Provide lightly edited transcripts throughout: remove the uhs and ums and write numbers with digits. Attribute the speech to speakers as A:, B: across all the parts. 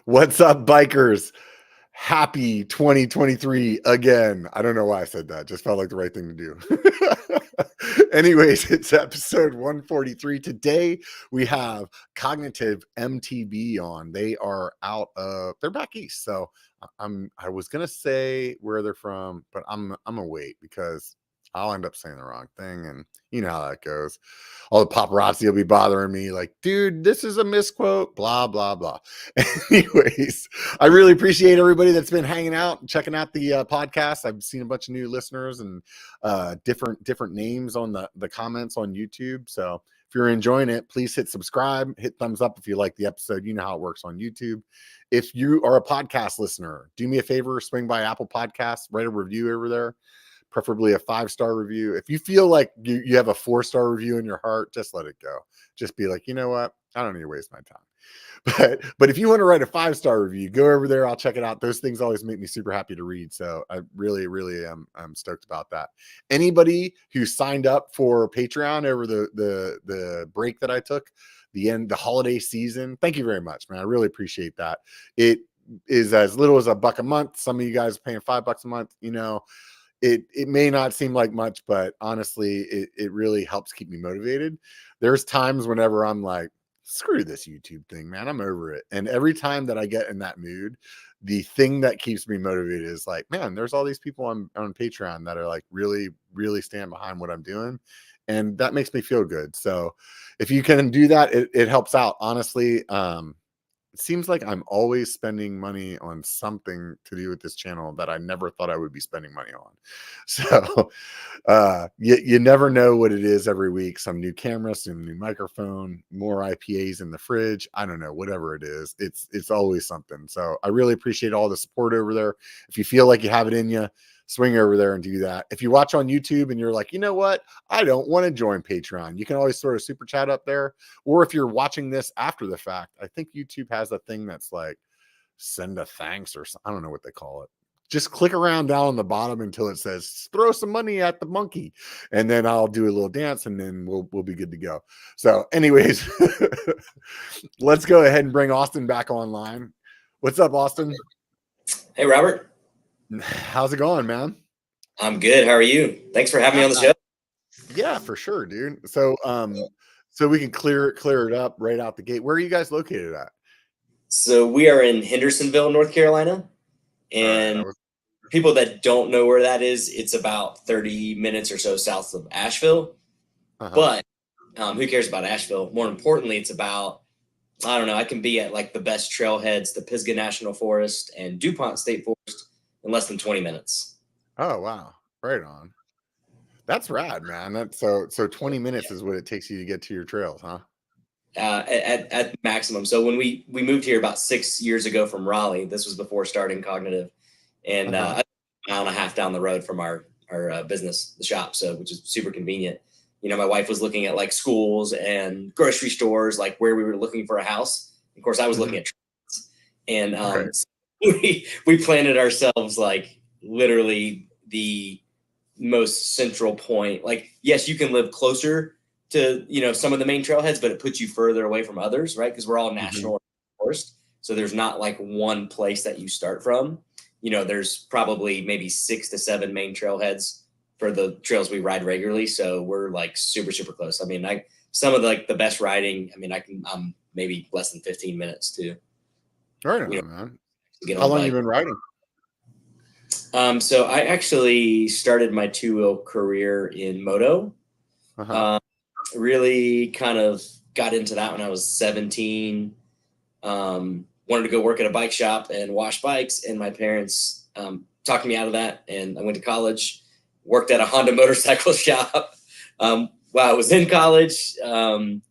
A: What's up, bikers? Happy 2023 again. I don't know why I said that. Just felt like the right thing to do. Anyways, it's episode 143. Today we have Cognitive MTB on. They are they're back east. So I was gonna say where they're from, but I'm gonna wait because I'll end up saying the wrong thing, and you know how that goes. All the paparazzi will be bothering me, like, dude, this is a misquote, blah, blah, blah. Anyways, I really appreciate everybody that's been hanging out and checking out the podcast. I've seen a bunch of new listeners and different names on the comments on YouTube. So if you're enjoying it, please hit subscribe, hit thumbs up if you like the episode. You know how it works on YouTube. If you are a podcast listener, do me a favor, swing by Apple Podcasts, write a review over there. Preferably a 5-star review. If you feel like you have a 4-star review in your heart, just let it go. Just be like, you know what? I don't need to waste my time. But if you want to write a 5-star review, go over there. I'll check it out. Those things always make me super happy to read. So I really am stoked about that. Anybody who signed up for Patreon over the break that I took, the holiday season, thank you very much, man. I really appreciate that. It is as little as $1 a month. Some of you guys are paying $5 a month, you know. It may not seem like much, but honestly, it really helps keep me motivated. There's times whenever I'm like, screw this YouTube thing, man, I'm over it. And every time that I get in that mood, the thing that keeps me motivated is like, man, there's all these people on Patreon that are like really stand behind what I'm doing. And that makes me feel good. So if you can do that, it helps out. Honestly, it seems like I'm always spending money on something to do with this channel that I never thought I would be spending money on. So you never know what it is every week. Some new camera, some new microphone, more IPAs in the fridge. I don't know, whatever it is. It's always something. So I really appreciate all the support over there. If you feel like you have it in you, swing over there and do that. If you watch on YouTube and you're like, you know what, I don't want to join Patreon, you can always sort of super chat up there. Or if you're watching this after the fact, I think YouTube has a thing that's like send a thanks, or I don't know what they call it. Just click around down on the bottom until it says throw some money at the monkey, and then I'll do a little dance, and then we'll be good to go. So anyways, let's go ahead and bring Austin back online. What's up, Austin?
B: Hey, Robert.
A: How's it going, man?
B: I'm good. How are you? Thanks for having me on the show.
A: Yeah, for sure, dude. So so we can clear it up right out the gate. Where are you guys located at?
B: So we are in Hendersonville, North Carolina. And people that don't know where that is, it's about 30 minutes or so south of Asheville. But who cares about Asheville? More importantly, it's about, I don't know, I can be at like the best trailheads, the Pisgah National Forest and DuPont State Forest in less than 20 minutes.
A: Oh, wow. Right on. That's rad, man. That's so 20 minutes is what it takes you to get to your trails, huh?
B: At maximum. So when we moved here about 6 years ago from Raleigh, this was before starting Cognitive, and a mile and a half down the road from our business, the shop, so which is super convenient. You know, my wife was looking at like schools and grocery stores, like where we were looking for a house. Of course, I was looking at trails, and so we planted ourselves like literally the most central point. Like, yes, you can live closer to, you know, some of the main trailheads, but it puts you further away from others, right? Because we're all national forest. So there's not like one place that you start from. You know, there's probably maybe 6 to 7 main trailheads for the trails we ride regularly. So we're like super close. I mean, some of the best riding, I mean, I'm maybe less than 15 minutes too.
A: Right on, man. How long have you been riding?
B: So I actually started my 2-wheel career in moto. Really kind of got into that when I was 17. Wanted to go work at a bike shop and wash bikes, and my parents talked me out of that, and I went to college, worked at a Honda motorcycle shop while I was in college, and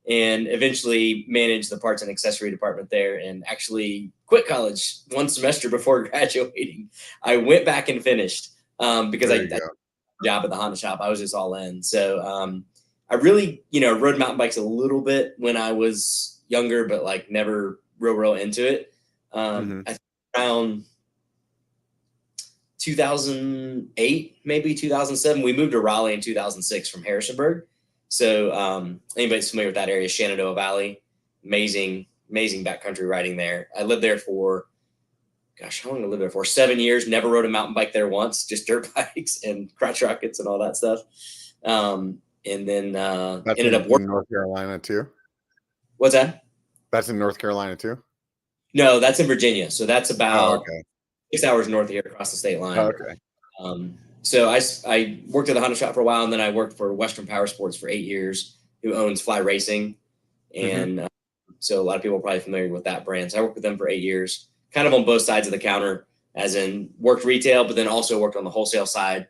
B: eventually managed the parts and accessory department there, and actually quit college one semester before graduating. I went back and finished because I got a job at the Honda shop. I was just all in. So I really, you know, rode mountain bikes a little bit when I was younger, but like never real into it. I think around 2008, maybe 2007, we moved to Raleigh in 2006 from Harrisonburg. So anybody's familiar with that area, Shenandoah Valley, amazing amazing backcountry riding there. I lived there for, gosh, how long did I live there for? 7 years. Never rode a mountain bike there once, just dirt bikes and crotch rockets and all that stuff. And then ended up working
A: in North Carolina too.
B: What's that?
A: That's in North Carolina too.
B: No, that's in Virginia. So that's about
A: okay.
B: 6 hours north of here, across the state line.
A: Okay.
B: So I worked at the Honda shop for a while, and then I worked for Western Power Sports for 8 years, who owns Fly Racing. And so a lot of people are probably familiar with that brand. So I worked with them for 8 years, kind of on both sides of the counter, as in worked retail, but then also worked on the wholesale side,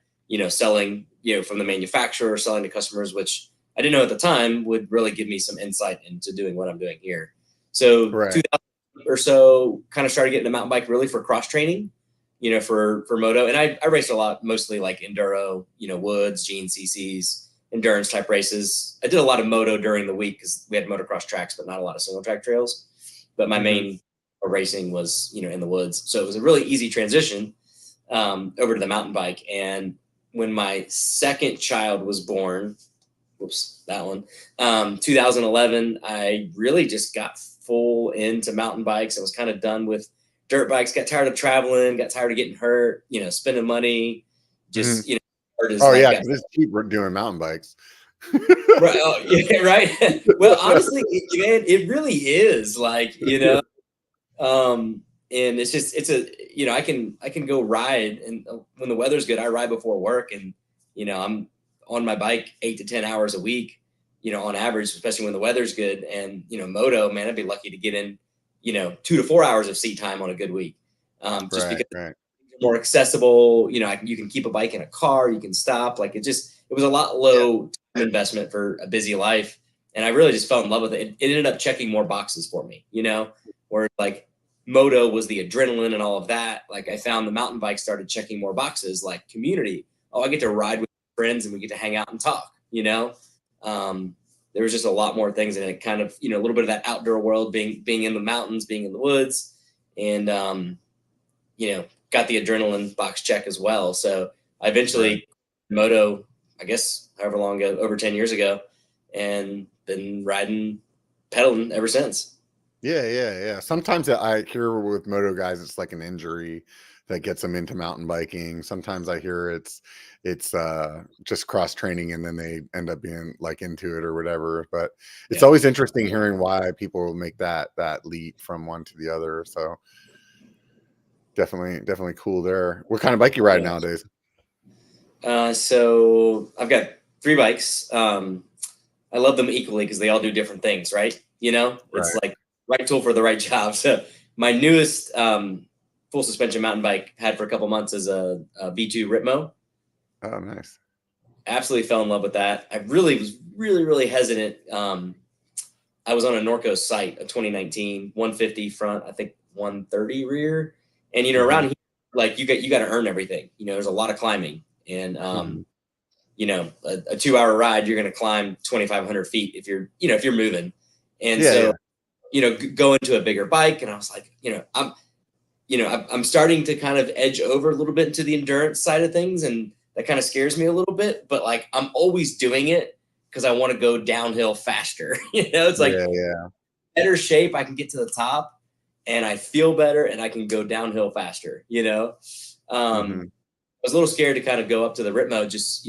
B: selling, from the manufacturer, selling to customers, which I didn't know at the time would really give me some insight into doing what I'm doing here. So 2000 or so, kind of started getting the mountain bike really for cross training, for moto. And I raced a lot, mostly like enduro, woods, GNCCs, endurance type races. I did a lot of moto during the week because we had motocross tracks, but not a lot of single track trails. But my main racing was, in the woods. So it was a really easy transition over to the mountain bike. And when my second child was born, 2011, I really just got full into mountain bikes. I was kind of done with dirt bikes, got tired of traveling, got tired of getting hurt, spending money, just,
A: yeah, because it's cheap doing mountain bikes.
B: Right. Oh, yeah, right. Well, honestly, man, it really is like, and it's just, I can go ride, and when the weather's good, I ride before work, and, I'm on my bike 8 to 10 hours a week, on average, especially when the weather's good. And, moto, man, I'd be lucky to get in, 2 to 4 hours of seat time on a good week. Just because it's more accessible, you can keep a bike in a car, you can stop. Like it was a lot low investment for a busy life. And I really just fell in love with it. It ended up checking more boxes for me, where like moto was the adrenaline and all of that. Like I found the mountain bike started checking more boxes, like community. Oh, I get to ride with friends and we get to hang out and talk, there was just a lot more things in it, kind of, a little bit of that outdoor world, being in the mountains, being in the woods, and, got the adrenaline box check as well. So I eventually moto, I guess, however long ago, over 10 years ago, and been riding, pedaling ever since.
A: Yeah. Sometimes I hear with moto guys, it's like an injury that gets them into mountain biking. Sometimes I hear it's just cross training and then they end up being like into it or whatever. But it's always interesting hearing why people make that leap from one to the other. So definitely cool there. What kind of bike you ride nowadays?
B: So I've got 3 bikes. I love them equally because they all do different things, right? It's like right tool for the right job. So my newest full suspension mountain bike had for a couple months is a V2 Ritmo.
A: Oh, nice.
B: Absolutely fell in love with that. I really was really hesitant. I was on a Norco site, a 2019 150 front, I think 130 rear. And, around here, like you got to earn everything. There's a lot of climbing, and, a 2-hour ride, you're going to climb 2,500 feet if you're moving. And go into a bigger bike. And I was like, I'm starting to kind of edge over a little bit into the endurance side of things. And that kind of scares me a little bit, but like, I'm always doing it because I want to go downhill faster. It's like better shape. I can get to the top and I feel better and I can go downhill faster. I was a little scared to kind of go up to the Ritmo, just,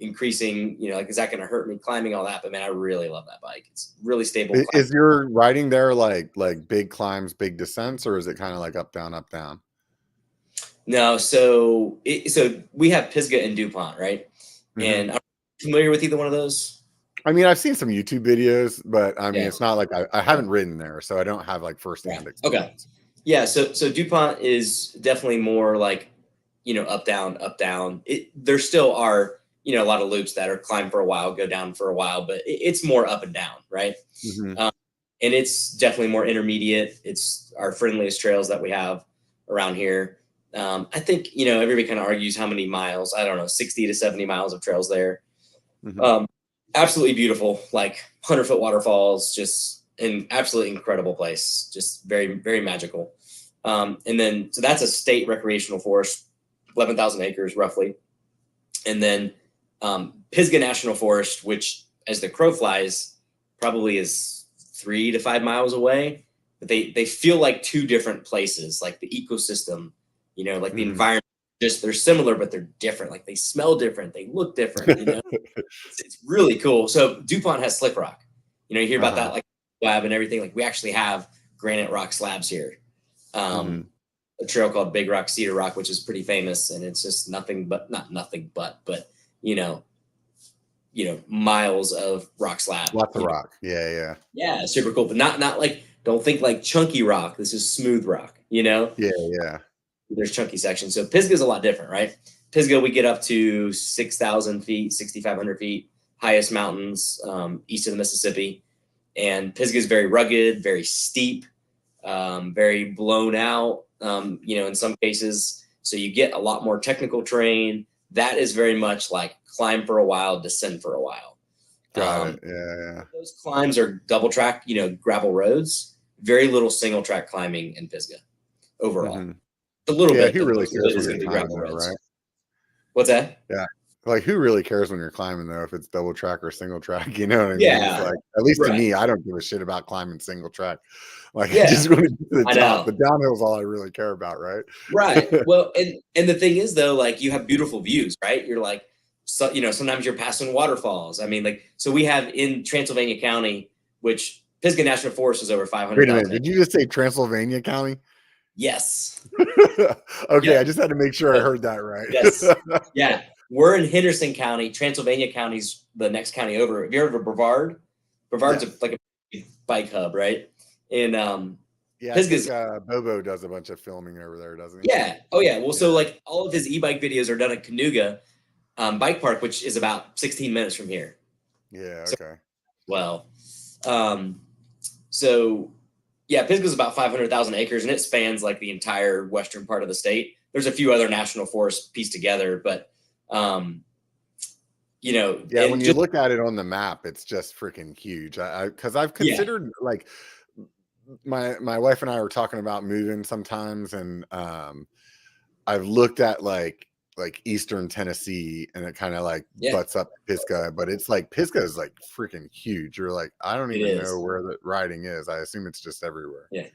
B: increasing, like, is that going to hurt me climbing all that? But man, I really love that bike. It's really stable.
A: Is your riding there like big climbs, big descents, or is it kind of like up, down, up, down?
B: No. So we have Pisgah and DuPont, right? And I'm familiar with either one of those.
A: I mean, I've seen some YouTube videos, but I mean, it's not like I haven't ridden there, so I don't have like firsthand experience.
B: Okay. Yeah. So DuPont is definitely more like, up, down, up, down. There still are, a lot of loops that are climb for a while, go down for a while, but it's more up and down. Right. And it's definitely more intermediate. It's our friendliest trails that we have around here. I think, everybody kind of argues how many miles, I don't know, 60 to 70 miles of trails there. Absolutely beautiful, like 100-foot waterfalls, just an absolutely incredible place. Just very, very magical. And then, so that's a state recreational forest, 11,000 acres roughly. And then Pisgah National Forest, which as the crow flies, probably is 3 to 5 miles away. but they feel like two different places, like the ecosystem, you know, like the environment. Just they're similar, but they're different. Like they smell different, they look different. You know, it's really cool. So DuPont has slick rock. You know, you hear about that like lab and everything. Like we actually have granite rock slabs here. A trail called Big Rock Cedar Rock, which is pretty famous, and it's just nothing but but you know, miles of rock slab.
A: Lots of rock. Yeah.
B: Yeah, super cool. But not like, don't think like chunky rock. This is smooth rock, you know?
A: Yeah.
B: There's chunky sections. So Pisgah is a lot different, right? Pisgah, we get up to 6,000 feet, 6,500 feet, highest mountains east of the Mississippi. And Pisgah is very rugged, very steep, very blown out, you know, in some cases. So you get a lot more technical terrain. That is very much like climb for a while, descend for a while.
A: Got it. Yeah.
B: Those climbs are double track, you know, gravel roads. Very little single track climbing in Pisgah overall. A little bit.
A: Who really cares when you're climbing, though, right?
B: What's that?
A: Yeah. Like, who really cares when you're climbing, though, if it's double track or single track? You know what I mean?
B: Yeah.
A: It's like, at least to me, I don't give a shit about climbing single track. Like, I just want to get to the top. The downhill is all I really care about, right?
B: Right. Well, and the thing is, though, like, you have beautiful views, right? You're like, so, you know, sometimes you're passing waterfalls. I mean, like, so we have in Transylvania County, which Pisgah National Forest is over 500,000.
A: Wait a minute. Did you just say Transylvania County?
B: Yes.
A: Okay, I just had to make sure I heard that right.
B: Yes. Yeah. We're in Henderson County. Transylvania County's the next county over. Have you heard of Brevard? Brevard's like a bike hub, right? And
A: yeah, I think Bobo does a bunch of filming over there, doesn't he?
B: Yeah. Oh, yeah. Well, so like all of his e-bike videos are done at Canoga Bike Park, which is about 16 minutes from here.
A: Yeah. Okay.
B: So yeah, Pisgah's about 500,000 acres, and it spans like the entire western part of the state. There's a few other national forests pieced together, but you know,
A: yeah, when you look at it on the map, it's just freaking huge. Because I've considered like my wife and I were talking about moving sometimes, and I've looked at like eastern Tennessee, and it kind of like butts up Pisgah, but it's like Pisgah is like freaking huge. You're like, I don't even know where the riding is. I assume it's just everywhere.
B: Yeah.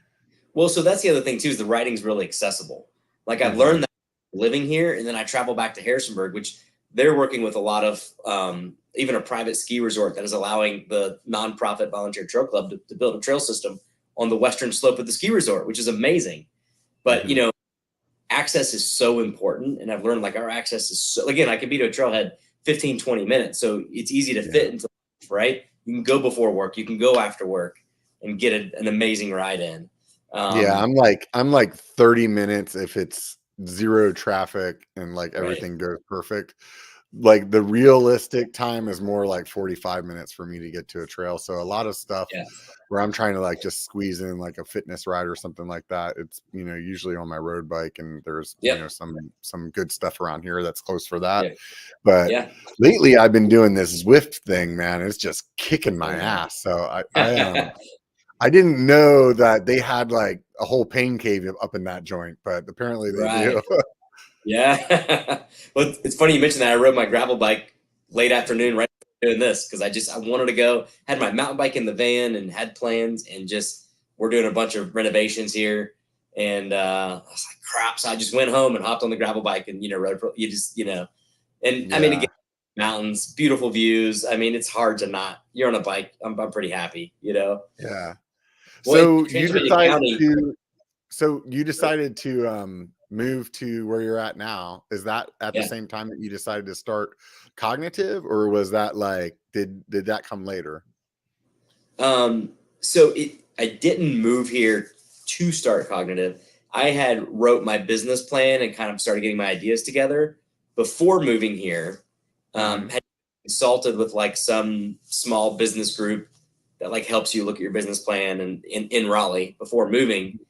B: Well, so that's the other thing too, is the riding's really accessible. Like I've learned that living here, and then I travel back to Harrisonburg, which they're working with a lot of even a private ski resort that is allowing the nonprofit volunteer trail club to build a trail system on the western slope of the ski resort, which is amazing. But you know, access is so important, and I've learned like our access is so, again, I can be to a trailhead 15, 20 minutes. So it's easy to fit into life, right? You can go before work, you can go after work and get an amazing ride in.
A: Yeah, I'm like 30 minutes if it's zero traffic and like everything goes perfect. Like the realistic time is more like 45 minutes for me to get to a trail. So a lot of stuff where I'm trying to like just squeeze in like a fitness ride or something like that, it's, you know, usually on my road bike, and there's you know some good stuff around here that's close for that. But lately I've been doing this Zwift thing, man. It's just kicking my ass. So I didn't know that they had like a whole pain cave up in that joint, but apparently they do.
B: Yeah. Well, it's funny you mentioned that. I rode my gravel bike late afternoon right after doing this, because I wanted to go, had my mountain bike in the van and had plans, and just we're doing a bunch of renovations here, and I was like, crap. So I just went home and hopped on the gravel bike and, you know, rode, you just, you know, and I mean, again, mountains, beautiful views. I mean, it's hard to not, you're on a bike. I'm pretty happy, you know?
A: Yeah.
B: Well,
A: so you decided to move to where you're at now. Is that at the same time that you decided to start Cognitive, or was that like, did that come later?
B: So I didn't move here to start Cognitive. I had wrote my business plan and kind of started getting my ideas together before moving here. Had consulted with like some small business group that like helps you look at your business plan, and in Raleigh before moving.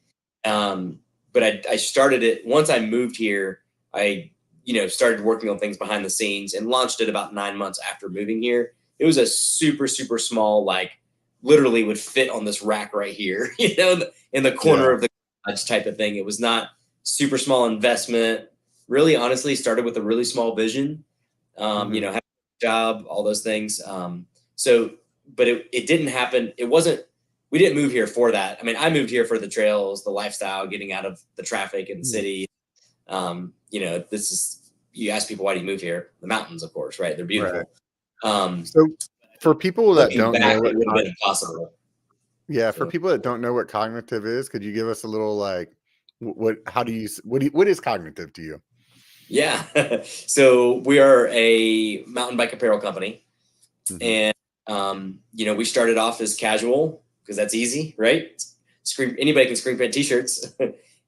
B: But I started it once I moved here. I, you know, started working on things behind the scenes and launched it about 9 months after moving here. It was a super, super small, like literally would fit on this rack right here, you know, in the corner of the garage type of thing. It was not super small investment. Really, honestly, started with a really small vision, you know, have a job, all those things. But it didn't happen. It wasn't we didn't move here for that. I mean, I moved here for the trails, the lifestyle, getting out of the traffic in the city. You know, this is, you ask people, why do you move here? The mountains, of course, right? They're beautiful.
A: Right. So for people that don't
B: back,
A: know
B: it would have been impossible.
A: Yeah, for people that don't know what cognitive is, could you give us a little like what is cognitive to you?
B: Yeah. So we are a mountain bike apparel company. And you know, we started off as casual because that's easy, right? Anybody can screen print t-shirts.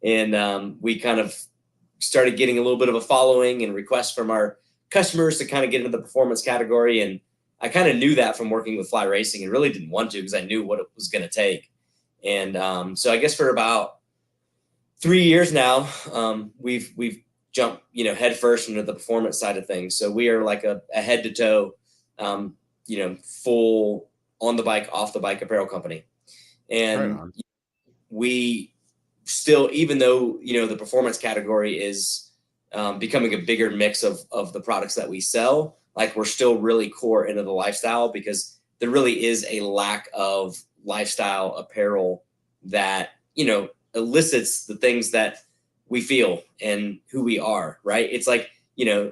B: And we kind of started getting a little bit of a following and requests from our customers to kind of get into the performance category. And I kind of knew that from working with Fly Racing, and really didn't want to because I knew what it was going to take. And so I guess for about 3 years now, we've jumped, you know, head first into the performance side of things. So we are like a head to toe, you know, full on the bike, off the bike apparel company. And we still, even though, you know, the performance category is becoming a bigger mix of the products that we sell, like we're still really core into the lifestyle, because there really is a lack of lifestyle apparel that, you know, elicits the things that we feel and who we are, right? It's like, you know,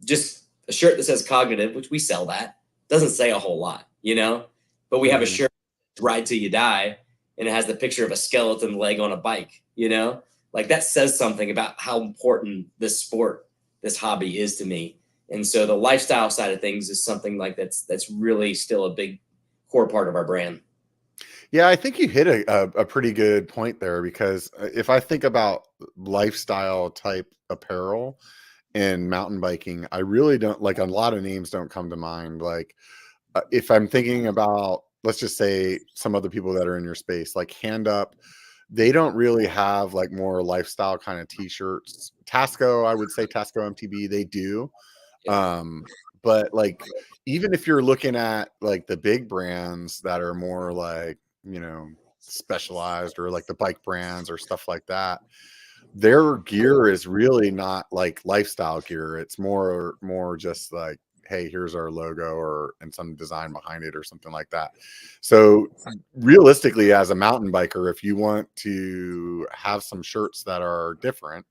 B: just a shirt that says Cognitive, which we sell, that doesn't say a whole lot, you know, but we have a shirt, Ride Till You Die, and it has the picture of a skeleton leg on a bike, you know, like that says something about how important this sport, this hobby is to me. And so the lifestyle side of things is something like that's really still a big core part of our brand.
A: Yeah, I think you hit a pretty good point there, because if I think about lifestyle type apparel and mountain biking, I really don't, like, a lot of names don't come to mind. Like if I'm thinking about, let's just say some other people that are in your space, like Hand Up, they don't really have like more lifestyle kind of t-shirts. Tasco, I would say Tasco MTB, they do. But like, even if you're looking at like the big brands that are more like, you know, specialized, or like the bike brands or stuff like that, their gear is really not like lifestyle gear. It's more just like, hey, here's our logo, and some design behind it or something like that. So realistically, as a mountain biker, if you want to have some shirts that are different,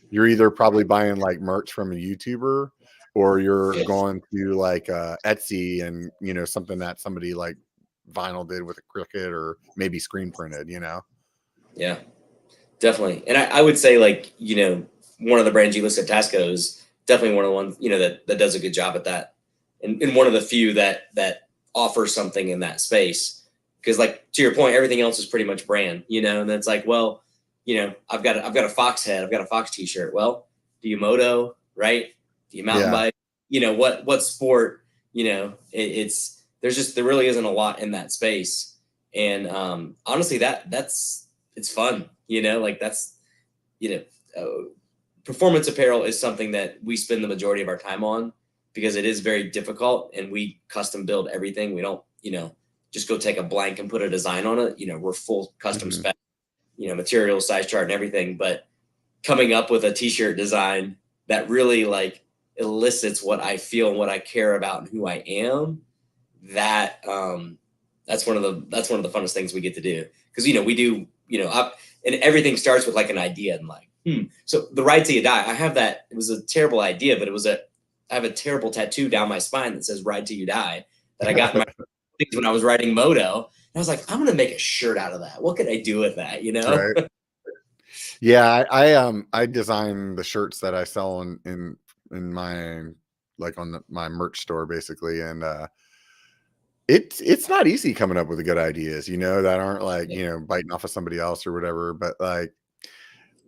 A: you're either probably buying like merch from a YouTuber, or you're going to like Etsy, and, you know, something that somebody like vinyl did with a Cricut, or maybe screen printed, you know?
B: Yeah, definitely. And I would say, like, you know, one of the brands you listed, Tasco, is definitely one of the ones, you know, that does a good job at that. And one of the few that offers something in that space. Because, like, to your point, everything else is pretty much brand, you know, and it's like, well, you know, I've got a Fox head, I've got a Fox t-shirt. Well, do you moto, right? Do you mountain bike? You know, what sport, you know, there really isn't a lot in that space. And honestly, it's fun, you know, like that's, you know, performance apparel is something that we spend the majority of our time on, because it is very difficult, and we custom build everything. We don't, you know, just go take a blank and put a design on it. You know, we're full custom spec, you know, material, size chart, and everything. But coming up with a t-shirt design that really like elicits what I feel and what I care about and who I am, that's one of the funnest things we get to do. Because, you know, we do, you know, and everything starts with like an idea, and like, so the Ride Till You Die, I have that. It was a terrible idea, but I have a terrible tattoo down my spine that says Ride Till You Die, that I got in my when I was riding moto. And I was like, I'm going to make a shirt out of that. What could I do with that? You know?
A: Right. Yeah. I design the shirts that I sell in my, like on my merch store, basically. And, it's not easy coming up with the good ideas, you know, that aren't like, you know, biting off of somebody else or whatever. But like,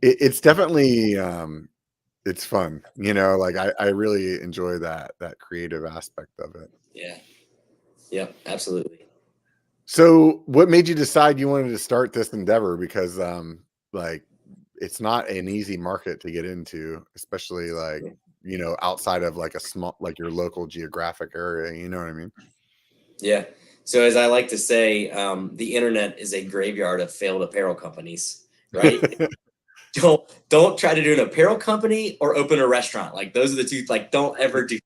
A: it's definitely, it's fun, you know, like I really enjoy that creative aspect of it.
B: Yeah. Yep. Absolutely.
A: So what made you decide you wanted to start this endeavor? Because, like, it's not an easy market to get into, especially like, you know, outside of like a small, like your local geographic area, you know what I mean?
B: Yeah. So as I like to say, the internet is a graveyard of failed apparel companies, right? Don't try to do an apparel company or open a restaurant. Like, those are the two, like, don't ever do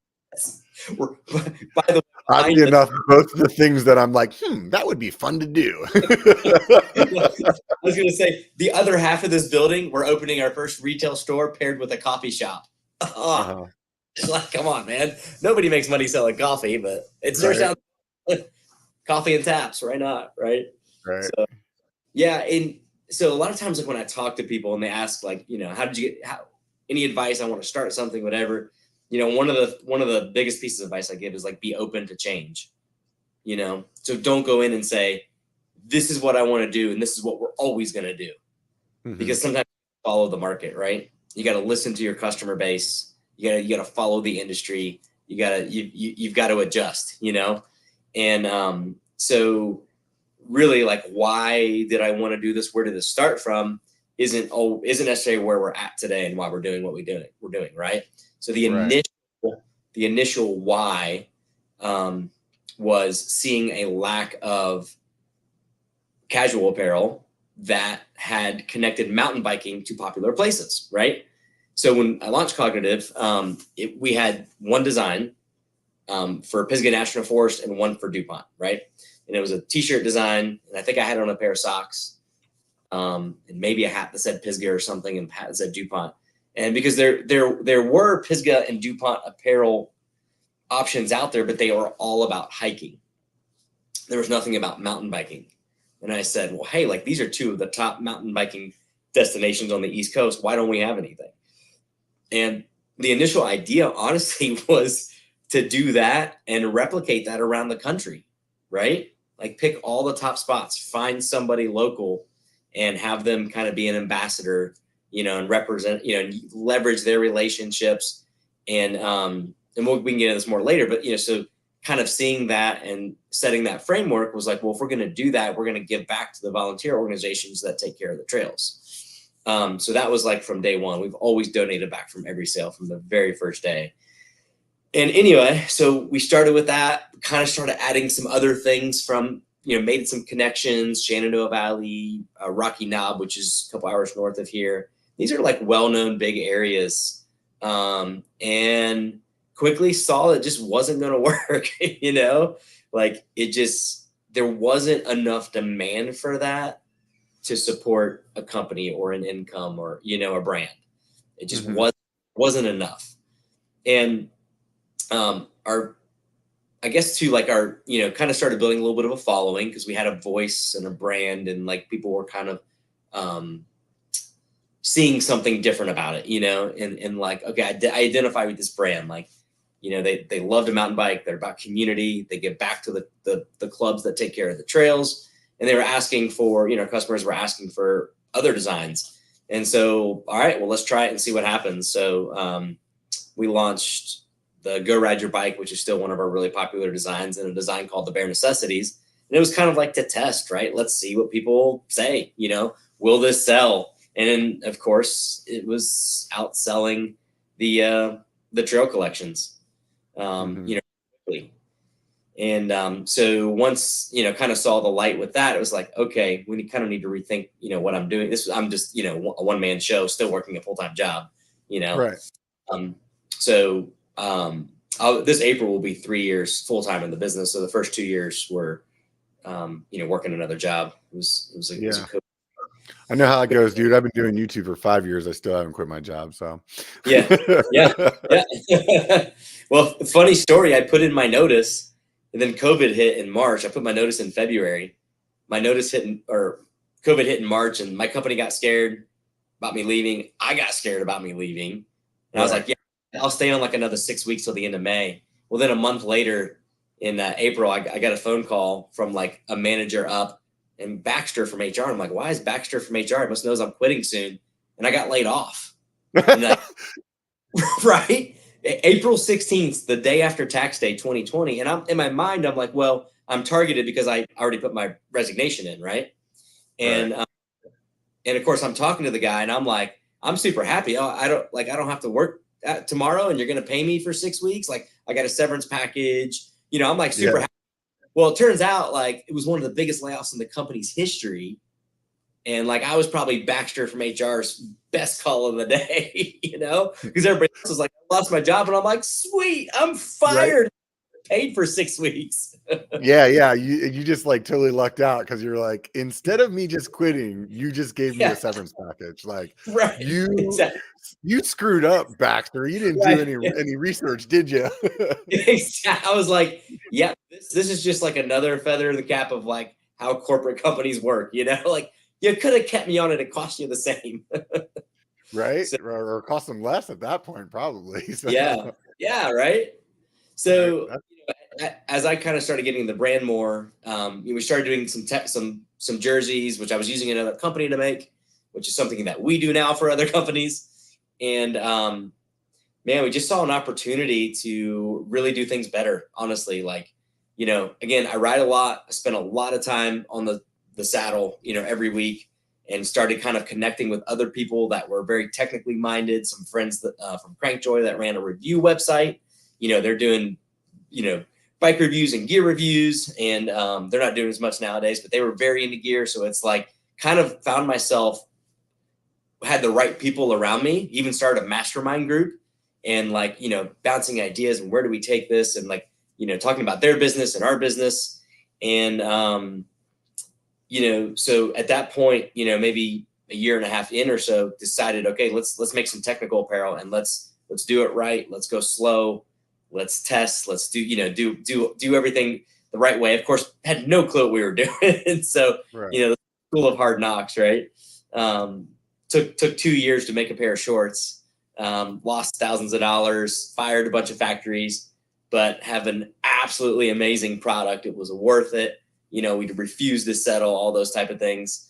B: By the
A: Oddly enough, both of the things that I'm like, that would be fun to do.
B: I was going to say, the other half of this building, we're opening our first retail store paired with a coffee shop. It's like, come on, man. Nobody makes money selling coffee, but it sure sounds coffee and taps. Why not? Right.
A: Right.
B: So, yeah. And so a lot of times, like when I talk to people and they ask, like, how did you get any advice? I want to start something, whatever. One of the biggest pieces of advice I give is like, be open to change. So don't go in and say, this is what I want to do, and this is what we're always going to do. Because sometimes you follow the market, right? You got to listen to your customer base. You got to follow the industry. You've got to adjust, And so really, like, why did I want to do this? Where did this start from? Isn't necessarily where we're at today and why we're doing what we're doing, right? So the initial why was seeing a lack of casual apparel that had connected mountain biking to popular places, right? So when I launched Cognitive, we had one design for Pisgah National Forest and one for DuPont, right? And it was a t-shirt design, and I think I had on a pair of socks, and maybe a hat that said Pisgah or something, and a hat that said DuPont. And because there were Pisgah and DuPont apparel options out there, but they were all about hiking. There was nothing about mountain biking. And I said, well, hey, like, these are two of the top mountain biking destinations on the East Coast. Why don't we have anything? And the initial idea, honestly, was to do that and replicate that around the country, right? Like, pick all the top spots, find somebody local and have them kind of be an ambassador, and represent, and leverage their relationships. And we can get into this more later, but, so kind of seeing that and setting that framework was like, well, if we're going to do that, we're going to give back to the volunteer organizations that take care of the trails. So that was like from day one. We've always donated back from every sale from the very first day. And anyway, so we started with that, kind of started adding some other things from, made some connections, Shenandoah Valley, Rocky Knob, which is a couple hours north of here. These are like well-known big areas. And quickly saw it just wasn't going to work, like there wasn't enough demand for that to support a company or an income or, a brand. It just wasn't enough. And I guess too, like our, kind of started building a little bit of a following because we had a voice and a brand, and like people were kind of seeing something different about it, and like, okay, I identify with this brand. Like, they love to mountain bike. They're about community. They give back to the clubs that take care of the trails. And they were asking for, customers were asking for other designs. And so, all right, well, let's try it and see what happens. So we launched the Go Ride Your Bike, which is still one of our really popular designs, and a design called the Bare Necessities. And it was kind of like to test, right? Let's see what people say, will this sell? And then, of course, it was outselling the trail collections, quickly. And so once, kind of saw the light with that, it was like, okay, we kind of need to rethink, what I'm doing. I'm just, a one-man show, still working a full-time job,
A: Right.
B: So this April will be 3 years full-time in the business. So the first 2 years were, working another job. It was a cool.
A: I know how it goes, dude. I've been doing YouTube for 5 years. I still haven't quit my job. So
B: yeah. Well, funny story. I put in my notice, and then COVID hit in March. I put my notice in February. My notice COVID hit in March, and my company got scared about me leaving. I got scared about me leaving. And I was like, yeah, I'll stay on like another 6 weeks till the end of May. Well, then a month later in April, I got a phone call from like a manager up and Baxter from HR. I'm like, why is Baxter from HR? It must knows I'm quitting soon. And I got laid off. And like, right? April 16th, the day after tax day 2020. And I'm in my mind, I'm like, well, I'm targeted because I already put my resignation in, right? And and of course I'm talking to the guy and I'm like, I'm super happy. I don't have to work tomorrow, and you're going to pay me for 6 weeks. Like, I got a severance package, I'm like super happy. Well, it turns out like it was one of the biggest layoffs in the company's history. And like, I was probably Baxter from HR's best call of the day, because everybody else was like, I lost my job. And I'm like, sweet, I'm fired.
A: Right.
B: Paid for 6 weeks.
A: Yeah. You just like totally lucked out because you're like, instead of me just quitting, you just gave me a severance package. Like
B: Right. Exactly.
A: you screwed up, Baxter. You didn't do any research, did you?
B: I was like, yeah, this is just like another feather in the cap of like how corporate companies work, like you could have kept me on it. It cost you the same.
A: Right. So, or cost them less at that point, probably. So.
B: Yeah. Right. So as I kind of started getting the brand more, we started doing some jerseys, which I was using another company to make, which is something that we do now for other companies. And man, we just saw an opportunity to really do things better. Honestly, like, again, I ride a lot. I spend a lot of time on the saddle, every week, and started kind of connecting with other people that were very technically minded. Some friends that from Crankjoy that ran a review website. They're doing, bike reviews and gear reviews, and they're not doing as much nowadays, but they were very into gear. So it's like kind of found myself, had the right people around me, even started a mastermind group, and like, bouncing ideas and where do we take this, and like, talking about their business and our business. And, so at that point, maybe a year and a half in or so, decided, okay, let's make some technical apparel, and let's do it right. Let's go slow. Let's test. Let's do everything the right way. Of course, had no clue what we were doing. So, the school of hard knocks, right? Took 2 years to make a pair of shorts, lost thousands of dollars, fired a bunch of factories, but have an absolutely amazing product. It was worth it. We refused to settle, all those type of things.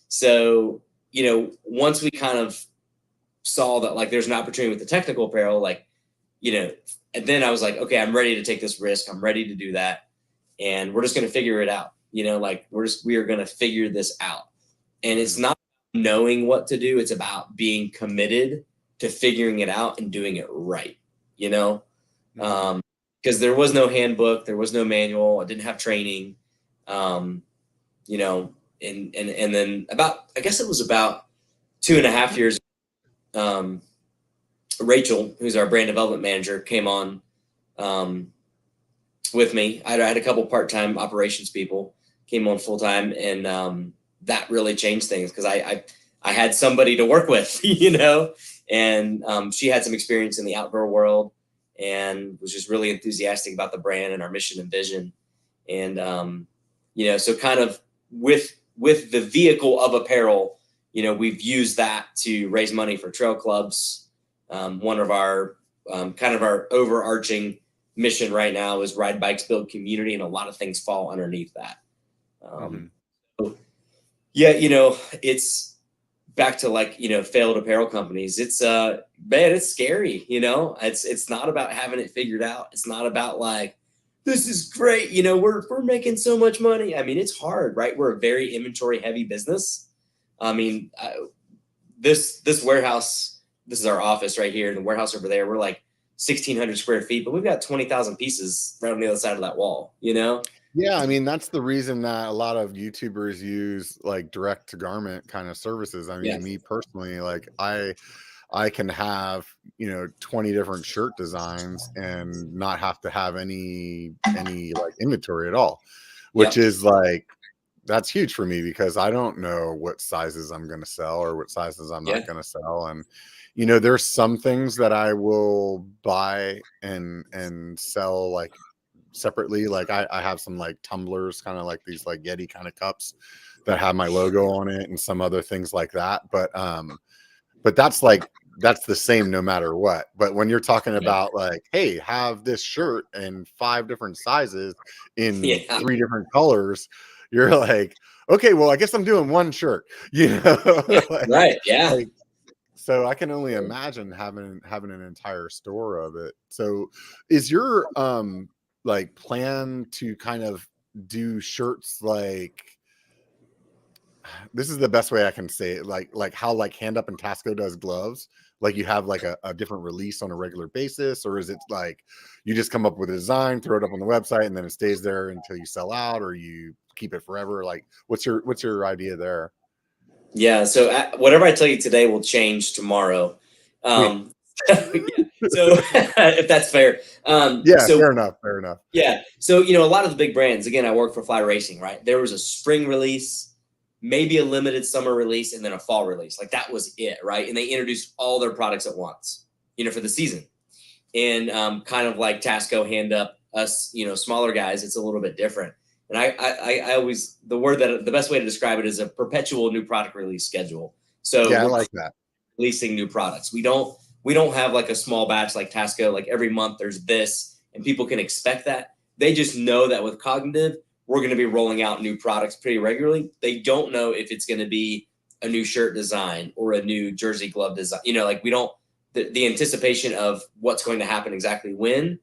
B: So, once we kind of saw that like there's an opportunity with the technical apparel, like, and then I was like, okay, I'm ready to take this risk. I'm ready to do that. And we're just going to figure it out. Like we are going to figure this out. And it's not knowing what to do. It's about being committed to figuring it out and doing it right. Because there was no handbook, there was no manual. I didn't have training. And then I guess it was about 2.5 years, Rachel, who's our brand development manager, came on with me. I had a couple part-time operations people came on full-time, and that really changed things because I had somebody to work with, and she had some experience in the outdoor world and was just really enthusiastic about the brand and our mission and vision. And, so kind of with the vehicle of apparel, we've used that to raise money for trail clubs. One of our kind of our overarching mission right now is ride bikes, build community, and a lot of things fall underneath that. So, it's back to like, failed apparel companies. It's man, it's scary. It's not about having it figured out. It's not about like, this is great. We're making so much money. I mean, it's hard, right? We're a very inventory heavy business. I mean, this warehouse, this is our office right here. The warehouse over there, we're like 1,600 square feet, but we've got 20,000 pieces right on the other side of that wall,
A: Yeah, I mean, that's the reason that a lot of YouTubers use like direct to garment kind of services. I mean, me personally, like I can have, 20 different shirt designs and not have to have any like inventory at all, which is like, that's huge for me because I don't know what sizes I'm going to sell or what sizes I'm not going to sell. And, there's some things that I will buy and sell like separately. Like I have some like tumblers, kind of like these like Yeti kind of cups that have my logo on it and some other things like that. But that's the same no matter what. But when you're talking about like, hey, have this shirt in 5 different sizes in 3 different colors, you're like, okay, well, I guess I'm doing one shirt, like,
B: right. Yeah.
A: Like, so I can only imagine having an entire store of it. So is your like plan to kind of do shirts like, this is the best way I can say it, like how like Hand Up and Tasco does gloves, like you have like a different release on a regular basis, or is it like you just come up with a design, throw it up on the website, and then it stays there until you sell out, or you keep it forever? Like, what's your idea there?
B: Yeah. So whatever I tell you today will change tomorrow. Yeah. So if that's fair.
A: Yeah, fair enough. Fair enough.
B: Yeah. So, a lot of the big brands, again, I work for Fly Racing, right? There was a spring release, maybe a limited summer release, and then a fall release. Like that was it, right? And they introduced all their products at once, for the season. And kind of like Tasco hand up us, smaller guys, it's a little bit different. And I always, the best way to describe it is a perpetual new product release schedule. So
A: yeah, I like that.
B: Releasing new products. We don't have like a small batch like Tasco, like every month there's this, and people can expect that. They just know that with Cognitive, we're going to be rolling out new products pretty regularly. They don't know if it's going to be a new shirt design or a new jersey glove design. Like we don't, the anticipation of what's going to happen exactly when,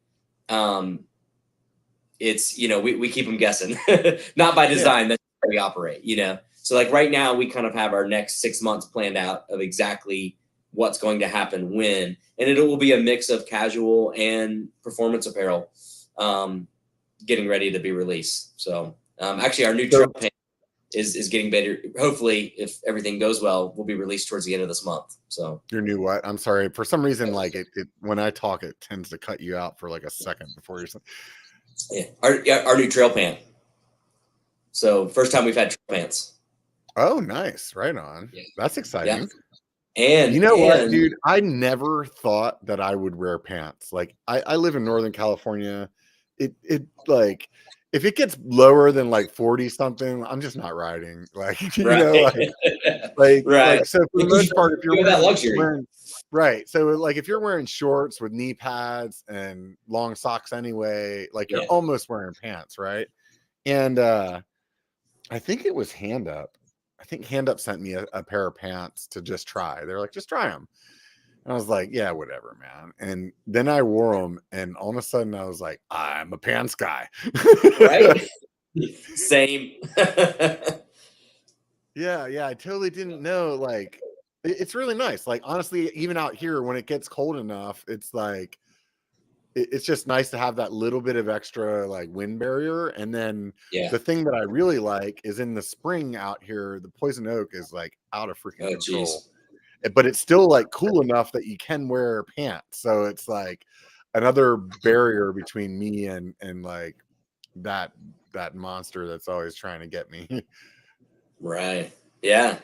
B: it's, we keep them guessing, not by design. That's how we operate, So like right now we kind of have our next 6 months planned out of exactly what's going to happen when, and it will be a mix of casual and performance apparel, getting ready to be released. So actually our new trail pant is getting better. Hopefully, if everything goes well, will be released towards the end of this month. So
A: your new what? I'm sorry. For some reason, like it when I talk, it tends to cut you out for like a second before you're saying.
B: Yeah, our new trail pant. So first time we've had trail pants.
A: Oh, nice. Right on. Yeah. That's exciting.
B: Yeah. And
A: you know what, dude? I never thought that I would wear pants. Like I live in Northern California. It like if it gets lower than like 40 something, I'm just not riding. Like, like so for the most part, if you're wearing right. So like if you're wearing shorts with knee pads and long socks anyway, like you're almost wearing pants, right? And I think it was Hand Up. I think Hand Up sent me a pair of pants to just try. They're like, just try them. And I was like, yeah, whatever, man. And then I wore them, and all of a sudden I was like, I'm a pants guy.
B: Right? Same.
A: Yeah, I totally didn't know. Like, it's really nice. Like, honestly, even out here when it gets cold enough, it's like, it's just nice to have that little bit of extra like wind barrier. And then the thing that I really like is in the spring out here, the poison oak is like out of freaking control. Geez. But it's still like cool enough that you can wear pants. So it's like another barrier between me and like that monster that's always trying to get me.
B: Right. Yeah.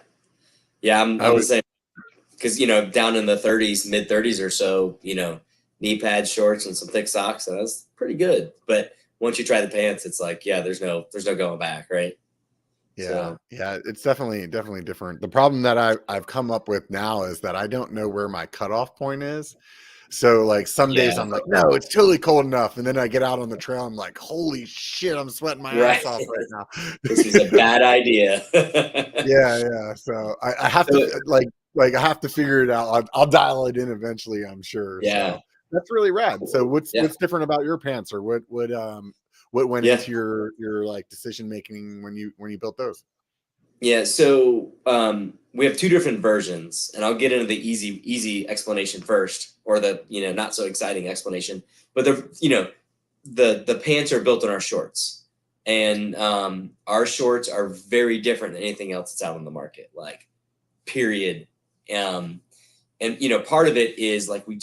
B: Yeah. I'm the same. Because, down in the 30s, mid 30s or so, knee pads, shorts, and some thick socks. So that's pretty good. But once you try the pants, it's like, there's no going back, right?
A: Yeah, so. Yeah, it's definitely different. The problem that I've come up with now is that I don't know where my cutoff point is. So like some days I'm like, no, it's totally cold enough, and then I get out on the trail, I'm like, holy shit, I'm sweating my ass off right now.
B: This is a bad idea.
A: Yeah. So I have to like I have to figure it out. I'll dial it in eventually, I'm sure.
B: Yeah.
A: So that's really rad. So what's different about your pants, or what went into your like decision making when you built those?
B: Yeah, so we have two different versions, and I'll get into the easy explanation first, or the not so exciting explanation. But the pants are built on our shorts, and our shorts are very different than anything else that's out on the market. Like, period. And part of it is like we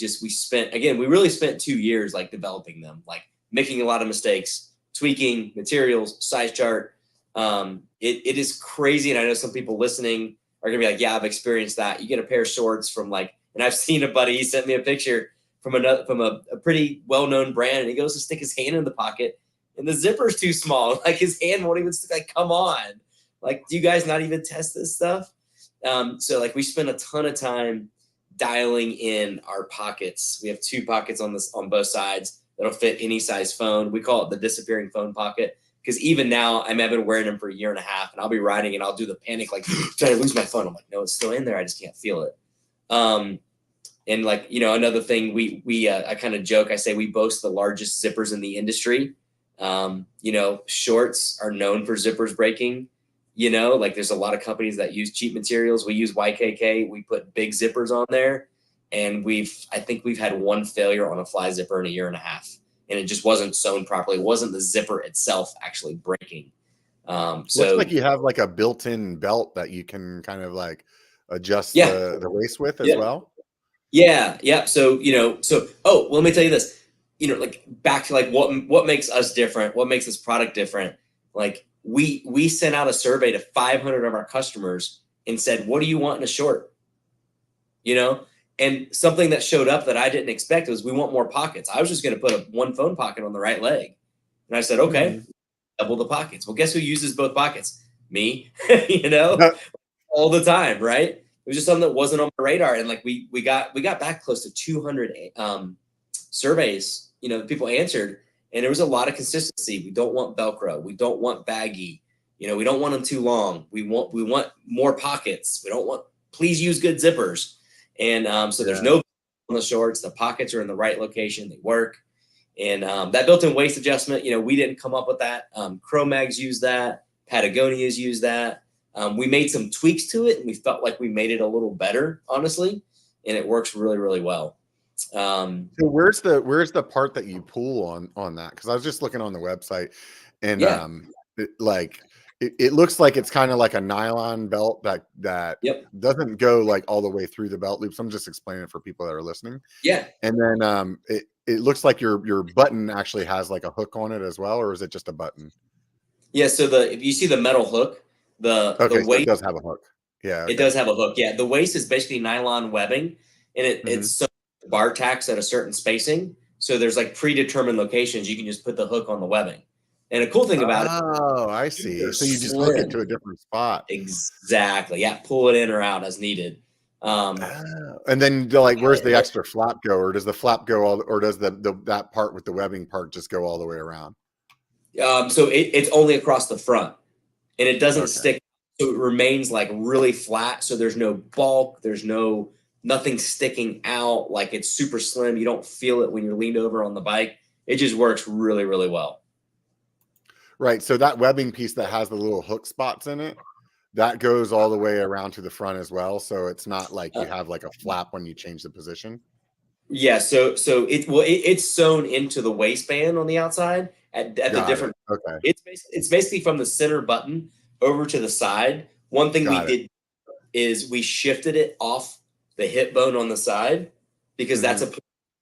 B: really spent 2 years like developing them, like making a lot of mistakes, tweaking materials, size chart. It is crazy. And I know some people listening are gonna be like, yeah, I've experienced that. You get a pair of shorts from and I've seen a buddy, he sent me a picture from a pretty well-known brand, and he goes to stick his hand in the pocket and the zipper's too small. Like his hand won't even stick. Like, come on. Like, do you guys not even test this stuff? So like we spent a ton of time dialing in our pockets. We have 2 pockets on both sides that'll fit any size phone. We call it the disappearing phone pocket, because even now I've been wearing them for 1.5 years, and I'll be riding and I'll do the panic, like, did I lose my phone? I'm like, no, it's still in there. I just can't feel it. And like, another thing I kind of joke, I say we boast the largest zippers in the industry. Shorts are known for zippers breaking. Like there's a lot of companies that use cheap materials. We use YKK. We put big zippers on there, and I think we've had 1 failure on a fly zipper in 1.5 years, and it just wasn't sewn properly. It wasn't the zipper itself actually breaking.
A: Looks like you have like a built-in belt that you can kind of like adjust
B: Yeah.
A: the waist with as
B: Yeah.
A: well.
B: Yeah. So, well, let me tell you this, like back to like what makes us different, what makes this product different. Like we sent out a survey to 500 of our customers and said, what do you want in a short? And something that showed up that I didn't expect was we want more pockets. I was just going to put one phone pocket on the right leg. And I said, okay, double the pockets. Well, guess who uses both pockets? Me, all the time, right? It was just something that wasn't on my radar. And like we got back close to 200 surveys, that people answered. And there was a lot of consistency. We don't want Velcro. We don't want baggy. We don't want them too long. We want more pockets. Please use good zippers. And so there's no on the shorts. The pockets are in the right location. They work. And that built-in waist adjustment, we didn't come up with that. Cro-Mags use that. Patagonia's use that. We made some tweaks to it, and we felt like we made it a little better, honestly, and it works really, really well.
A: So where's the part that you pull on that? Because I was just looking on the website, and it looks like it's kind of like a nylon belt that doesn't go like all the way through the belt loops. I'm just explaining it for people that are listening.
B: Yeah.
A: And then it looks like your button actually has like a hook on it as well, or is it just a button?
B: Yeah. So if you see the metal hook, the waist,
A: so it does have a hook. Yeah. Okay.
B: It does have a hook. Yeah. The waist is basically nylon webbing, and it's so bar tacks at a certain spacing. So there's like predetermined locations. You can just put the hook on the webbing. And a cool thing about it.
A: Oh, I see. So you just hook it to a different spot.
B: Exactly. Yeah. Pull it in or out as needed.
A: And then where's the extra flap go, or does the flap go or does that part with the webbing part just go all the way around?
B: So it's only across the front, and it doesn't stick. So it remains like really flat. So there's no bulk. There's nothing sticking out. Like it's super slim. You don't feel it when you're leaned over on the bike. It just works really, really well.
A: Right. So that webbing piece that has the little hook spots in it, that goes all the way around to the front as well. So it's not like you have like a flap when you change the position.
B: Yeah. So it's sewn into the waistband on the outside at the different.
A: Okay.
B: It's basically from the center button over to the side. One thing we did is we shifted it off the hip bone on the side because that's you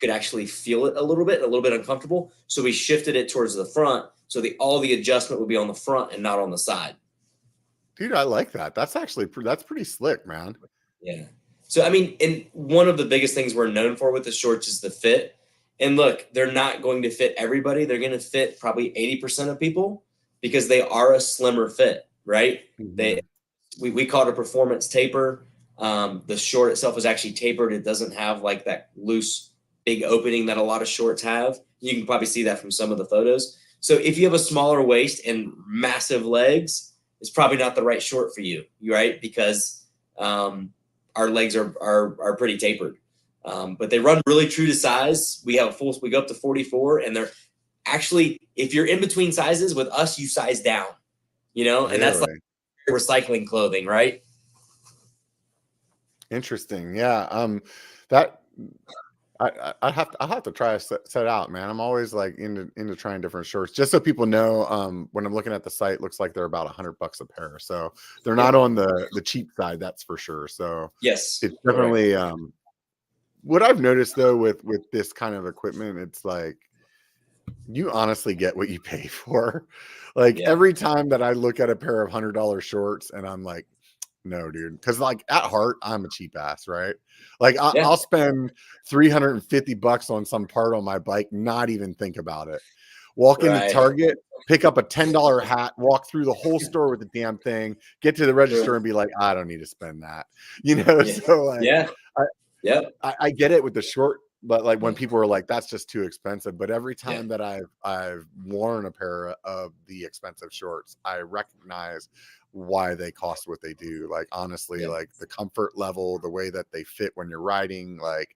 B: could actually feel it a little bit uncomfortable. So we shifted it towards the front. So all the adjustment would be on the front and not on the side.
A: Dude, I like that. That's pretty slick, man.
B: Yeah. So, I mean, and one of the biggest things we're known for with the shorts is the fit. And look, they're not going to fit everybody. They're going to fit probably 80% of people because they are a slimmer fit, right? We call it a performance taper. The short itself is actually tapered. It doesn't have like that loose, big opening that a lot of shorts have. You can probably see that from some of the photos. So if you have a smaller waist and massive legs, it's probably not the right short for you, right? Because our legs are pretty tapered, but they run really true to size. We go up to 44, and they're actually, if you're in between sizes with us, you size down, and that's like recycling clothing, right?
A: Interesting. Yeah. I'll have to try a set out, man. I'm always like into trying different shorts, just so people know. When I'm looking at the site, looks like they're about $100 a pair, so they're not on the cheap side, that's for sure. So
B: yes,
A: it's definitely what I've noticed though with this kind of equipment, it's like you honestly get what you pay for. Like every time that I look at a pair of $100 shorts, and I'm like, no, dude, because like at heart, I'm a cheap ass, right? Like I'll spend $350 on some part on my bike, not even think about it. Walk into Target, pick up a $10 hat, walk through the whole store with the damn thing, get to the register and be like, I don't need to spend that, So like, I get it with the short, but like when people are like, that's just too expensive. But every time that I've worn a pair of the expensive shorts, I recognize why they cost what they do. Like honestly, like the comfort level, the way that they fit when you're riding, like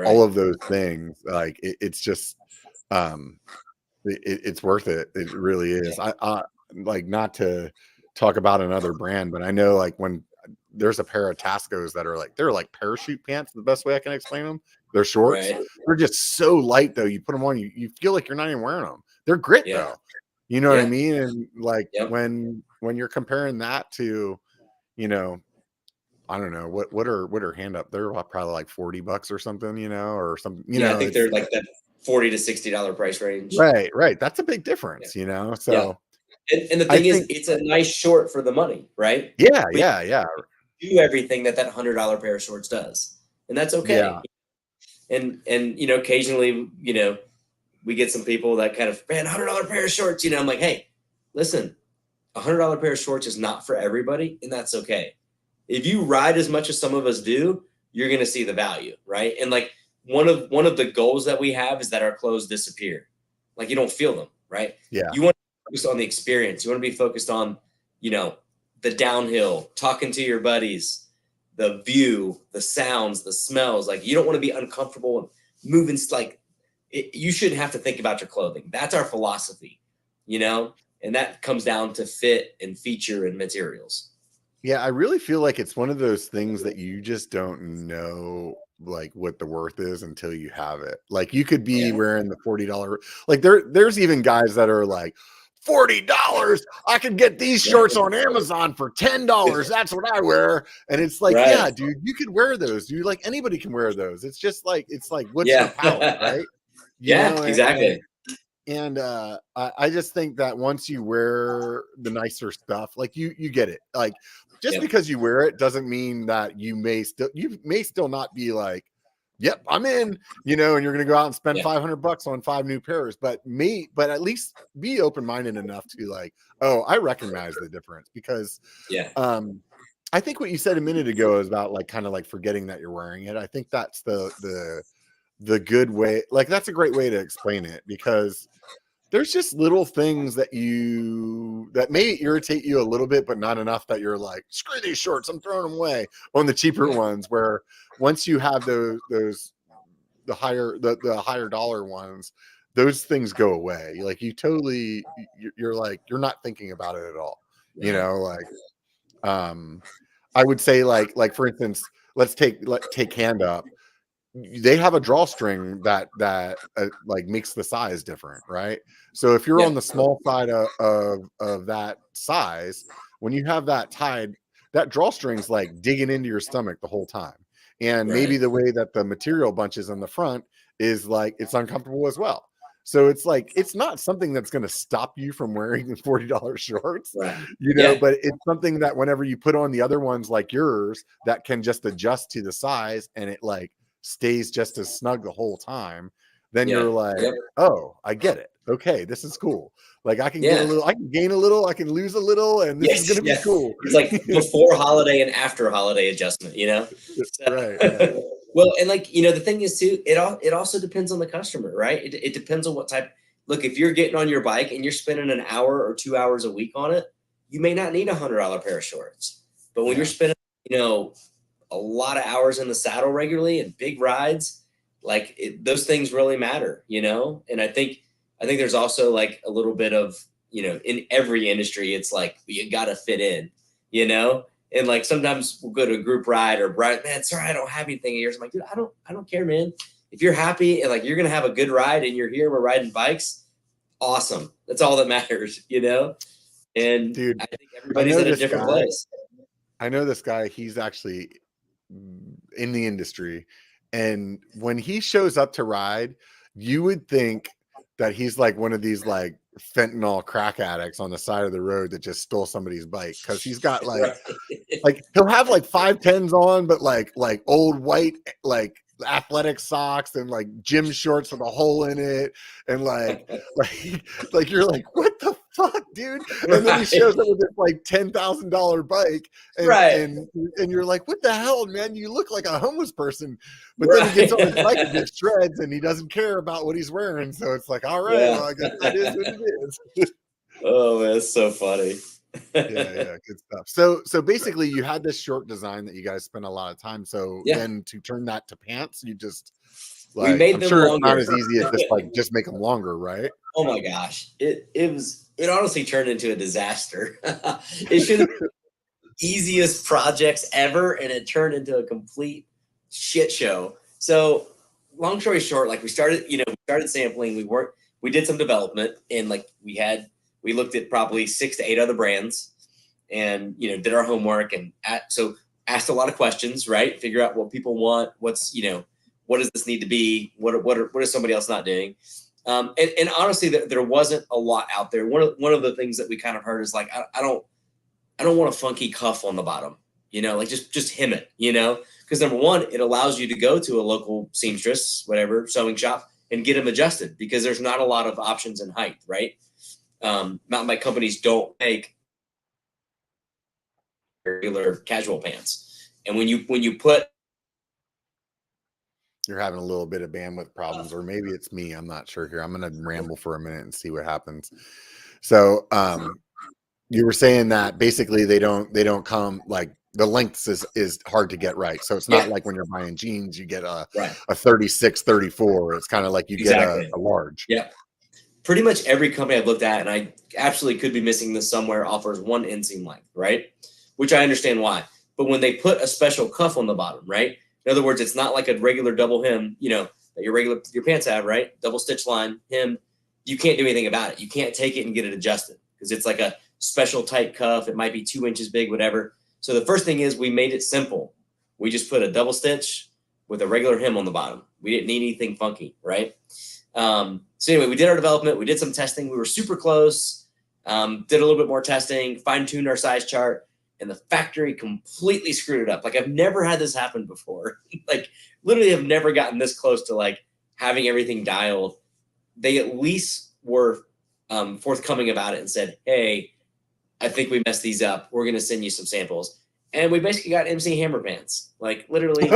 A: all of those things, like it's just it's worth it. It really is. I like, not to talk about another brand, but I know like when there's a pair of Tascos that are like, they're like parachute pants, the best way I can explain them. They're shorts. They're just so light though. You put them on, you feel like you're not even wearing them. They're grit though. You know what I
B: Yeah.
A: mean? And like
B: Yep.
A: when you're comparing that to, you know, I don't know what are hand up. They're probably like $40 or something, you know, or something. You
B: Yeah, I
A: know,
B: think they're like that $40 to $60 price range.
A: right. That's a big
B: Yeah.
A: difference, you know.
B: Yeah.
A: So
B: And the
A: I
B: thing is,
A: think,
B: it's a nice short for the money, right?
A: yeah,
B: But
A: yeah.
B: you do everything that $100 pair of shorts does, and that's okay.
A: Yeah.
B: And you know, occasionally, you know, we get some people that kind of, man, $100 pair of shorts. You know, I'm like, hey, listen, $100 pair of shorts is not for everybody, and that's okay. If you ride as much as some of us do, you're going to see the value, right? And like one of the goals that we have is that our clothes disappear, like you don't feel them, right?
A: Yeah.
B: You want to focus on the experience. You want to be focused on, you know, the downhill, talking to your buddies, the view, the sounds, the smells. Like you don't want to be uncomfortable and moving. Like you shouldn't have to think about your clothing. That's our philosophy, you know, and that comes down to fit and feature and materials.
A: Yeah, I really feel like it's one of those things that you just don't know like what the worth is until you have it. Like you could be
B: Yeah.
A: wearing the $40, like there's even guys that are like $40, I could get these shorts on Amazon for $10. That's what I wear. And it's like,
B: Right.
A: yeah, dude, you could wear those. Dude, like anybody can wear those. It's just like what's your palate, right? You
B: Yeah,
A: know,
B: exactly.
A: and I just think that once you wear the nicer stuff, like you get it. Like just because you wear it doesn't mean that you may still not be like, yep, I'm in, you know, and you're gonna go out and spend $500 on 5 new pairs. But at least be open-minded enough to like, oh, I recognize the difference because I think what you said a minute ago is about like kind of like forgetting that you're wearing it. I think that's the good way, like that's a great way to explain it, because there's just little things that may irritate you a little bit, but not enough that you're like, screw these shorts, I'm throwing them away, on the cheaper ones, where once you have the higher dollar ones, those things go away. Like you're like, you're not thinking about it at all. You know, like I would say like for instance, let's take hand up. They have a drawstring that like makes the size different, right? So if you're on the small side of that size, when you have that tied, that drawstring's like digging into your stomach the whole time. And maybe the way that the material bunches on the front is like, it's uncomfortable as well. So it's like, it's not something that's going to stop you from wearing the $40 shorts, you know, but it's something that whenever you put on the other ones like yours, that can just adjust to the size, and it like stays just as snug the whole time, then you're like, oh, I get it. Okay, this is cool. Like I can get a little, I can gain a little, I can lose a little, and this is gonna be cool.
B: It's like before holiday and after holiday adjustment, you know?
A: Right.
B: Well, and like, you know, the thing is too, it also depends on the customer, right? It depends on what type. Look, if you're getting on your bike and you're spending an hour or 2 hours a week on it, you may not need $100 pair of shorts. But when you're spending, you know, a lot of hours in the saddle regularly and big rides, like those things really matter, you know? And I think there's also like a little bit of, you know, in every industry, it's like, you got to fit in, you know? And like, sometimes we'll go to a group ride or man, sorry, I don't have anything here. So I'm like, dude, I don't care, man. If you're happy and like, you're going to have a good ride and you're here, we're riding bikes. Awesome. That's all that matters, you know? And
A: dude,
B: I think everybody's at a different place.
A: I know this guy, he's actually in the industry, and when he shows up to ride, you would think that he's like one of these like fentanyl crack addicts on the side of the road that just stole somebody's bike, because he's got like like he'll have like 510s on, but like old white like athletic socks and like gym shorts with a hole in it, and like you're like, what the fuck, dude? And then he shows up with this like $10,000 bike, and you're like, what the hell, man? You look like a homeless person. But then he gets on his bike and gets shreds, and he doesn't care about what he's wearing. So it's like, all right, well, I guess that is what it is.
B: Oh man, it's so funny.
A: Yeah, good stuff. So basically, you had this short design that you guys spent a lot of time. So then to turn that to pants, you just like,
B: we made
A: I'm
B: them
A: sure
B: longer.
A: it's not as easy as just make them longer, right?
B: Oh my gosh, it honestly turned into a disaster. It should have been the easiest projects ever, and it turned into a complete shit show. So long story short, like we started sampling. We did some development, and like we had we looked at probably 6 to 8 other brands and, you know, did our homework and so asked a lot of questions, right? Figure out what people want. What's, you know, what does this need to be? What is somebody else not doing? And honestly, there wasn't a lot out there. One of the things that we kind of heard is like, I don't want a funky cuff on the bottom, you know, like just hem it, you know, because number one, it allows you to go to a local seamstress, whatever, sewing shop and get them adjusted because there's not a lot of options in height, right? Mountain bike companies don't make regular casual pants. And when you put,
A: you're having a little bit of bandwidth problems, or maybe it's me. I'm not sure here. I'm going to ramble for a minute and see what happens. So, you were saying that basically they don't come, like the lengths is hard to get right. So it's not like when you're buying jeans, you get a 36, 34. It's kind of like you get a large.
B: Yeah. Pretty much every company I've looked at, and I absolutely could be missing this somewhere, offers one inseam length, right? Which I understand why. But when they put a special cuff on the bottom, right? In other words, it's not like a regular double hem, you know, that your pants have, right? Double stitch line, hem. You can't do anything about it. You can't take it and get it adjusted because it's like a special tight cuff. It might be 2 inches big, whatever. So the first thing is we made it simple. We just put a double stitch with a regular hem on the bottom. We didn't need anything funky, right? So anyway, we did our development. We did some testing. We were super close. Did a little bit more testing, fine-tuned our size chart, and the factory completely screwed it up. Like I've never had this happen before. Like literally have never gotten this close to like having everything dialed. They at least were forthcoming about it and said, hey, I think we messed these up. We're going to send you some samples. And we basically got MC Hammer pants, like literally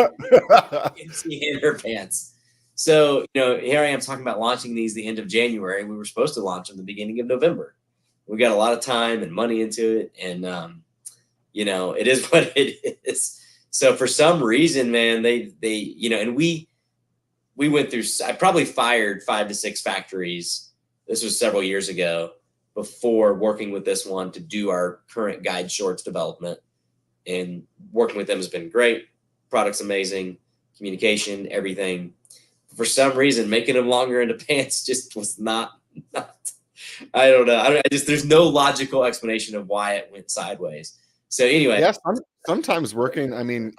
B: MC Hammer pants. So, you know, here I am talking about launching these the end of January. We were supposed to launch them the beginning of November. We got a lot of time and money into it. And, you know, it is what it is. So for some reason, man, they, you know, and we went through, I probably fired 5 to 6 factories. This was several years ago before working with this one to do our current guide shorts development. And working with them has been great. Product's amazing, communication, everything. For some reason, making them longer into pants just was not I don't know. There's no logical explanation of why it went sideways. So anyway.
A: Yes, sometimes working. I mean,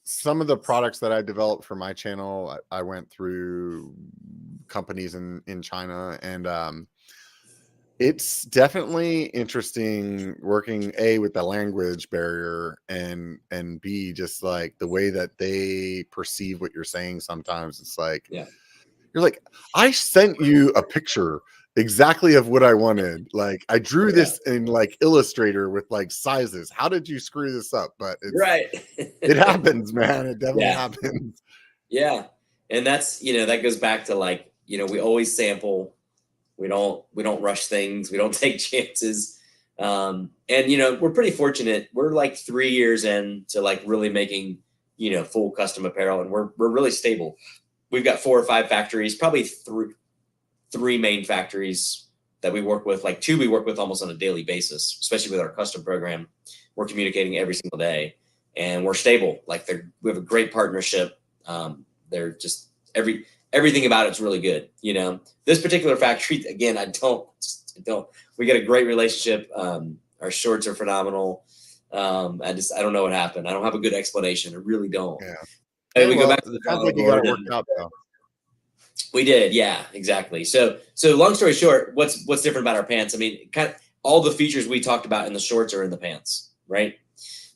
A: some of the products that I developed for my channel, I went through companies in China, and it's definitely interesting working with the language barrier and B, just like the way that they perceive what you're saying. Sometimes it's like, you're like, I sent you a picture exactly of what I wanted. Like I drew this in like Illustrator with like sizes. How did you screw this up? But it's, it happens, man. It definitely happens.
B: Yeah. And that's, you know, that goes back to like, you know, we always sample. We don't rush things. We don't take chances. And, you know, we're pretty fortunate. We're like 3 years into like really making, you know, full custom apparel, and we're really stable. We've got 4 or 5 factories, probably three main factories that we work with, like 2 we work with almost on a daily basis, especially with our custom program. We're communicating every single day and we're stable. Like we have a great partnership. They're just everything about it's really good. You know, this particular factory, again, I don't, we got a great relationship. Our shorts are phenomenal. I don't know what happened. I don't have a good explanation. I really don't.
A: Yeah.
B: And we go back to the
A: sounds like you got it worked out though.
B: We did. Yeah, exactly. So long story short, what's different about our pants? I mean, kind of all the features we talked about in the shorts are in the pants, right?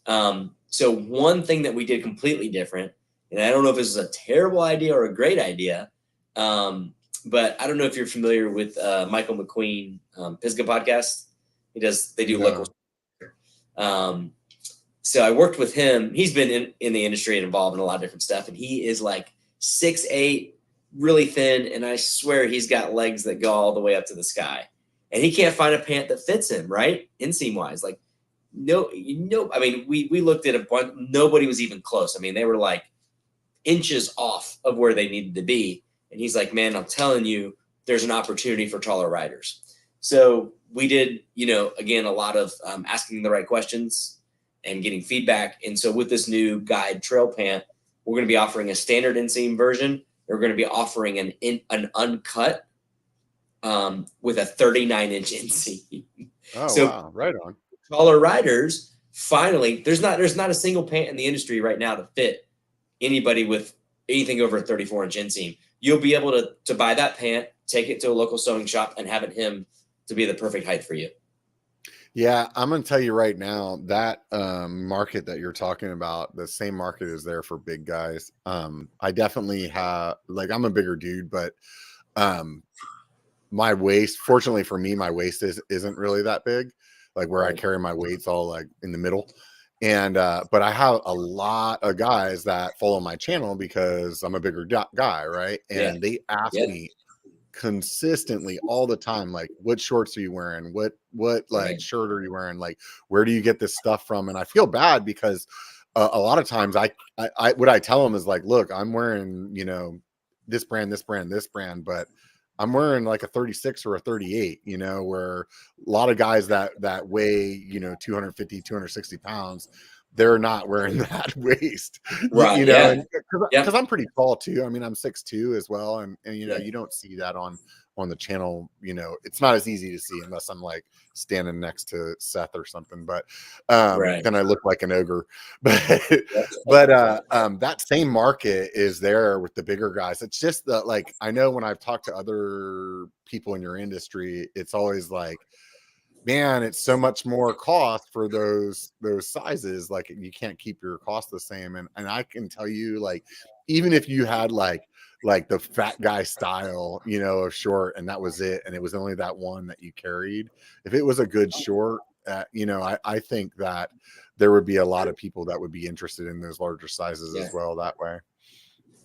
B: So one thing that we did completely different, and I don't know if this is a terrible idea or a great idea, but I don't know if you're familiar with Michael McQueen, Pisgah Podcast. They do local. So I worked with him. He's been in the industry and involved in a lot of different stuff, and he is like 6'8", really thin, and I swear he's got legs that go all the way up to the sky. And he can't find a pant that fits him, right? Inseam wise, like no. I mean, we looked at a bunch. Nobody was even close. I mean, they were like inches off of where they needed to be. And he's like, man, I'm telling you, there's an opportunity for taller riders. So we did, you know, again, a lot of asking the right questions and getting feedback. And so with this new guide trail pant, we're going to be offering a standard inseam version. We're going to be offering an uncut with a 39-inch inseam.
A: Oh,
B: So
A: wow. Right on.
B: taller riders, finally, there's not a single pant in the industry right now to fit anybody with anything over a 34-inch inseam. You'll be able to buy that pant, take it to a local sewing shop, and have it hemmed to be the perfect height for you.
A: Yeah, I'm gonna tell you right now that market that you're talking about, the same market is there for big guys. I definitely have, like, I'm a bigger dude, but um my waist, fortunately for me, my waist isn't really that big, like where I
B: Right.
A: carry my weights all like in the middle. And but I have a lot of guys that follow my channel because I'm a bigger guy, right?
B: Yeah.
A: And they ask
B: Yeah.
A: me consistently all the time, like, what shorts are you wearing, what like
B: Right.
A: shirt are you wearing, like, where do you get this stuff from? And I feel bad because a lot of times I what I tell them is like, look, I'm wearing, you know, this brand, this brand, this brand, but I'm wearing like a 36 or a 38, you know, where a lot of guys that weigh, you know, 250, 260 pounds, they're not wearing that waist,
B: Right.
A: you know,
B: Yeah.
A: and
B: Yeah.
A: because I'm pretty tall too. I mean, I'm 6'2" as well. And you know,
B: Yeah.
A: you don't see that on the channel, you know, it's not as easy to see unless I'm like standing next to Seth or something, but
B: Right.
A: then I look like an ogre. But
B: Yeah.
A: that same market is there with the bigger guys. It's just that, like, I know when I've talked to other people in your industry, it's always like, man, it's so much more cost for those sizes. Like, you can't keep your cost the same. And I can tell you, like, even if you had like the fat guy style, you know, of short, and that was it, and it was only that one that you carried, if it was a good short, you know, I think that there would be a lot of people that would be interested in those larger sizes
B: Yeah.
A: as well that way.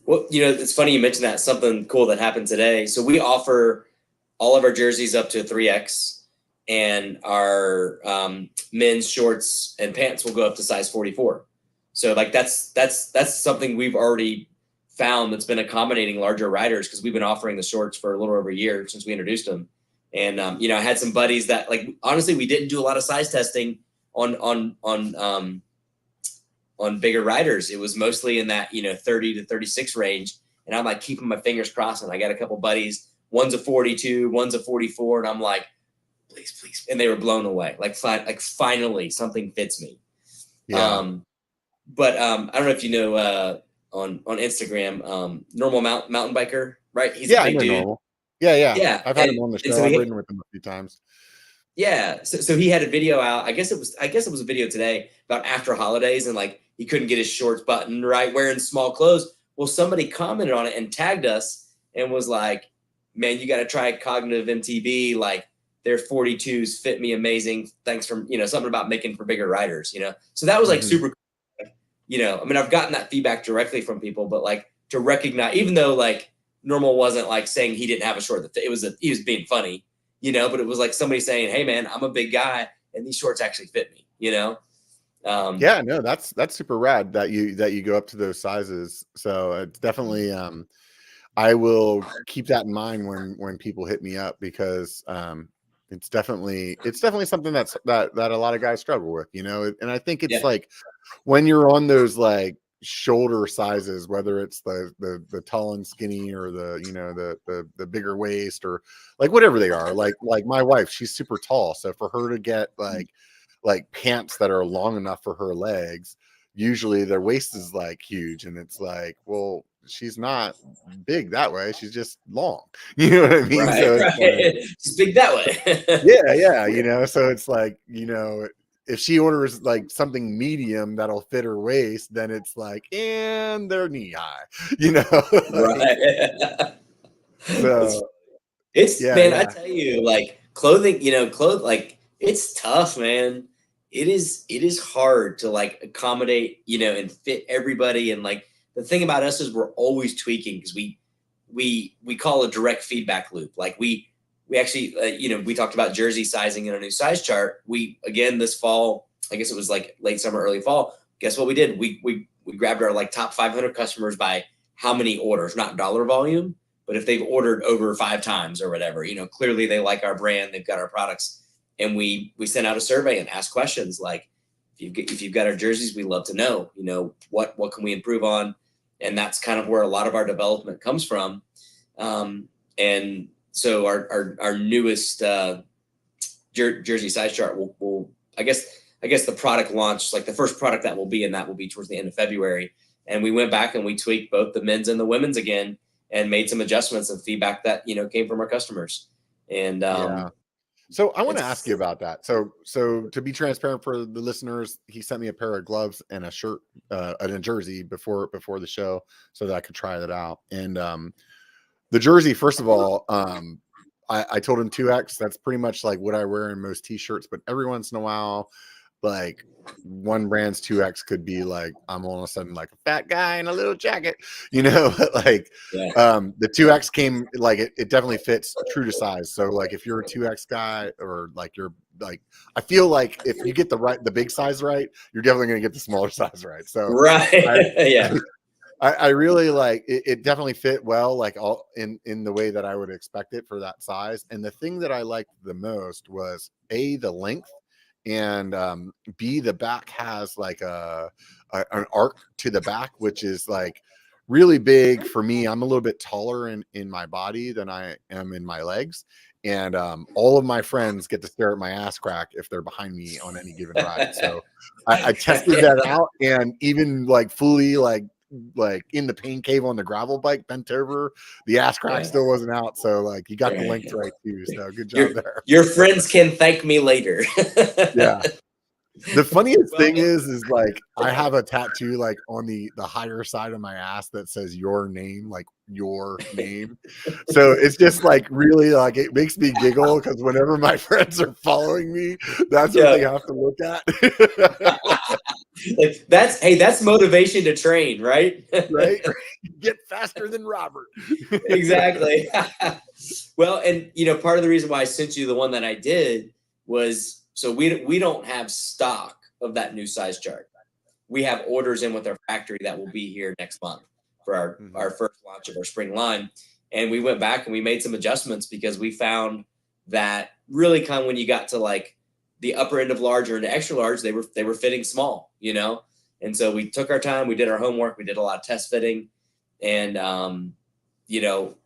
B: Well, you know, it's funny you mentioned that. Something cool that happened today. So we offer all of our jerseys up to 3X, and our men's shorts and pants will go up to size 44. So like that's something we've already found that's been accommodating larger riders, because we've been offering the shorts for a little over a year since we introduced them. And you know, I had some buddies that, like, honestly, we didn't do a lot of size testing on bigger riders. It was mostly in that, you know, 30 to 36 range. And I'm like keeping my fingers crossed. And I got a couple buddies, one's a 42, one's a 44. And I'm like, please, please. And they were blown away. Like finally something fits me.
A: Yeah.
B: But I don't know if you know, on Instagram, Normal Mountain Biker, right? He's a
A: Yeah, I
B: big
A: know
B: dude.
A: Normal. Yeah.
B: Yeah.
A: I've had him on the
B: And
A: show.
B: so
A: I've ridden with him a few times.
B: yeah. So he had a video out. I guess it was a video today about after holidays, and like he couldn't get his shorts buttoned right, wearing small clothes. Well, somebody commented on it and tagged us and was like, man, you got to try Cognitive MTB. Like, their 42s fit me amazing. Thanks for, you know, something about making for bigger riders, you know? So that was like super cool. You know, I mean, I've gotten that feedback directly from people, but like to recognize, even though like Normal wasn't like saying he didn't have a short that fit, he was being funny, you know, but it was like somebody saying, hey man, I'm a big guy and these shorts actually fit me, you know?
A: Yeah, no, that's super rad that you go up to those sizes. So it's definitely I will keep that in mind when people hit me up, because it's definitely something that a lot of guys struggle with, you know. And I think it's
B: Yeah.
A: like when you're on those like shoulder sizes, whether it's the tall and skinny, or the, you know, the bigger waist, or like whatever they are, like my wife, she's super tall, so for her to get like pants that are long enough for her legs, usually their waist is like huge, and it's like, well, she's not big that way, she's just long. You know what I mean?
B: Right.
A: So it's like,
B: Right. Speak that way.
A: yeah, you know, so it's like, you know, if she orders like something medium that'll fit her waist, then it's like, and they're knee high, you know. Like,
B: Right.
A: so
B: It's,
A: yeah,
B: man, I
A: yeah.
B: tell you, like clothing, you know, like it's tough, man. It is hard to like accommodate, you know, and fit everybody. And like the thing about us is we're always tweaking, because we call a direct feedback loop. Like we actually, you know, we talked about jersey sizing in a new size chart. We, again, this fall, I guess it was like late summer, early fall. Guess what we did? We grabbed our like top 500 customers by how many orders, not dollar volume, but if they've ordered over 5 times or whatever, you know, clearly they like our brand, they've got our products, and we sent out a survey and asked questions like, if you've got our jerseys, we love to know, you know, what can we improve on, and that's kind of where a lot of our development comes from. And so our newest jersey size chart will I guess the product launch, like the first product that will be in that will be towards the end of February. And we went back and we tweaked both the men's and the women's again and made some adjustments and feedback that, came from our customers. And
A: So I want to ask you about that. So to be transparent for the listeners, he sent me a pair of gloves and a shirt and a jersey before the show so that I could try that out. And the jersey, first of all, I told him 2X. That's pretty much like what I wear in most t-shirts, but every once in a while, like one brand's 2X could be like, I'm all of a sudden like a fat guy in a little jacket, like the 2X came like, it definitely fits true to size. So like, if you're a 2X guy or like, you're like, I feel like if you get the big size right, you're definitely going to get the smaller size right. So I really like it. It definitely fit well, like all in the way that I would expect it for that size. And the thing that I liked the most was the length, and B, the back has like an arc to the back, which is like really big for me. I'm a little bit taller in my body than I am in my legs. And all of my friends get to stare at my ass crack if they're behind me on any given ride. So I tested that out, and even like fully like in the pain cave on the gravel bike, bent over, the ass crack still wasn't out. So like you got the length right too. So good job there.
B: Your friends can thank me later.
A: Yeah. The funniest thing is like I have a tattoo like on the higher side of my ass that says your name, like your name. So it's just like really like it makes me giggle because whenever my friends are following me, that's what they have to look at.
B: Like that's motivation to train, right?
A: Right? Get faster than Robert.
B: Exactly. Well, and part of the reason why I sent you the one that I did was so we don't have stock of that new size chart. We have orders in with our factory that will be here next month for our first launch of our spring line. And we went back and we made some adjustments because we found that really kind of when you got to like the upper end of large or into extra large, they were fitting small, And so we took our time, we did our homework, we did a lot of test fitting. And,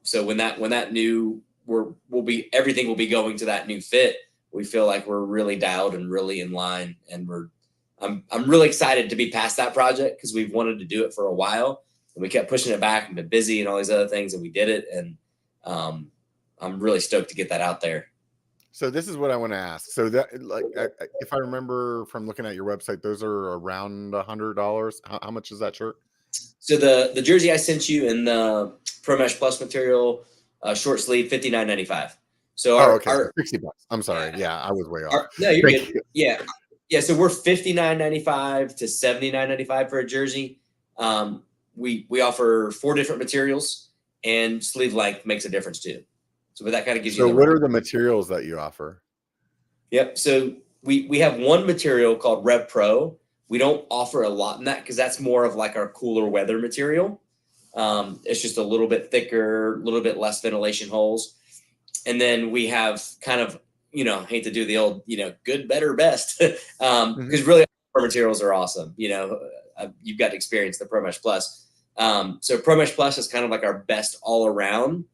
B: so when that new, everything will be going to that new fit. We feel like we're really dialed and really in line, and I'm really excited to be past that project because we've wanted to do it for a while, and we kept pushing it back and been busy and all these other things, and we did it. And I'm really stoked to get that out there.
A: So this is what I want to ask. So that, like, if I remember from looking at your website, those are around $100. How much is that shirt?
B: So the jersey I sent you in the Pro Mesh Plus material, short sleeve, $59.95. So our
A: $60. I'm sorry. Yeah, I was way off.
B: No, you're good. Yeah. So we're $59.95 to $79.95 for a jersey. We offer 4 different materials, and sleeve length makes a difference too. So that kind of gives you.
A: So what are the materials that you offer?
B: Yep. So we have one material called Rev Pro. We don't offer a lot in that because that's more of like our cooler weather material. It's just a little bit thicker, a little bit less ventilation holes. And then we have kind of, hate to do the old, good, better, best, because really our materials are awesome. You've got to experience the Pro Mesh Plus. So Pro Mesh Plus is kind of like our best all around,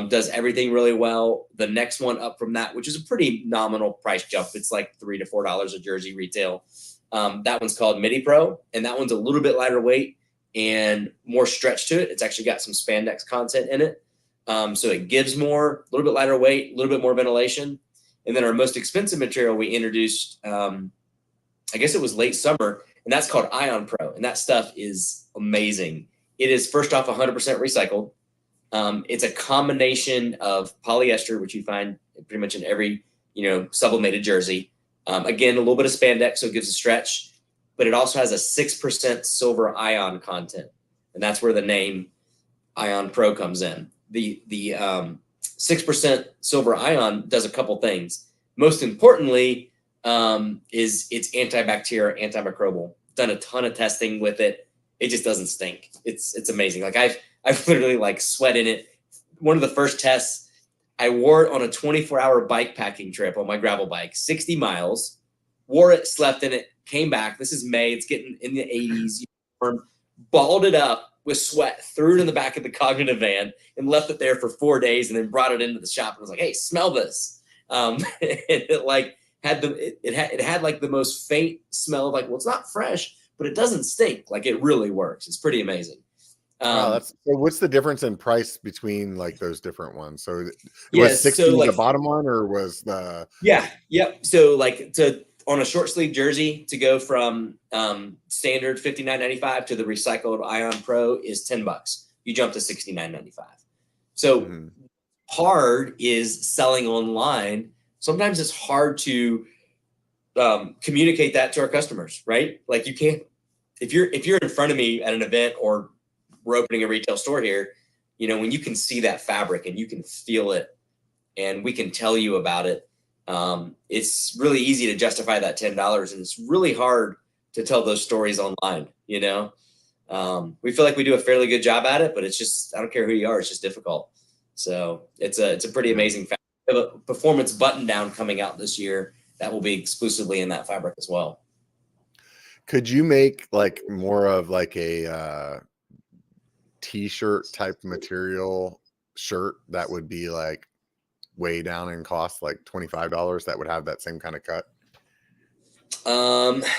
B: does everything really well. The next one up from that, which is a pretty nominal price jump. It's like $3 to $4 a jersey retail. That one's called Midi Pro, and that one's a little bit lighter weight and more stretch to it. It's actually got some spandex content in it. So it gives more, a little bit lighter weight, a little bit more ventilation. And then our most expensive material we introduced, I guess it was late summer, and that's called Ion Pro. And that stuff is amazing. It is first off 100% recycled. It's a combination of polyester, which you find pretty much in every, sublimated jersey. Again, a little bit of spandex, so it gives a stretch, but it also has a 6% silver ion content. And that's where the name Ion Pro comes in. The 6% silver ion does a couple things. Most importantly, is it's antibacterial, antimicrobial. Done a ton of testing with it. It just doesn't stink. It's amazing. Like I've literally like sweat in it. One of the first tests, I wore it on a 24-hour bike packing trip on my gravel bike, 60 miles, wore it, slept in it, came back. This is May. It's getting in the 80s. balled it up with sweat, threw it in the back of the Cognitive van, and left it there for 4 days, and then brought it into the shop and was like, "Hey, smell this." And it like had it had like the most faint smell of like, well, it's not fresh, but it doesn't stink. Like it really works. It's pretty amazing.
A: Wow, so what's the difference in price between like those different ones? So
B: Yeah,
A: was 60
B: so like
A: the bottom one, or was the
B: yep. So like on a short sleeve jersey to go from standard $59.95 to the recycled Ion Pro is $10. You jump to $69.95. So hard is selling online. Sometimes it's hard to communicate that to our customers, right? Like you can't, if you're in front of me at an event or we're opening a retail store here, you know, when you can see that fabric and you can feel it and we can tell you about it, it's really easy to justify that $10, and it's really hard to tell those stories online, you know? We feel like we do a fairly good job at it, but it's just, I don't care who you are, it's just difficult. So it's a pretty amazing fabric. We have a performance button down coming out this year that will be exclusively in that fabric as well.
A: Could you make like more of like a t-shirt type material shirt that would be like way down in cost, like $25, that would have that same kind of cut?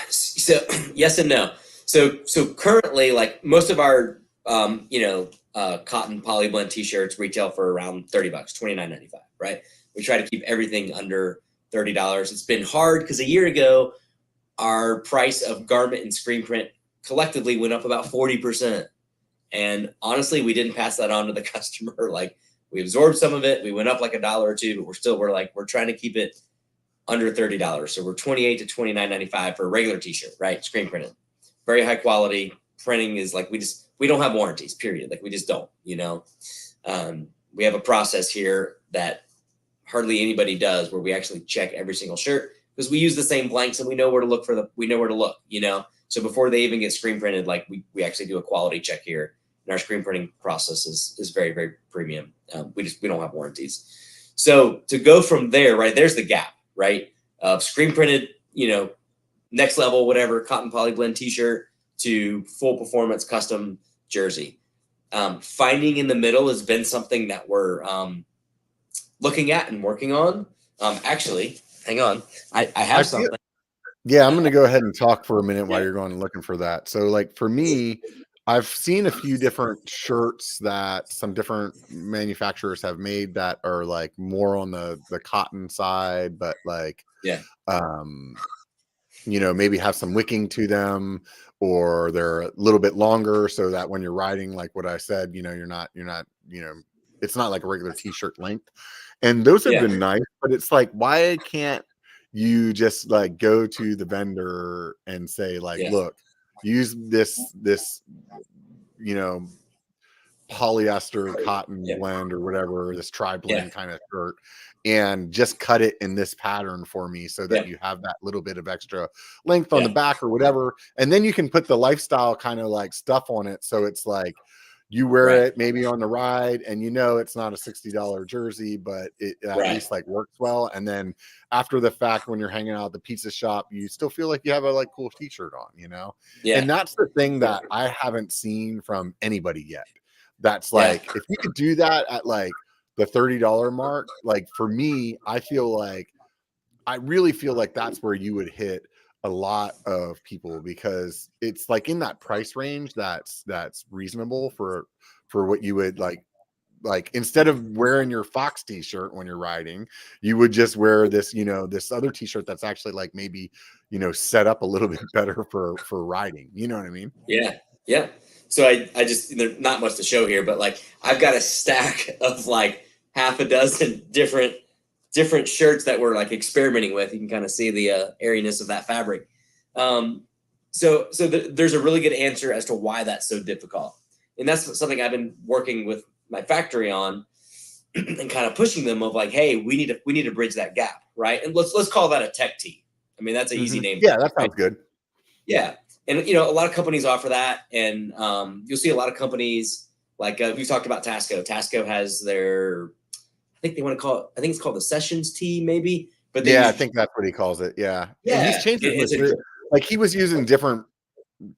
B: So yes and no. So currently, like most of our cotton polyblend t-shirts retail for around $30, $29.95, right? We try to keep everything under $30. It's been hard because a year ago our price of garment and screen print collectively went up about 40%. And honestly, we didn't pass that on to the customer. Like we absorbed some of it. We went up like $1 or $2, but we're trying to keep it under $30. So we're $28 to $29.95 for a regular t-shirt, right? Screen printed, very high quality. Printing is like, we don't have warranties, period. Like we just don't, you know? We have a process here that hardly anybody does where we actually check every single shirt because we use the same blanks and we know where to look you know? So before they even get screen printed, like we actually do a quality check here. And our screen printing process is very, very premium. We don't have warranties. So to go from there, right, there's the gap, right? Of screen printed, you know, next level, whatever, cotton polyblend t-shirt to full performance custom jersey. Finding in the middle has been something that we're looking at and working on. Actually, hang on. I have something.
A: Yeah, I'm going to go ahead and talk for a minute while you're going and looking for that. So like for me, I've seen a few different shirts that some different manufacturers have made that are like more on the cotton side, but like, you know, maybe have some wicking to them, or they're a little bit longer so that when you're riding, like what I said, you know, you're not, you know, it's not like a regular t-shirt length. And those have been nice, but it's like, why can't you just like go to the vendor and say like, look, use this, you know, polyester cotton blend or whatever, this tri-blend kind of shirt, and just cut it in this pattern for me so that you have that little bit of extra length on the back or whatever. And then you can put the lifestyle kind of like stuff on it. So it's like you wear it maybe on the ride and you know it's not a $60 jersey, but it at least like works well. And then after the fact, when you're hanging out at the pizza shop, you still feel like you have a like cool t-shirt on, you know? And that's the thing that I haven't seen from anybody yet. That's like, if you could do that at like the $30 mark, like for me, I really feel like that's where you would hit a lot of people, because it's like in that price range that's reasonable for what you would like instead of wearing your Fox t-shirt when you're riding, you would just wear this, you know, this other t-shirt that's actually like maybe, you know, set up a little bit better for riding. You know what I mean?
B: Yeah. So I just, there's not much to show here, but like I've got a stack of like half a dozen different shirts that we're like experimenting with. You can kind of see the airiness of that fabric. So there's a really good answer as to why that's so difficult. And that's something I've been working with my factory on and kind of pushing them of like, hey, we need to bridge that gap. Right. And let's call that a tech tee. I mean, that's an easy name.
A: Yeah, that sounds good.
B: Yeah. And, you know, a lot of companies offer that. And you'll see a lot of companies like we talked about Tasco. Tasco has their, I think they want to call it, I think it's called the Sessions tee maybe. But
A: I think that's what he calls it. Yeah. And he's changed it. Like he was using different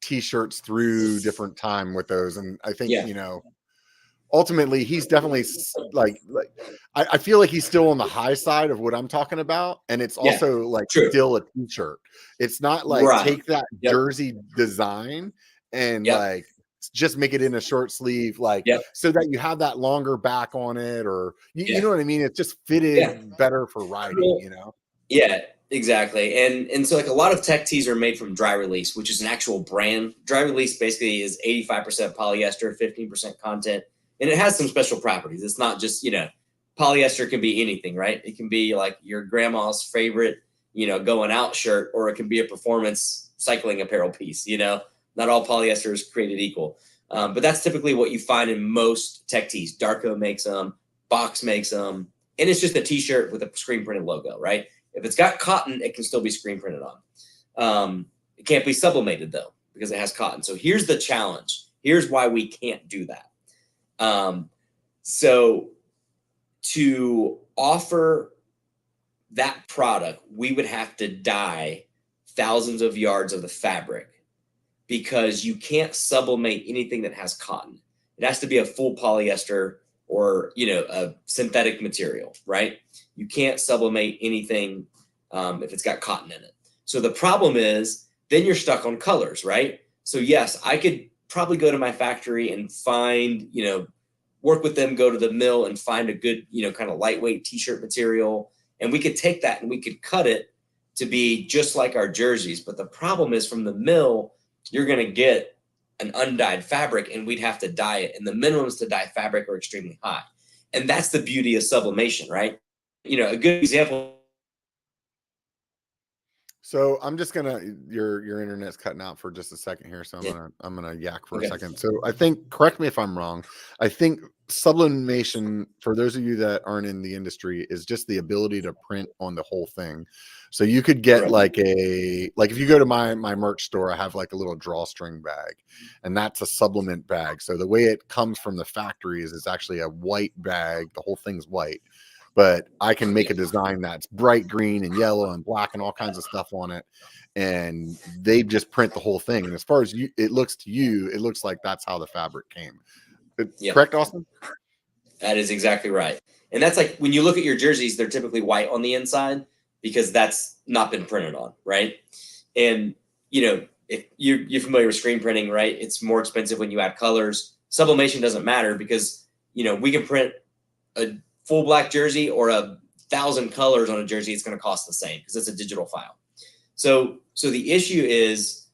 A: t-shirts through different time with those. And I think,
B: Yeah.
A: you know, ultimately he's definitely like I feel like he's still on the high side of what I'm talking about. And it's
B: Yeah.
A: also like
B: True.
A: still a t-shirt. It's not like
B: Right.
A: take that
B: Yep.
A: jersey design and
B: Yep.
A: like just make it in a short sleeve, like
B: Yep.
A: so that you have that longer back on it, or you
B: Yeah.
A: know what I mean? It's just fitted
B: Yeah.
A: better for riding, you know?
B: Yeah, exactly. And so like a lot of tech tees are made from dry release, which is an actual brand. Dry release basically is 85% polyester, 15% content, and it has some special properties. It's not just, you know, polyester can be anything, right? It can be like your grandma's favorite, you know, going out shirt, or it can be a performance cycling apparel piece, you know. Not all polyester is created equal. But that's typically what you find in most tech tees. Darko makes them, Box makes them, and it's just a t-shirt with a screen printed logo, right? If it's got cotton, it can still be screen printed on. It can't be sublimated though, because it has cotton. So here's the challenge. Here's why we can't do that. So to offer that product, we would have to dye thousands of yards of the fabric, because you can't sublimate anything that has cotton. It has to be a full polyester or, you know, a synthetic material, right? You can't sublimate anything if it's got cotton in it. So the problem is then you're stuck on colors, right? So yes, I could probably go to my factory and find, you know, work with them, go to the mill and find a good, you know, kind of lightweight t-shirt material. And we could take that and we could cut it to be just like our jerseys. But the problem is from the mill, you're going to get an undyed fabric and we'd have to dye it. And the minimums to dye fabric are extremely high. And that's the beauty of sublimation, right? You know, a good example.
A: So I'm just gonna your internet's cutting out for just a second here, so I'm gonna yak for a second. So I think, correct me if I'm wrong, I think sublimation, for those of you that aren't in the industry, is just the ability to print on the whole thing. So you could get like if you go to my merch store, I have like a little drawstring bag, and that's a sublimate bag. So the way it comes from the factory is it's actually a white bag. The whole thing's white. But I can make a design that's bright green and yellow and black and all kinds of stuff on it, and they just print the whole thing. And as far as it looks to you, it looks like that's how the fabric came. Correct, Austin?
B: That is exactly right. And that's like when you look at your jerseys, they're typically white on the inside because that's not been printed on, right? And you know, if you're familiar with screen printing, right? It's more expensive when you add colors. Sublimation doesn't matter because, you know, we can print a full black jersey or 1,000 colors on a jersey. It's going to cost the same because it's a digital file. So the issue is,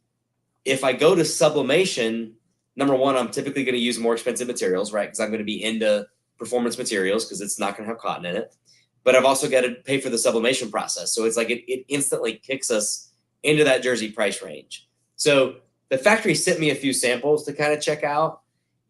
B: if I go to sublimation, number one, I'm typically going to use more expensive materials, right? Because I'm going to be into performance materials because it's not going to have cotton in it. But I've also got to pay for the sublimation process. So it's like it instantly kicks us into that jersey price range. So the factory sent me a few samples to kind of check out,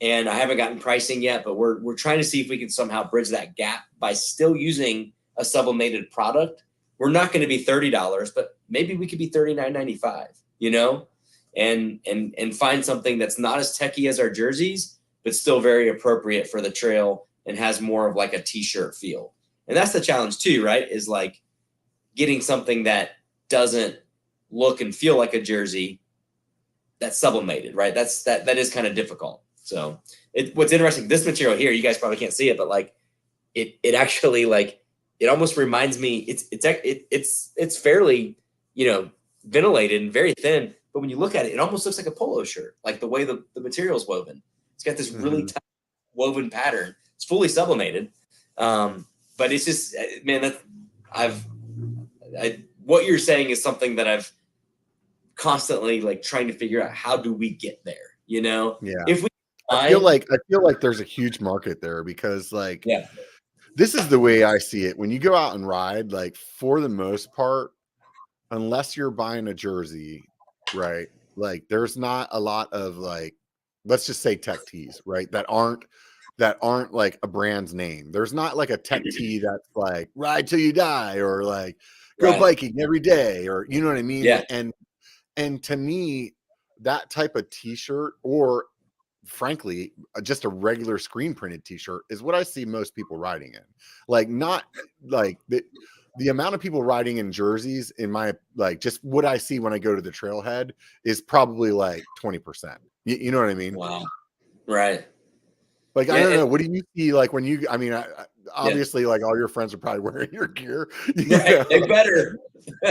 B: and I haven't gotten pricing yet, but we're trying to see if we can somehow bridge that gap by still using a sublimated product. We're not going to be $30, but maybe we could be $39.95, you know, and find something that's not as techy as our jerseys, but still very appropriate for the trail and has more of like a t-shirt feel. And that's the challenge too, right? Is like getting something that doesn't look and feel like a jersey that's sublimated, right? That is kind of difficult. So what's interesting, this material here, you guys probably can't see it, but like it actually, like, it almost reminds me, it's fairly, you know, ventilated and very thin, but when you look at it, it almost looks like a polo shirt, like the way the material is woven. It's got this really tight woven pattern. It's fully sublimated. But it's just, man, what you're saying is something that I've constantly like trying to figure out, how do we get there? You know, if we,
A: I feel like there's a huge market there because like, this is the way I see it. When you go out and ride, like for the most part, unless you're buying a jersey, right? Like there's not a lot of like, let's just say tech tees, right? That aren't like a brand's name. There's not like a tech tee that's like ride till you die or like go biking every day, or you know what I mean?
B: Yeah.
A: And to me, that type of t-shirt, or frankly, just a regular screen printed t-shirt, is what I see most people riding in. Like, not like the amount of people riding in jerseys in my, like, just what I see when I go to the trailhead is probably like 20%. You know what I mean?
B: Wow. Right.
A: Like, I don't know. What do you see? Like when you, I mean, obviously like all your friends are probably wearing your gear.
B: Right. They better.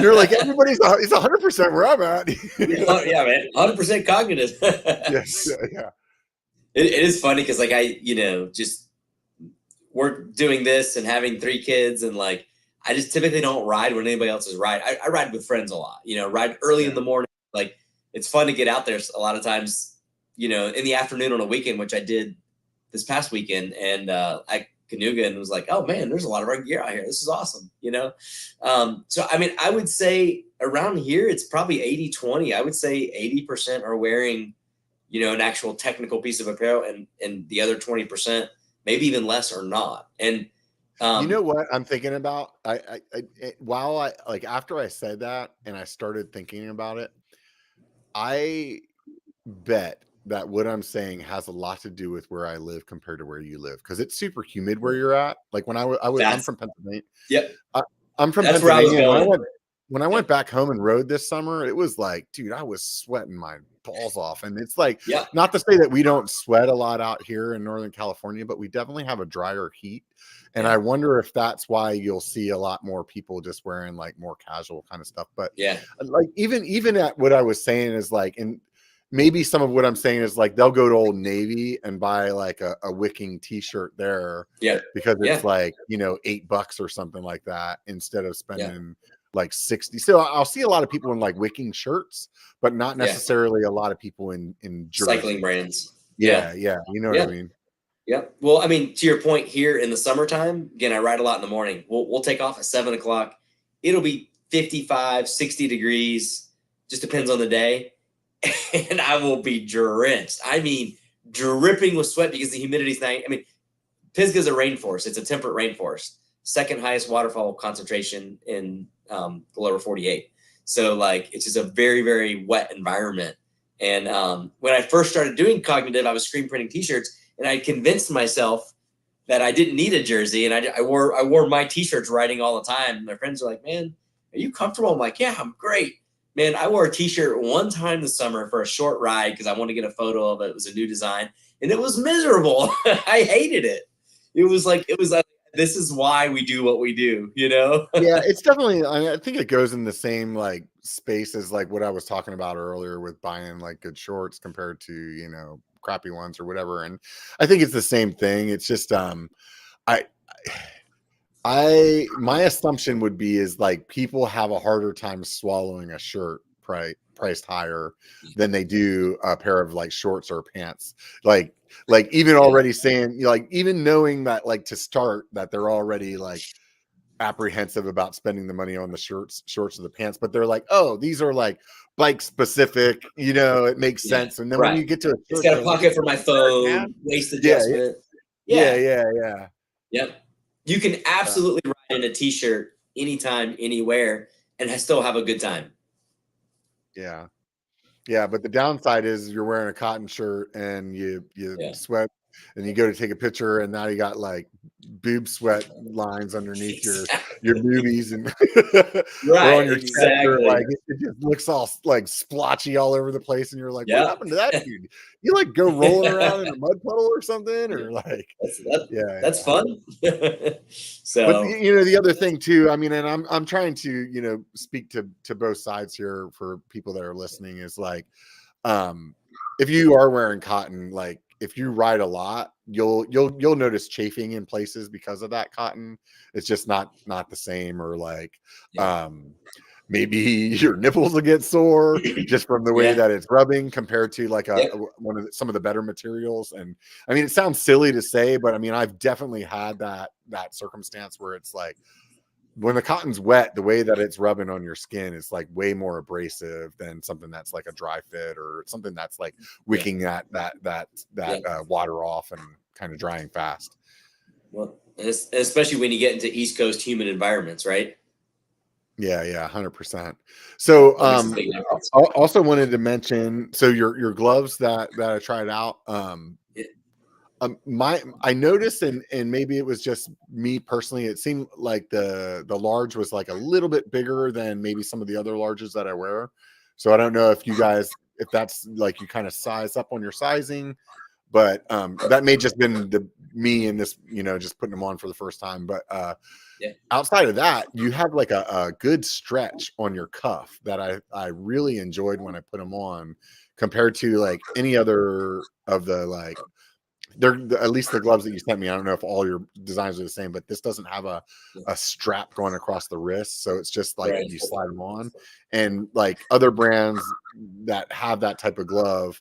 A: You're like, everybody's, it's 100% where I'm at.
B: Yeah, man. 100% cognitive.
A: Yeah.
B: It is funny because like just we're doing this and having 3 kids and like I just typically don't ride when anybody else is riding. I ride with friends a lot, ride early in the morning. Like it's fun to get out there a lot of times, in the afternoon on a weekend, which I did this past weekend. And I Canuga and was like, oh man, there's a lot of our gear out here. This is awesome. So, I mean, I would say around here, it's probably 80-20. I would say 80% are wearing, an actual technical piece of apparel and the other 20%, maybe even less are not. And
A: you know what I'm thinking about? While after I said that and I started thinking about it, I bet that what I'm saying has a lot to do with where I live compared to where you live, because it's super humid where you're at. Like when I'm from Pennsylvania.
B: Yep.
A: I'm from
B: That's
A: Pennsylvania.
B: where I was going.
A: When I went back home and rode this summer, it was like, dude, I was sweating my balls off. And it's like, not to say that we don't sweat a lot out here in Northern California, but we definitely have a drier heat. And I wonder if that's why you'll see a lot more people just wearing like more casual kind of stuff. But like even at what I was saying is like, and maybe some of what I'm saying is like they'll go to Old Navy and buy like a wicking t-shirt there.
B: Yeah.
A: Because it's like, $8 or something like that instead of spending like 60. So I'll see a lot of people in like wicking shirts, but not necessarily a lot of people in jerseys.
B: Cycling brands.
A: Yeah. You know what I mean?
B: Yeah. Well, I mean, to your point here in the summertime, again, I ride a lot in the morning. We'll take off at 7:00. It'll be 55, 60 degrees. Just depends on the day. And I will be drenched. I mean, dripping with sweat because the humidity's not. I mean, Pisgah's a rainforest. It's a temperate rainforest. Second highest waterfall concentration in the lower 48. So like, it's just a very, very wet environment. And when I first started doing Cognitive, I was screen printing t-shirts and I convinced myself that I didn't need a jersey. And I wore my t-shirts riding all the time. My friends are like, man, are you comfortable? I'm like, yeah, I'm great. Man, I wore a t-shirt one time this summer for a short ride because I wanted to get a photo of it. It was a new design and it was miserable. I hated it. It was like, this is why we do what we do, Yeah,
A: it's definitely, I think it goes in the same like space as like what I was talking about earlier with buying like good shorts compared to, crappy ones or whatever. And I think it's the same thing. It's just, my assumption would be is like people have a harder time swallowing a shirt priced higher than they do a pair of like shorts or pants. Like even already saying, like even knowing that like to start that they're already like apprehensive about spending the money on the shorts or the pants, but they're like, oh, these are like bike specific, it makes sense. And then when you get to
B: it's got a pocket for my phone, waist adjustment.
A: Yeah.
B: Yep. You can absolutely ride in a t-shirt anytime, anywhere, and still have a good time.
A: Yeah, but the downside is you're wearing a cotton shirt and you sweat and you go to take a picture and now you got like boob sweat lines underneath your boobies and on your chest, like it just looks all like splotchy all over the place and you're like, what happened to that dude? You like go rolling around in a mud puddle or something, or like
B: that's fun. So
A: but the other thing too, I mean, and I'm trying to speak to both sides here for people that are listening, is like if you are wearing cotton, like if you ride a lot, you'll notice chafing in places because of that cotton. It's just not the same, or like maybe your nipples will get sore just from the way that it's rubbing compared to like some of the better materials. And I mean, it sounds silly to say, but I mean, I've definitely had that circumstance where it's like when the cotton's wet, the way that it's rubbing on your skin is like way more abrasive than something that's like a dry fit or something that's like wicking that water off and kind of drying fast.
B: Well, especially when you get into East Coast humid environments, right?
A: Yeah, 100%. So I also wanted to mention, so your gloves that I tried out, I noticed, and maybe it was just me personally, it seemed like the large was like a little bit bigger than maybe some of the other larges that I wear. So I don't know if you guys, if that's like you kind of size up on your sizing, but that may just been me and this, just putting them on for the first time. But
B: Yeah.
A: outside of that, you have like a good stretch on your cuff that I really enjoyed when I put them on, compared to like any other of the like. They're at least the gloves that you sent me. I don't know if all your designs are the same, but this doesn't have a strap going across the wrist, so it's just like
B: Right.
A: you slide them on. And like other brands that have that type of glove,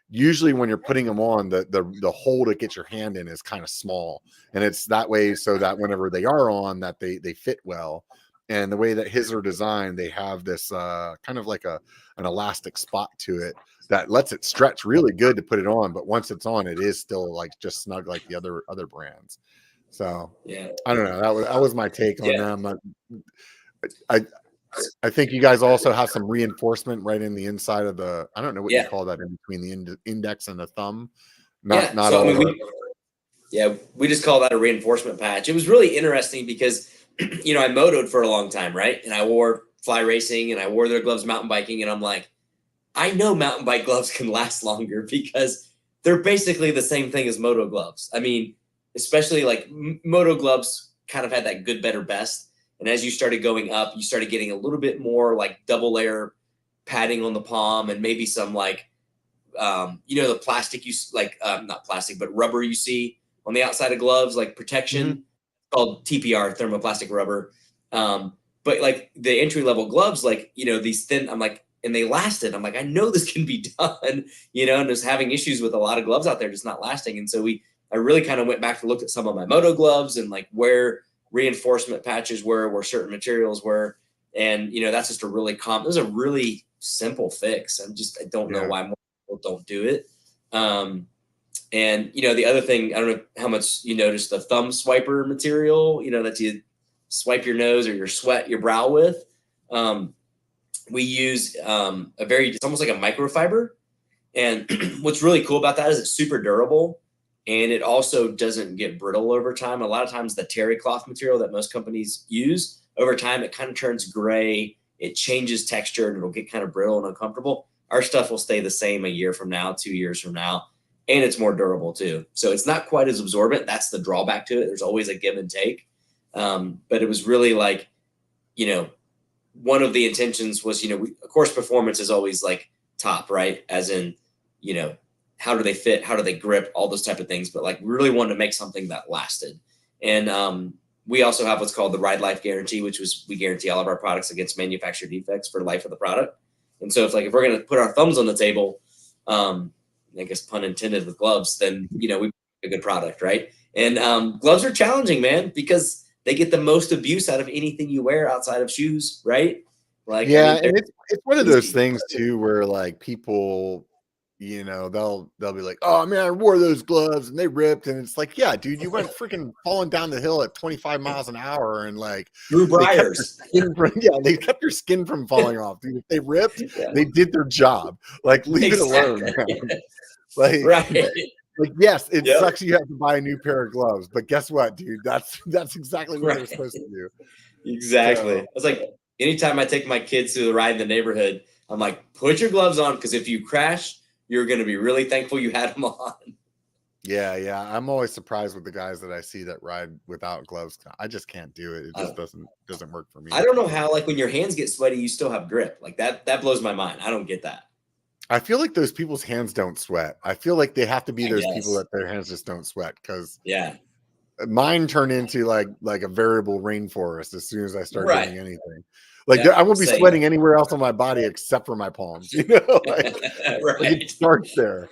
A: usually when you're putting them on, the hole to get your hand in is kind of small, and it's that way so that whenever they are on, that they fit well. And the way that his are designed, they have this kind of like an elastic spot to it that lets it stretch really good to put it on, but once it's on, it is still like just snug like the other brands. So
B: Yeah.
A: I don't know. That was my take on
B: Yeah.
A: them. I think you guys also have some reinforcement right in the inside of the, I don't know what you call that, in between the index and the thumb. Not
B: So,
A: all.
B: I mean, we just call that a reinforcement patch. It was really interesting because, I motoed for a long time, right? And I wore fly racing and I wore their gloves mountain biking, and I'm like, I know mountain bike gloves can last longer because they're basically the same thing as moto gloves. I mean, especially like moto gloves kind of had that good, better, best. And as you started going up, you started getting a little bit more like double layer padding on the palm, and maybe some like, the plastic not plastic, but rubber you see on the outside of gloves, like protection, called TPR, thermoplastic rubber. But like the entry level gloves, like, these thin, I'm like, and they lasted. I'm like, I know this can be done, and just having issues with a lot of gloves out there just not lasting. And so I really kind of went back to look at some of my moto gloves and like where reinforcement patches were, where certain materials were. And, that's just this is a really simple fix. I don't know why more people don't do it. And, the other thing, I don't know how much you noticed the thumb swiper material, that you swipe your nose or your brow with. We use it's almost like a microfiber. And what's really cool about that is it's super durable, and it also doesn't get brittle over time. A lot of times the terry cloth material that most companies use, over time, it kind of turns gray, it changes texture, and it'll get kind of brittle and uncomfortable. Our stuff will stay the same a year from now, 2 years from now, and it's more durable too. So it's not quite as absorbent. That's the drawback to it. There's always a give and take. But it was really like, one of the intentions was, of course, performance is always like top, right? As in, how do they fit? How do they grip? All those type of things. But like, we really wanted to make something that lasted. And we also have what's called the Ride Life Guarantee, which was, we guarantee all of our products against manufacturer defects for life of the product. And so if we're going to put our thumbs on the table, I guess pun intended with gloves, then, we a good product, right? And gloves are challenging, man, because they get the most abuse out of anything you wear outside of shoes, right? Like,
A: and it's one of those things too, where like people, they'll be like, oh man, I wore those gloves and they ripped, and it's like, yeah, dude, you went freaking falling down the hill at 25 miles an hour, and like
B: Drew Briars.
A: they kept your skin from falling off, dude. If they ripped, they did their job. Like, leave it alone, man. Like,
B: right.
A: Like, yes, it sucks you have to buy a new pair of gloves, but guess what, dude? That's exactly what they're supposed to do.
B: Exactly. So, it's like, anytime I take my kids to the ride in the neighborhood, I'm like, put your gloves on, because if you crash, you're going to be really thankful you had them on.
A: Yeah. I'm always surprised with the guys that I see that ride without gloves. I just can't do it. It just doesn't work for me.
B: I don't know how, like, when your hands get sweaty, you still have grip. Like, that blows my mind. I don't get that.
A: I feel like those people's hands don't sweat. I feel like they have to be those people that their hands just don't sweat, because mine turn into like a variable rainforest as soon as I start doing anything. Like, I won't be sweating anywhere else on my body except for my palms. Like it starts there.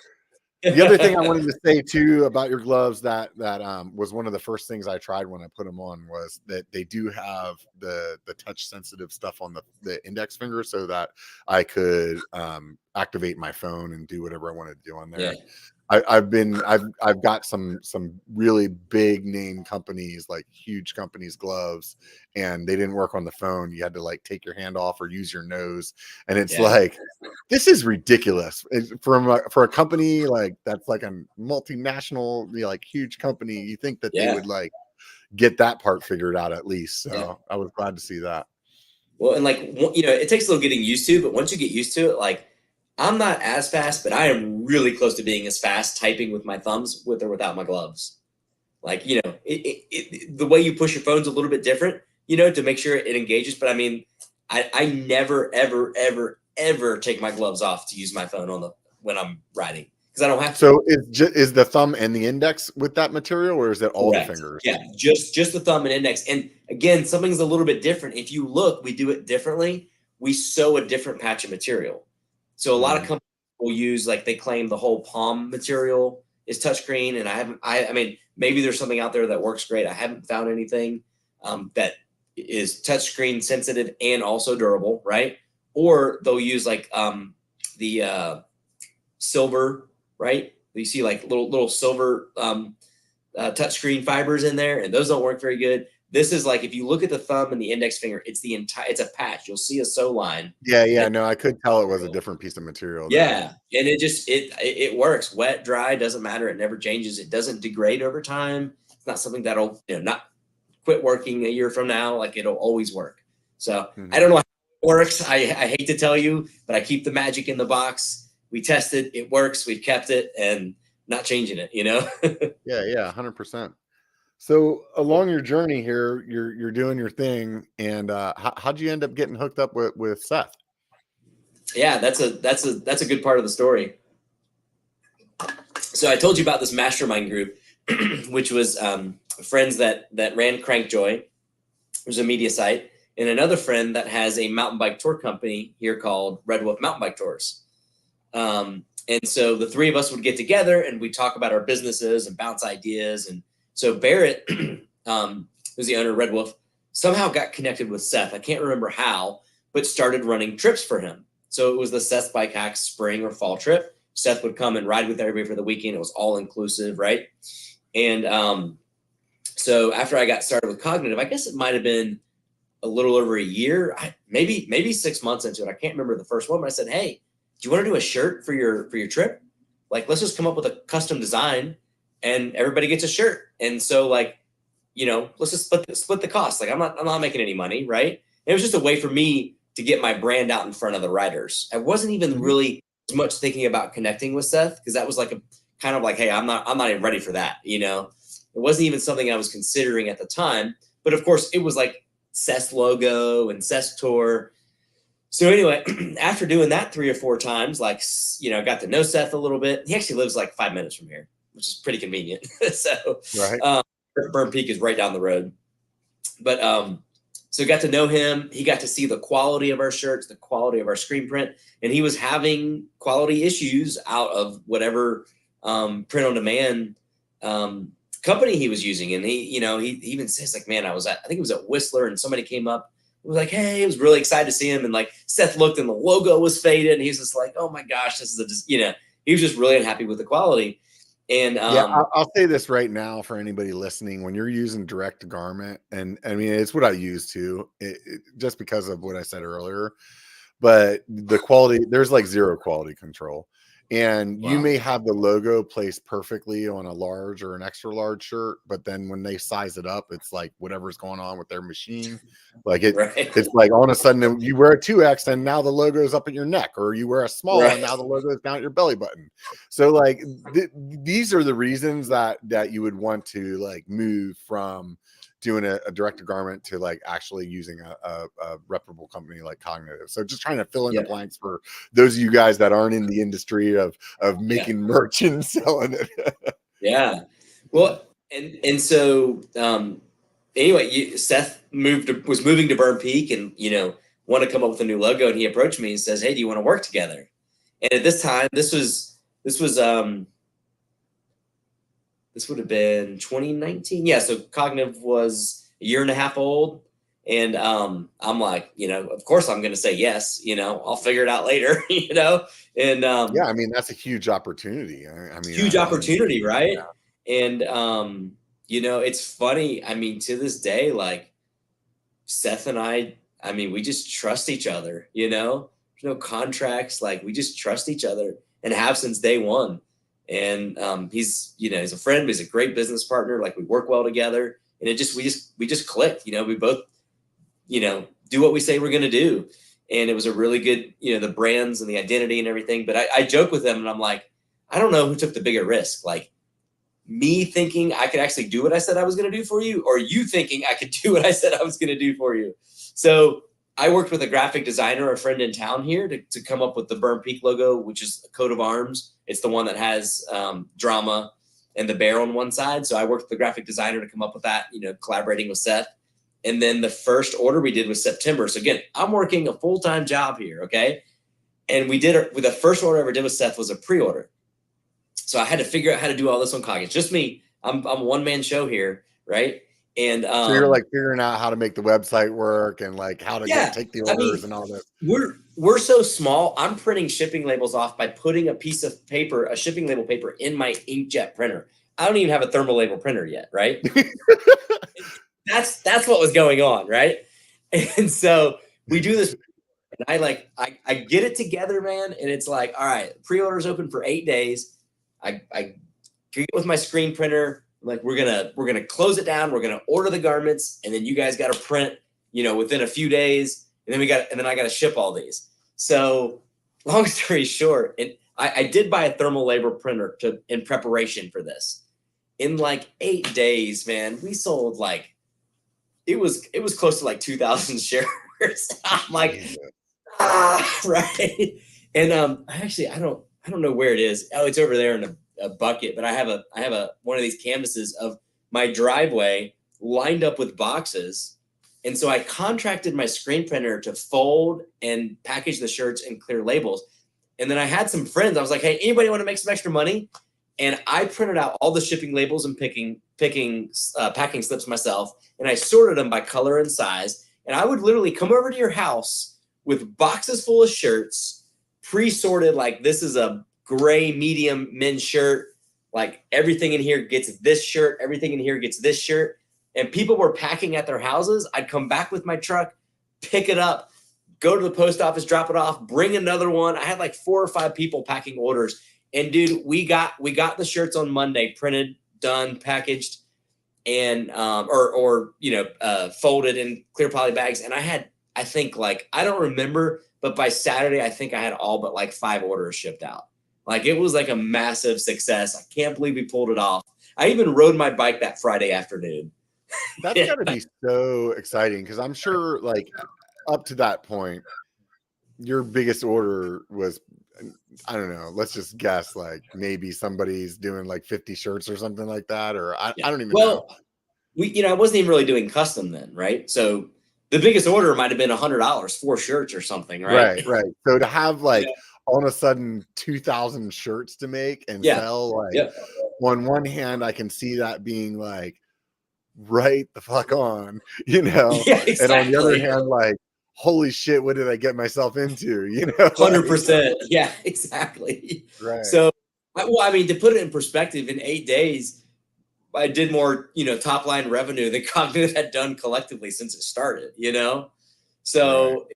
A: The other thing I wanted to say too about your gloves that was one of the first things I tried when I put them on, was that they do have the touch sensitive stuff on the index finger, so that I could activate my phone and do whatever I wanted to do on there. I've got some really big name companies, like huge companies, gloves, and they didn't work on the phone. You had to like take your hand off or use your nose, and it's like, this is ridiculous. For a company like that's like a multinational, like huge company. You think that they would like get that part figured out at least. So I was glad to see that.
B: Well, and like, it takes a little getting used to, but once you get used to it, like, I'm not as fast, but I am really close to being as fast typing with my thumbs with or without my gloves. Like, the way you push your phone's a little bit different, to make sure it engages. But I mean, I never, ever, ever, ever take my gloves off to use my phone when I'm writing, because I don't have to.
A: So is the thumb and the index with that material, or is it all
B: Correct.
A: the fingers?
B: Yeah, just the thumb and index. And again, something's a little bit different. If you look, we do it differently. We sew a different patch of material. So a lot of companies will use, like, they claim the whole palm material is touchscreen, and I mean, maybe there's something out there that works great. I haven't found anything that is touchscreen sensitive and also durable, right? Or they'll use like the silver, right? You see like little silver touchscreen fibers in there, and those don't work very good. This is like, if you look at the thumb and the index finger, it's a patch. You'll see a sew line.
A: Yeah. No, I could tell it was a different piece of material.
B: Yeah. And it works. Wet, dry, doesn't matter. It never changes. It doesn't degrade over time. It's not something that'll, not quit working a year from now. Like, it'll always work. So I don't know how it works. I hate to tell you, but I keep the magic in the box. We tested, it works. We've kept it and not changing it,
A: Yeah, 100%. So along your journey here, you're doing your thing, and how'd you end up getting hooked up with Seth?
B: Yeah, that's a good part of the story. So I told you about this mastermind group, which was friends that ran Crankjoy. It was a media site, and another friend that has a mountain bike tour company here called Red Wolf Mountain Bike Tours. And so the three of us would get together and we'd talk about our businesses and bounce ideas. And so Barrett, who's the owner of Red Wolf, somehow got connected with Seth. I can't remember how, but started running trips for him. So it was the Seth Bike Hacks spring or fall trip. Seth would come and ride with everybody for the weekend. It was all inclusive, right? And so after I got started with Cognitive, I guess it might have been a little over a year, maybe 6 months into it. I can't remember the first one, but I said, hey, do you want to do a shirt for your trip? Like, let's just come up with a custom design and everybody gets a shirt. And so, like, let's just split the cost. Like, I'm not making any money, right? And it was just a way for me to get my brand out in front of the riders. I wasn't even really as much thinking about connecting with Seth, because that was like a kind of like, hey, I'm not even ready for that. It wasn't even something I was considering at the time. But of course, it was like Seth's logo and Seth's tour. So anyway, after doing that 3 or 4 times, like, got to know Seth a little bit. He actually lives like 5 minutes from here, which is pretty convenient. So Burn Peak is right down the road. But so got to know him. He got to see the quality of our shirts, the quality of our screen print, and he was having quality issues out of whatever print on demand company he was using. And he even says, like, man, I think it was at Whistler, and somebody came up. It was like, hey, he was really excited to see him. And like, Seth looked and the logo was faded. And he was just like, oh my gosh, this is he was just really unhappy with the quality. And
A: I'll say this right now for anybody listening: when you're using direct garment, and I mean, it's what I use too, just because of what I said earlier, but the quality, there's like zero quality control. And you may have the logo placed perfectly on a large or an extra large shirt, but then when they size it up, it's like whatever's going on with their machine. Like it's like all of a sudden you wear a 2X and now the logo is up at your neck, or you wear a small and now the logo is down at your belly button. So like these are the reasons that you would want to like move from doing a direct garment to like actually using a reputable company like Cognitive. So just trying to fill in the blanks for those of you guys that aren't in the industry of making merch and selling it.
B: Yeah. Well, and so anyway, Seth was moving to Burn Peak and want to come up with a new logo, and he approached me and says, hey, do you want to work together? And at this time, this would have been 2019. Yeah. So Cognitive was a year and a half old. And I'm like, of course I'm going to say yes, I'll figure it out later, and
A: Yeah, I mean, that's a huge opportunity. I mean,
B: huge opportunity,
A: yeah.
B: right? And it's funny. I mean, to this day, like Seth and I mean, we just trust each other, there's no contracts. Like we just trust each other and have since day one. And he's a friend, but he's a great business partner. Like we work well together, and we just clicked. We both do what we say we're going to do. And it was a really good, the brands and the identity and everything. But I joke with them and I'm like, I don't know who took the bigger risk. Like me thinking I could actually do what I said I was going to do for you, or you thinking I could do what I said I was going to do for you. So I worked with a graphic designer, a friend in town here, to come up with the Burn Peak logo, which is a coat of arms. It's the one that has drama and the bear on one side. So I worked with the graphic designer to come up with that, collaborating with Seth. And then the first order we did was September. So again, I'm working a full-time job here, okay? And the first order I ever did with Seth was a pre-order. So I had to figure out how to do all this on Cognitive. Just me. I'm a one-man show here, right? And
A: so you're like figuring out how to make the website work and like how to take the orders and all this.
B: We're so small. I'm printing shipping labels off by putting a piece of paper, a shipping label paper, in my inkjet printer. I don't even have a thermal label printer yet, right? That's what was going on, right? And so we do this, and I get it together, man. And it's like, all right, pre-orders open for 8 days. I get with my screen printer. Like we're gonna close it down. We're gonna order the garments, and then you guys got to print, within a few days, and then I got to ship all these. So long story short, and I did buy a thermal label printer in preparation for this. In like 8 days, man, we sold like it was close to like 2,000 shares. I'm like, right. And actually I don't know where it is. Oh, it's over there in a bucket. But I have one of these canvases of my driveway lined up with boxes. And so I contracted my screen printer to fold and package the shirts and clear labels. And then I had some friends. I was like, hey, anybody want to make some extra money? And I printed out all the shipping labels and packing slips myself. And I sorted them by color and size. And I would literally come over to your house with boxes full of shirts, pre-sorted, like this is a gray medium men's shirt. Like everything in here gets this shirt. Everything in here gets this shirt. And people were packing at their houses. I'd come back with my truck, pick it up, go to the post office, drop it off, bring another one. I had like 4 or 5 people packing orders. And dude, we got the shirts on Monday, printed, done, packaged, and folded in clear poly bags. And I think like, I don't remember, but by Saturday, I think I had all but like 5 orders shipped out. Like it was like a massive success. I can't believe we pulled it off. I even rode my bike that Friday afternoon.
A: That's got to be so exciting, because I'm sure like up to that point, your biggest order was, I don't know, let's just guess, like maybe somebody's doing like 50 shirts or something like that, or I don't even know.
B: I wasn't even really doing custom then, right? So the biggest order might have been $100, 4 shirts or something, right?
A: Right. So to have like all of a sudden 2,000 shirts to make and sell, like on one hand, I can see that being like right the fuck on,
B: exactly.
A: And on the other hand, like, holy shit, what did I get myself into?
B: 100%. Yeah, exactly.
A: Right.
B: So, I mean, to put it in perspective, in 8 days, I did more, top line revenue than Cognitive had done collectively since it started, So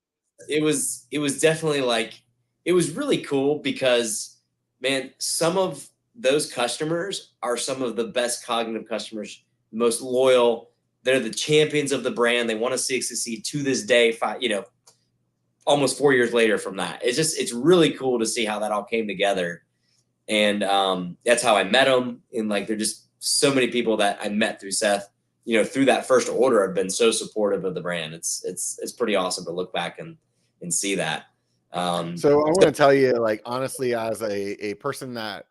B: it was definitely like, it was really cool because, man, some of those customers are some of the best Cognitive customers, most loyal. They're the champions of the brand. They want to see it succeed to this day, almost 4 years later from that. It's really cool to see how that all came together. And that's how I met them. And like, they're just so many people that I met through Seth, through that first order have been so supportive of the brand. It's pretty awesome to look back and see that.
A: So I want to tell you, like, honestly, as a person that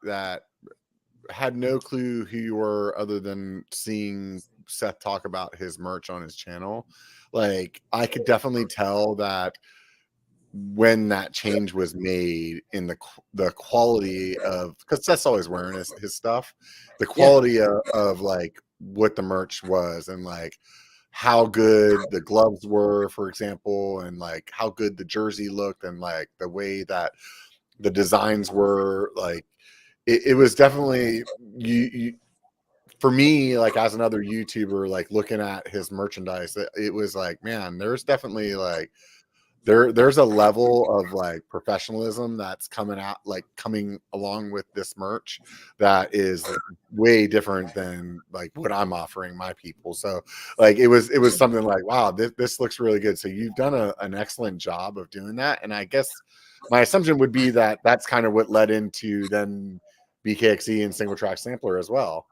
A: had no clue who you were other than seeing Seth talk about his merch on his channel, like I could definitely tell that when that change was made in the quality of, because Seth's always wearing his stuff, the quality of like what the merch was, and like how good the gloves were, for example, and like how good the jersey looked, and like the way that the designs were. Like it was definitely you for me, like as another YouTuber, like looking at his merchandise, it was like, man, there's definitely like there's a level of like professionalism that's coming along with this merch that is way different than like what I'm offering my people. So like it was something like, wow, this looks really good. So you've done an excellent job of doing that. And I guess my assumption would be that that's kind of what led into then BKXE and Single Track Sampler as well.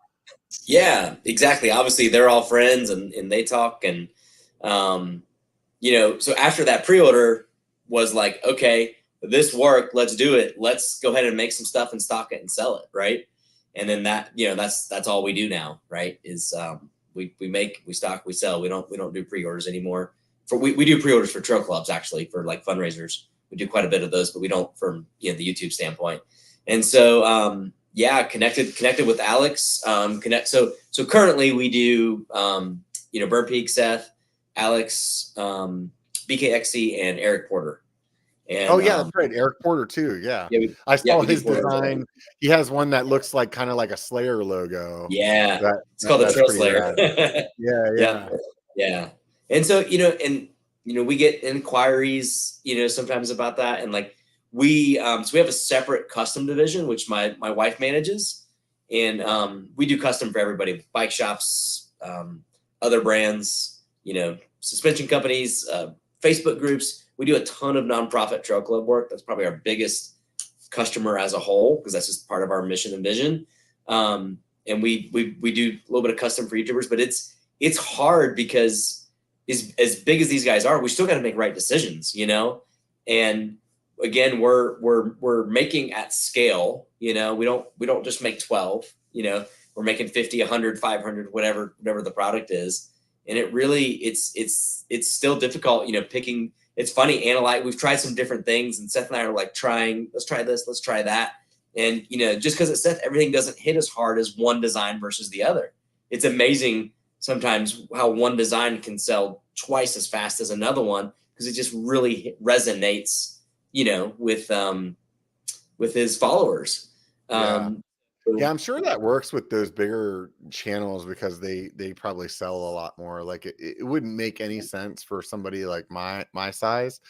B: Yeah, exactly. Obviously, they're all friends, and they talk, and so after that pre-order was like, okay, this worked, let's do it. Let's go ahead and make some stuff and stock it and sell it, right? And then that's all we do now, right? Is we make, we stock, we sell. We don't do pre-orders anymore. We do pre-orders for trail clubs, actually, for like fundraisers. We do quite a bit of those, but we don't from the YouTube standpoint. And so connected with Alex. So currently we do Burn Peak, Seth, Alex, BKXE, and Eric Porter. And
A: oh yeah, that's right, Eric Porter too. Yeah, I saw his design. He has one that looks like kind of like a Slayer logo.
B: Yeah, it's called the Trail Slayer. Yeah. And so we get inquiries sometimes about that, and like we have a separate custom division which my wife manages, and we do custom for everybody: bike shops, other brands, suspension companies, Facebook groups. We do a ton of nonprofit trail club work. That's probably our biggest customer as a whole, because that's just part of our mission and vision. And we do a little bit of custom for YouTubers, but it's hard because as big as these guys are, we still got to make right decisions, And again, we're making at scale. We don't just make 12. We're making 50, 100, 500, whatever the product is. And it really, it's still difficult, picking. It's funny, we've tried some different things, and Seth and I are like let's try this, let's try that. And, just because it's Seth, everything doesn't hit as hard as one design versus the other. It's amazing sometimes how one design can sell twice as fast as another one, because it just really resonates, with his followers.
A: Yeah, I'm sure that works with those bigger channels, because they probably sell a lot more. Like it wouldn't make any sense for somebody like my size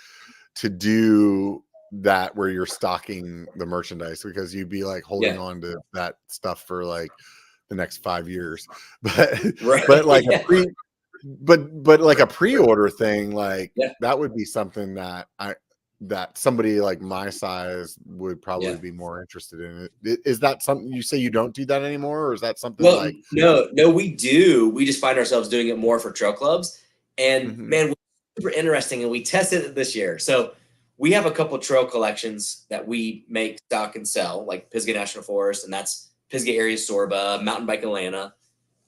A: to do that where you're stocking the merchandise, because you'd be like holding on to that stuff for like the next 5 years. But like a pre-order thing, like that would be something that somebody like my size would probably be more interested in. Is that something you say you don't do that anymore, or is that something like?
B: No, we do. We just find ourselves doing it more for trail clubs, and man, super interesting. And we tested it this year. So we have a couple trail collections that we make, stock, and sell, like Pisgah National Forest, and that's Pisgah Area Sorba, Mountain Bike Atlanta.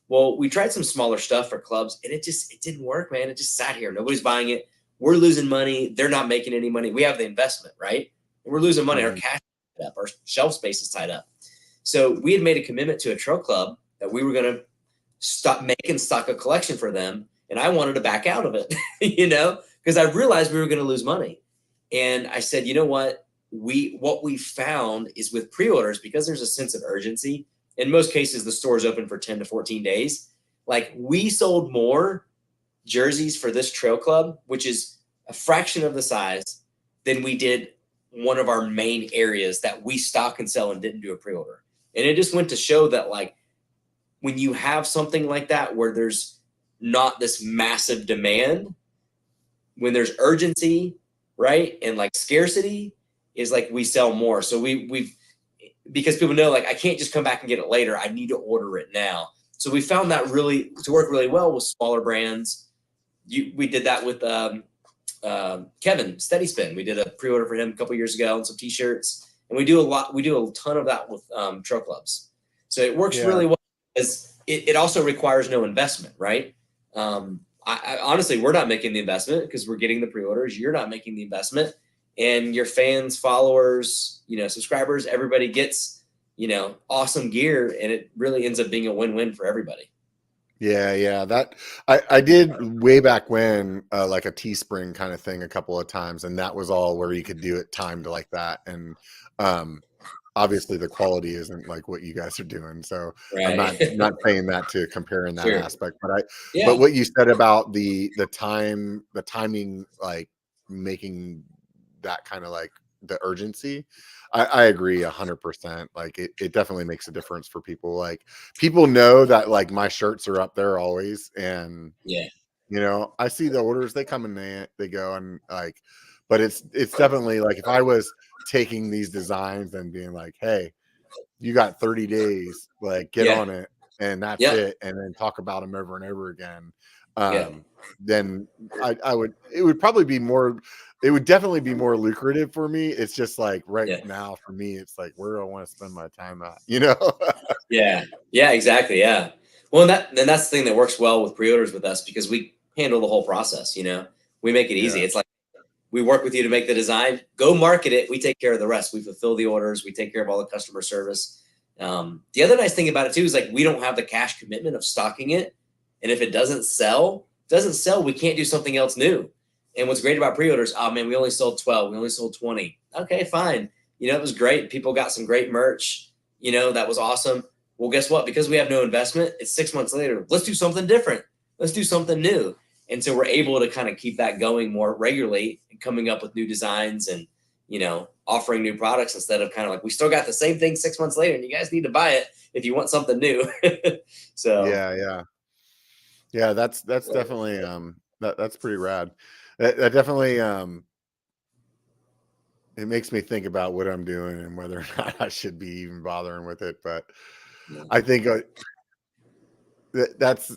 B: Well, we tried some smaller stuff for clubs, and it didn't work, man. It just sat here. Nobody's buying it. We're losing money. They're not making any money. We have the investment, right? And we're losing money. Our cash is tied up. Our shelf space is tied up. So we had made a commitment to a trail club that we were going to stop making stock a collection for them. And I wanted to back out of it, because I realized we were going to lose money. And I said, you know what? What we found is with pre-orders, because there's a sense of urgency. In most cases, the store is open for 10 to 14 days. Like, we sold more jerseys for this trail club, which is a fraction of the size, than we did one of our main areas that we stock and sell and didn't do a pre-order. And it just went to show that, like, when you have something like that where there's not this massive demand, when there's urgency, right, and like scarcity, is like we sell more. So we've because people know, like, I can't just come back and get it later. I need to order it now. So we found that really to work really well with smaller brands. We did that with Kevin Steady Spin. We did a pre-order for him a couple years ago and some t-shirts, and we do a ton of that with trail clubs. So it works really well, because it also requires no investment, right? I honestly, we're not making the investment because we're getting the pre-orders. You're not making the investment, and your fans, followers, subscribers, everybody gets, awesome gear, and it really ends up being a win-win for everybody.
A: Yeah. That I did way back when, like a Teespring kind of thing a couple of times, and that was all where you could do it timed like that. And obviously the quality isn't like what you guys are doing. So I'm
B: Right.
A: not saying that to compare in that
B: Sure.
A: aspect, but
B: Yeah.
A: what you said about the timing, like making that kind of like the urgency, I agree 100%. Like it definitely makes a difference for people. Like people know that like my shirts are up there always, and
B: Yeah.
A: I see the orders, they come and they go, and like, but it's definitely like if I was taking these designs and being like, hey, you got 30 days, like get
B: Yeah.
A: on it, and that's
B: Yeah.
A: it, and then talk about them over and over again.
B: Yeah.
A: Then I would, it would probably be more, it would definitely be more lucrative for me. It's just like right
B: Yeah.
A: now for me, it's like, where do I want to spend my time at?
B: Yeah. Yeah. Exactly. Yeah. Well, and that's the thing that works well with pre-orders with us because we handle the whole process. We make it easy.
A: Yeah.
B: It's like we work with you to make the design, go market it. We take care of the rest. We fulfill the orders. We take care of all the customer service. The other nice thing about it too is like we don't have the cash commitment of stocking it, and if it doesn't sell, we can't do something else new. And what's great about pre-orders, oh man, we only sold 12, we only sold 20. Okay, fine. It was great. People got some great merch. That was awesome. Well, guess what? Because we have no investment, it's 6 months later. Let's do something different. Let's do something new. And so we're able to kind of keep that going more regularly and coming up with new designs and offering new products instead of kind of like we still got the same thing 6 months later and you guys need to buy it if you want something new. So
A: Yeah, that's definitely that's pretty rad. That definitely it makes me think about what I'm doing and whether or not I should be even bothering with it. But
B: yeah.
A: I think that's.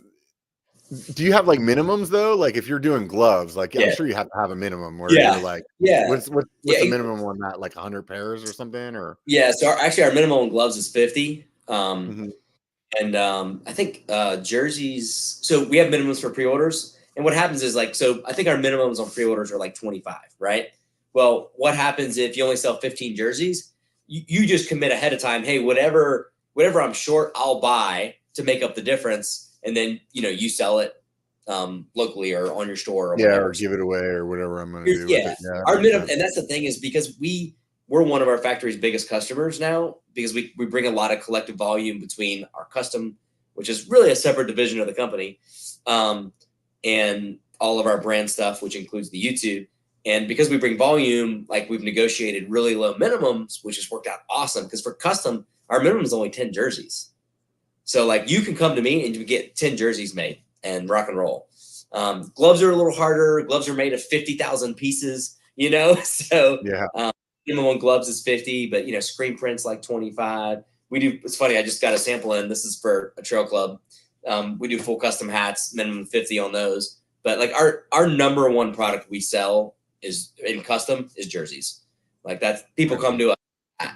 A: Do you have like minimums though? Like if you're doing gloves, like I'm
B: Yeah.
A: sure you have to have a minimum where you're
B: Yeah.
A: like,
B: Yeah.
A: what's
B: Yeah.
A: the minimum on that? Like 100 pairs or something, or
B: Yeah. So our minimum on gloves is 50.
A: Mhm.
B: And I think jerseys. So we have minimums for pre-orders, and what happens is like, so I think our minimums on pre-orders are like 25, right? Well, what happens if you only sell 15 jerseys? You just commit ahead of time. Hey, whatever I'm short, I'll buy to make up the difference, and then you sell it locally or on your store or
A: Yeah,
B: whatever.
A: or give it away or whatever I'm going to do with
B: Yeah,
A: it. Yeah, that
B: our
A: makes
B: minimum,
A: sense.
B: and that's the thing is because we're one of our factory's biggest customers now because we bring a lot of collective volume between our custom, which is really a separate division of the company, and all of our brand stuff, which includes the YouTube. And because we bring volume, like we've negotiated really low minimums, which has worked out awesome. Because for custom, our minimum is only 10 jerseys. So like you can come to me and you get 10 jerseys made and rock and roll. Gloves are a little harder. Gloves are made of 50,000 pieces, so
A: Yeah.
B: minimum on gloves is 50, but screen prints like 25. It's funny, I just got a sample in. This is for a trail club. We do full custom hats, minimum 50 on those. But like our number one product we sell is in custom is jerseys. Like that's people come to us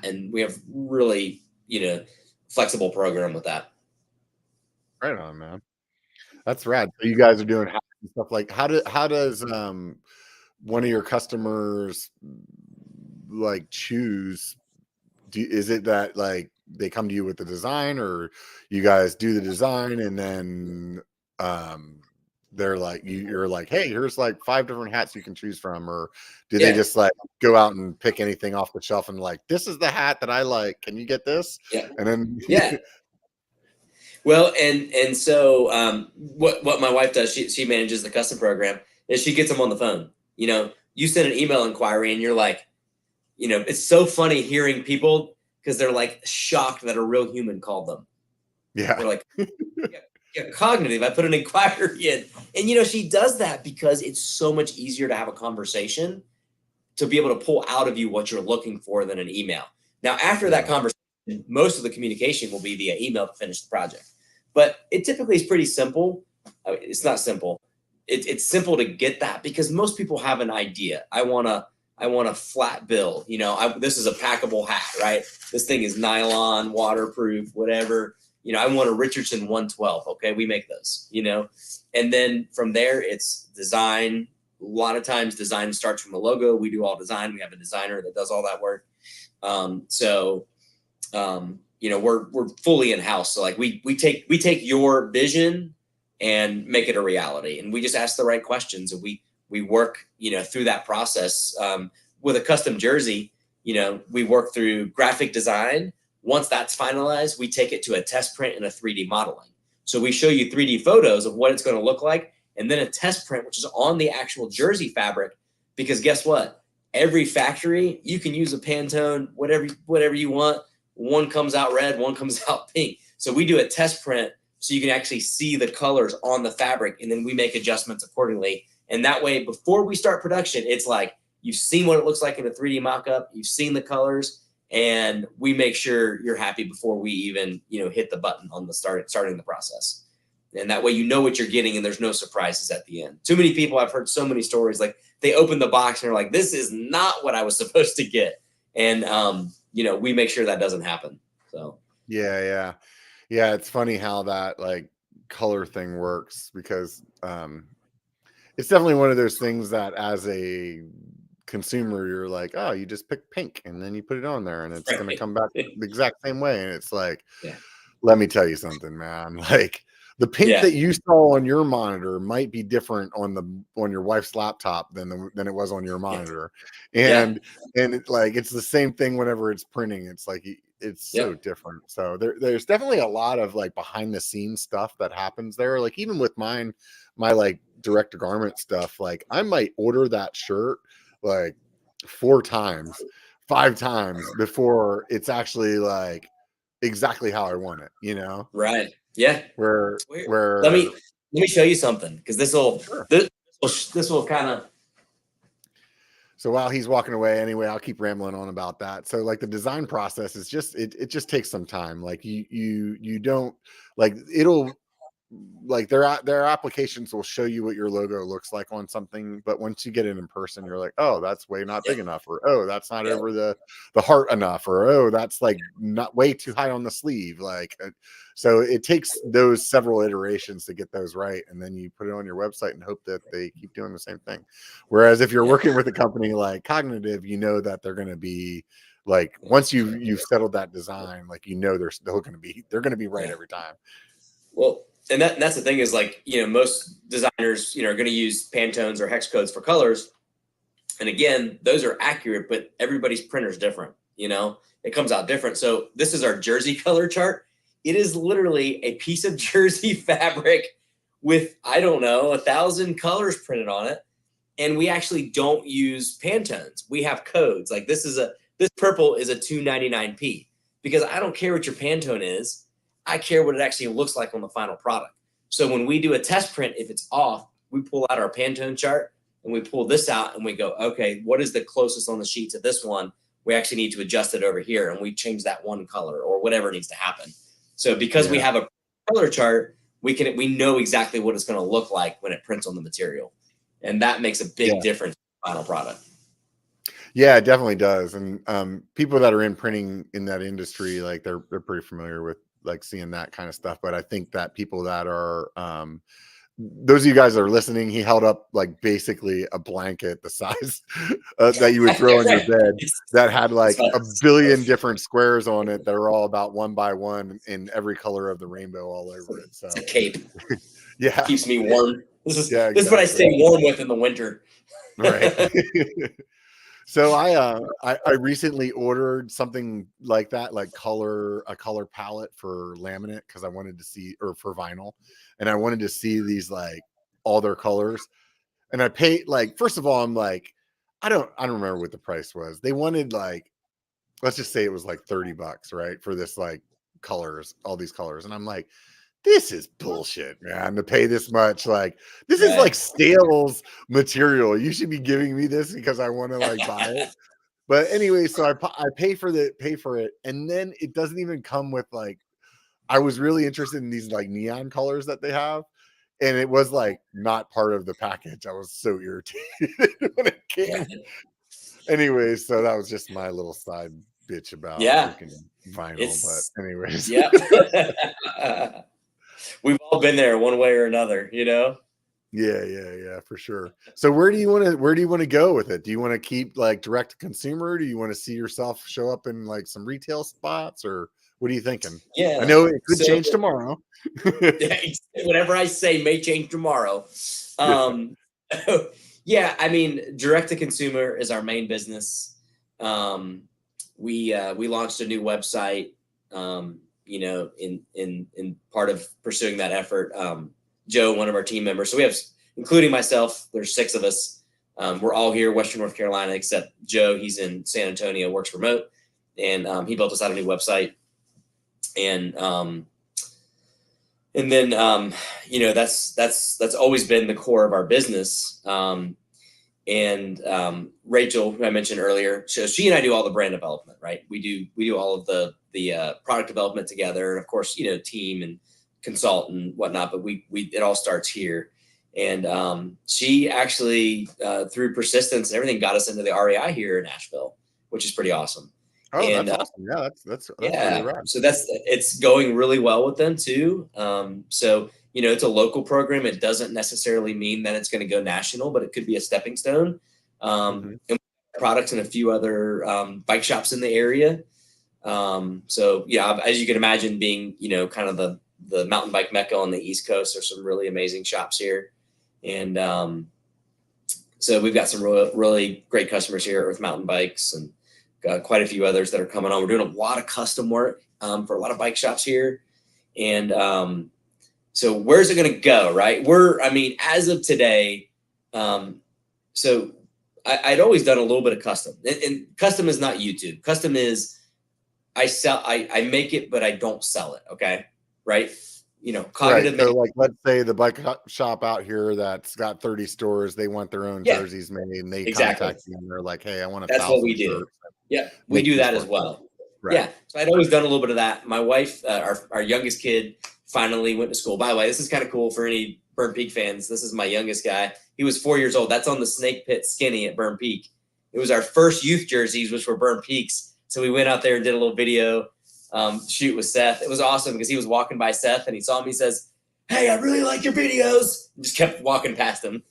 B: and we have really, flexible program with that.
A: Right on, man. That's rad. So you guys are doing hats and stuff. Like how does one of your customers like choose? Is it that like they come to you with the design, or you guys do the design and then they're like you're like, hey, here's like 5 different hats you can choose from, or do they
B: Yeah.
A: just like go out and pick anything off the shelf and like, this is the hat that I like, can you get this?
B: Yeah.
A: And then
B: Yeah. Well, and so what my wife does, she manages the custom program, is she gets them on the phone. You send an email inquiry and you're like, it's so funny hearing people because they're like shocked that a real human called them.
A: yeah.
B: They're like, yeah, Cognitive. I put an inquiry in, and she does that because it's so much easier to have a conversation to be able to pull out of you what you're looking for than an email. Now, after that conversation, most of the communication will be via email to finish the project. But it typically is pretty simple. It's not simple. It's simple to get that because most people have an idea. I want a flat bill. This is a packable hat, right? This thing is nylon, waterproof, whatever. I want a Richardson 112. Okay, we make those. And then from there, it's design. A lot of times, design starts from a logo. We do all design. We have a designer that does all that work. We're fully in house. So like we take your vision and make it a reality. And we just ask the right questions, and we work, through that process. With a custom jersey, we work through graphic design. Once that's finalized, we take it to a test print and a 3D modeling. So we show you 3D photos of what it's going to look like, and then a test print, which is on the actual jersey fabric. Because guess what? Every factory, you can use a Pantone, whatever you want. One comes out red, one comes out pink. So we do a test print so you can actually see the colors on the fabric, and then we make adjustments accordingly. And that way, before we start production, it's like you've seen what it looks like in a 3D mock-up, you've seen the colors, and we make sure you're happy before we even, hit the button on the starting the process. And that way, what you're getting, and there's no surprises at the end. Too many people, I've heard so many stories, like they open the box and they're like, this is not what I was supposed to get. And, we make sure that doesn't happen. So.
A: Yeah. It's funny how that like color thing works, because it's definitely one of those things that as a consumer, you're like, oh, you just pick pink and then you put it on there and it's going to come back the exact same way. And it's like, let me tell you something, man. Like the pink that you saw on your monitor might be different on your wife's laptop than it was on your monitor. And it's the same thing whenever it's printing. It's like it's so different. So there's definitely a lot of like behind the scenes stuff that happens there. Like even with my like direct to garment stuff, like I might order that shirt like 4 times, 5 times before it's actually like exactly how I want it,
B: Right. Yeah.
A: Where
B: let me show you something, because this will kind of.
A: So while he's walking away, anyway, I'll keep rambling on about that. So like the design process is just it just takes some time. Like you don't like it'll like their applications will show you what your logo looks like on something, but once you get it in person, you're like, oh, that's way not big enough, or oh, that's not over the heart enough, or oh, that's like not way too high on the sleeve. Like so it takes those several iterations to get those right, and then you put it on your website and hope that they keep doing the same thing. Whereas if you're working with a company like Cognitive, you know that they're going to be like, once you've settled that design, like they're going to be right every time.
B: Well, and that's the thing is, like, most designers, are going to use Pantones or hex codes for colors. And again, those are accurate, but everybody's printer is different. It comes out different. So this is our jersey color chart. It is literally a piece of jersey fabric with, I don't know, 1,000 colors printed on it. And we actually don't use Pantones. We have codes. Like this purple is a 299p, because I don't care what your Pantone is. I care what it actually looks like on the final product. So when we do a test print, if it's off, we pull out our Pantone chart and we pull this out and we go, okay, what is the closest on the sheet to this one? We actually need to adjust it over here, and we change that one color or whatever needs to happen. So because we have a color chart, we know exactly what it's going to look like when it prints on the material. And that makes a big difference in the final product.
A: Yeah, it definitely does. And people that are in printing in that industry, like they're pretty familiar with like seeing that kind of stuff. But I think that people that are those of you guys that are listening, he held up like basically a blanket the size that you would throw on your bed that had like a billion different squares on it that are all about 1 by 1 in every color of the rainbow all over it. So
B: it's a cape.
A: Keeps
B: me warm. This is what I stay warm with in the winter.
A: Right. So I recently ordered something like that, like a color palette for laminate, because I wanted to see, or for vinyl, and I wanted to see these like all their colors. And I paid, like, first of all, I'm like, I don't remember what the price was. They wanted like, let's just say it was like $30, right, for this like colors, all these colors, and I'm like, this is bullshit, man, to pay this much. Like, this is like sales material. You should be giving me this because I want to like buy it. But anyway, so I pay for it, and then it doesn't even come with like, I was really interested in these like neon colors that they have, and it was like not part of the package. I was so irritated when it came. Anyway, so that was just my little side bitch about freaking vinyl. But anyways,
B: we've all been there one way or another,
A: Yeah, for sure. So where do you want to go with it? Do you want to keep like direct to consumer? Do you want to see yourself show up in like some retail spots, or What are you thinking?
B: Yeah.
A: I know it could
B: So,
A: change tomorrow.
B: whatever I say may change tomorrow. Yeah, I mean, direct to consumer is our main business. We launched a new website. In part of pursuing that effort, Joe, one of our team members. So we have, including myself, there's 6 of us. We're all here, Western North Carolina, except Joe. He's in San Antonio, works remote, and he built us out a new website. And then that's always been the core of our business. Rachel, who I mentioned earlier, so she and I do all the brand development, right? We do all of the product development together, and of course, team and consult and whatnot. But it all starts here. And she actually, through persistence and everything, got us into the REI here in Nashville, which is pretty awesome.
A: Oh, that's awesome. Yeah, that's
B: yeah.
A: really rad.
B: So it's going really well with them too. So it's a local program. It doesn't necessarily mean that it's going to go national, but it could be a stepping stone. And products in a few other bike shops in the area. So yeah, as you can imagine, being kind of the mountain bike mecca on the East Coast, there's some really amazing shops here. And so we've got some really great customers here with mountain bikes, and got quite a few others that are coming on. We're doing a lot of custom work for a lot of bike shops here. And so where's it going to go, right? As of today, so I'd always done a little bit of custom. And custom is not YouTube. Custom is I make it, but I don't sell it, okay? Right? Cognitive.
A: Right. So like, let's say the bike shop out here that's got 30 stores, they want their own jerseys made, and they contact you and they're like, hey, I want 1,000.
B: That's what we do. Yeah, we do that as well.
A: Right.
B: Yeah. So I'd always done a little bit of that. My wife, our youngest kid, finally went to school. By the way, this is kind of cool for any Burn Peak fans. This is my youngest guy. He was 4 years old. That's on the Snake Pit Skinny at Burn Peak. It was our first youth jerseys, which were Burn Peaks. So we went out there and did a little video shoot with Seth. It was awesome because he was walking by Seth and he saw me, he says, hey, I really like your videos. And just kept walking past him.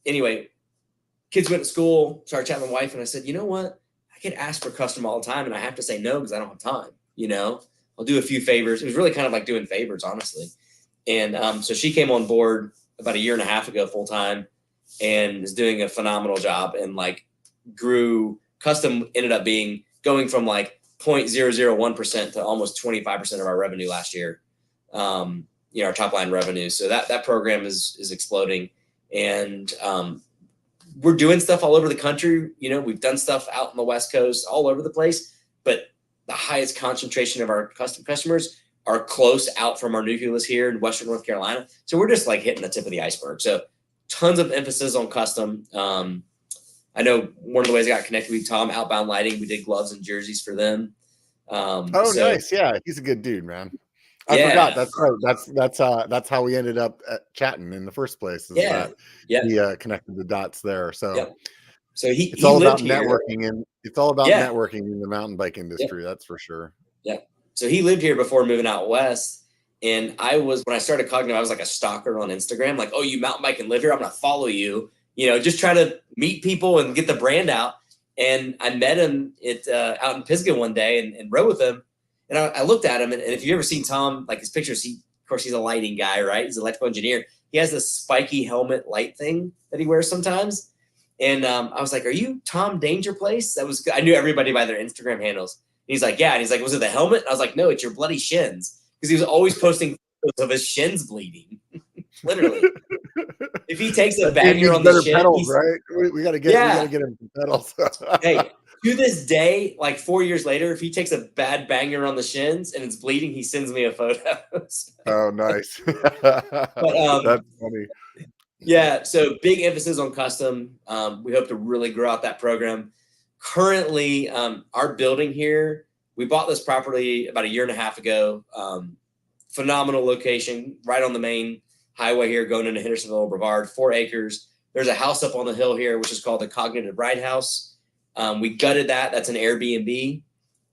B: Anyway, kids went to school, started chatting with my wife, and I said, you know what? I get asked for custom all the time, and I have to say no because I don't have time. I'll do a few favors. It was really kind of like doing favors, honestly. And so she came on board about 1.5 years ago full time, and is doing a phenomenal job, and grew. Custom ended up going from 0.001% to almost 25% of our revenue last year. Our top line revenue. So that program is exploding, and we're doing stuff all over the country. We've done stuff out on the West Coast, all over the place, but the highest concentration of our custom customers are close out from our nucleus here in Western North Carolina. So we're just hitting the tip of the iceberg. So tons of emphasis on custom. I know one of the ways I got connected with Tom, Outbound Lighting. We did gloves and jerseys for them.
A: Nice. Yeah, he's a good dude, man. I forgot. That's right. That's how we ended up chatting in the first place. He connected the dots there. So
B: so
A: it's all about networking, and it's all about networking in the mountain bike industry. That's for sure.
B: Yeah. So he lived here before moving out west. And when I started Cognitive, I was like a stalker on Instagram. Like, oh, you mountain bike and live here, I'm going to follow you. Just try to meet people and get the brand out. And I met him out in Pisgah one day and rode with him. And I looked at him, and if you've ever seen Tom, his pictures, of course, he's a lighting guy, right? He's an electrical engineer. He has this spiky helmet light thing that he wears sometimes. And I was like, are you Tom Danger Place? I knew everybody by their Instagram handles. And he's like, yeah. And he's like, was it the helmet? And I was like, no, it's your bloody shins. Because he was always posting photos of his shins bleeding. Literally. If he takes a banger on the shin,
A: pedals, right? We gotta get him some pedals.
B: Hey, to this day, 4 years later, if he takes a bad banger on the shins and it's bleeding, he sends me a photo.
A: Oh, nice. That's funny.
B: Yeah, so big emphasis on custom. We hope to really grow out that program. Currently, our building here, we bought this property about 1.5 years ago. Phenomenal location, right on the main highway here going into Hendersonville, Brevard, 4 acres. There's a house up on the hill here, which is called the Cognitive Ride House. We gutted that. That's an Airbnb.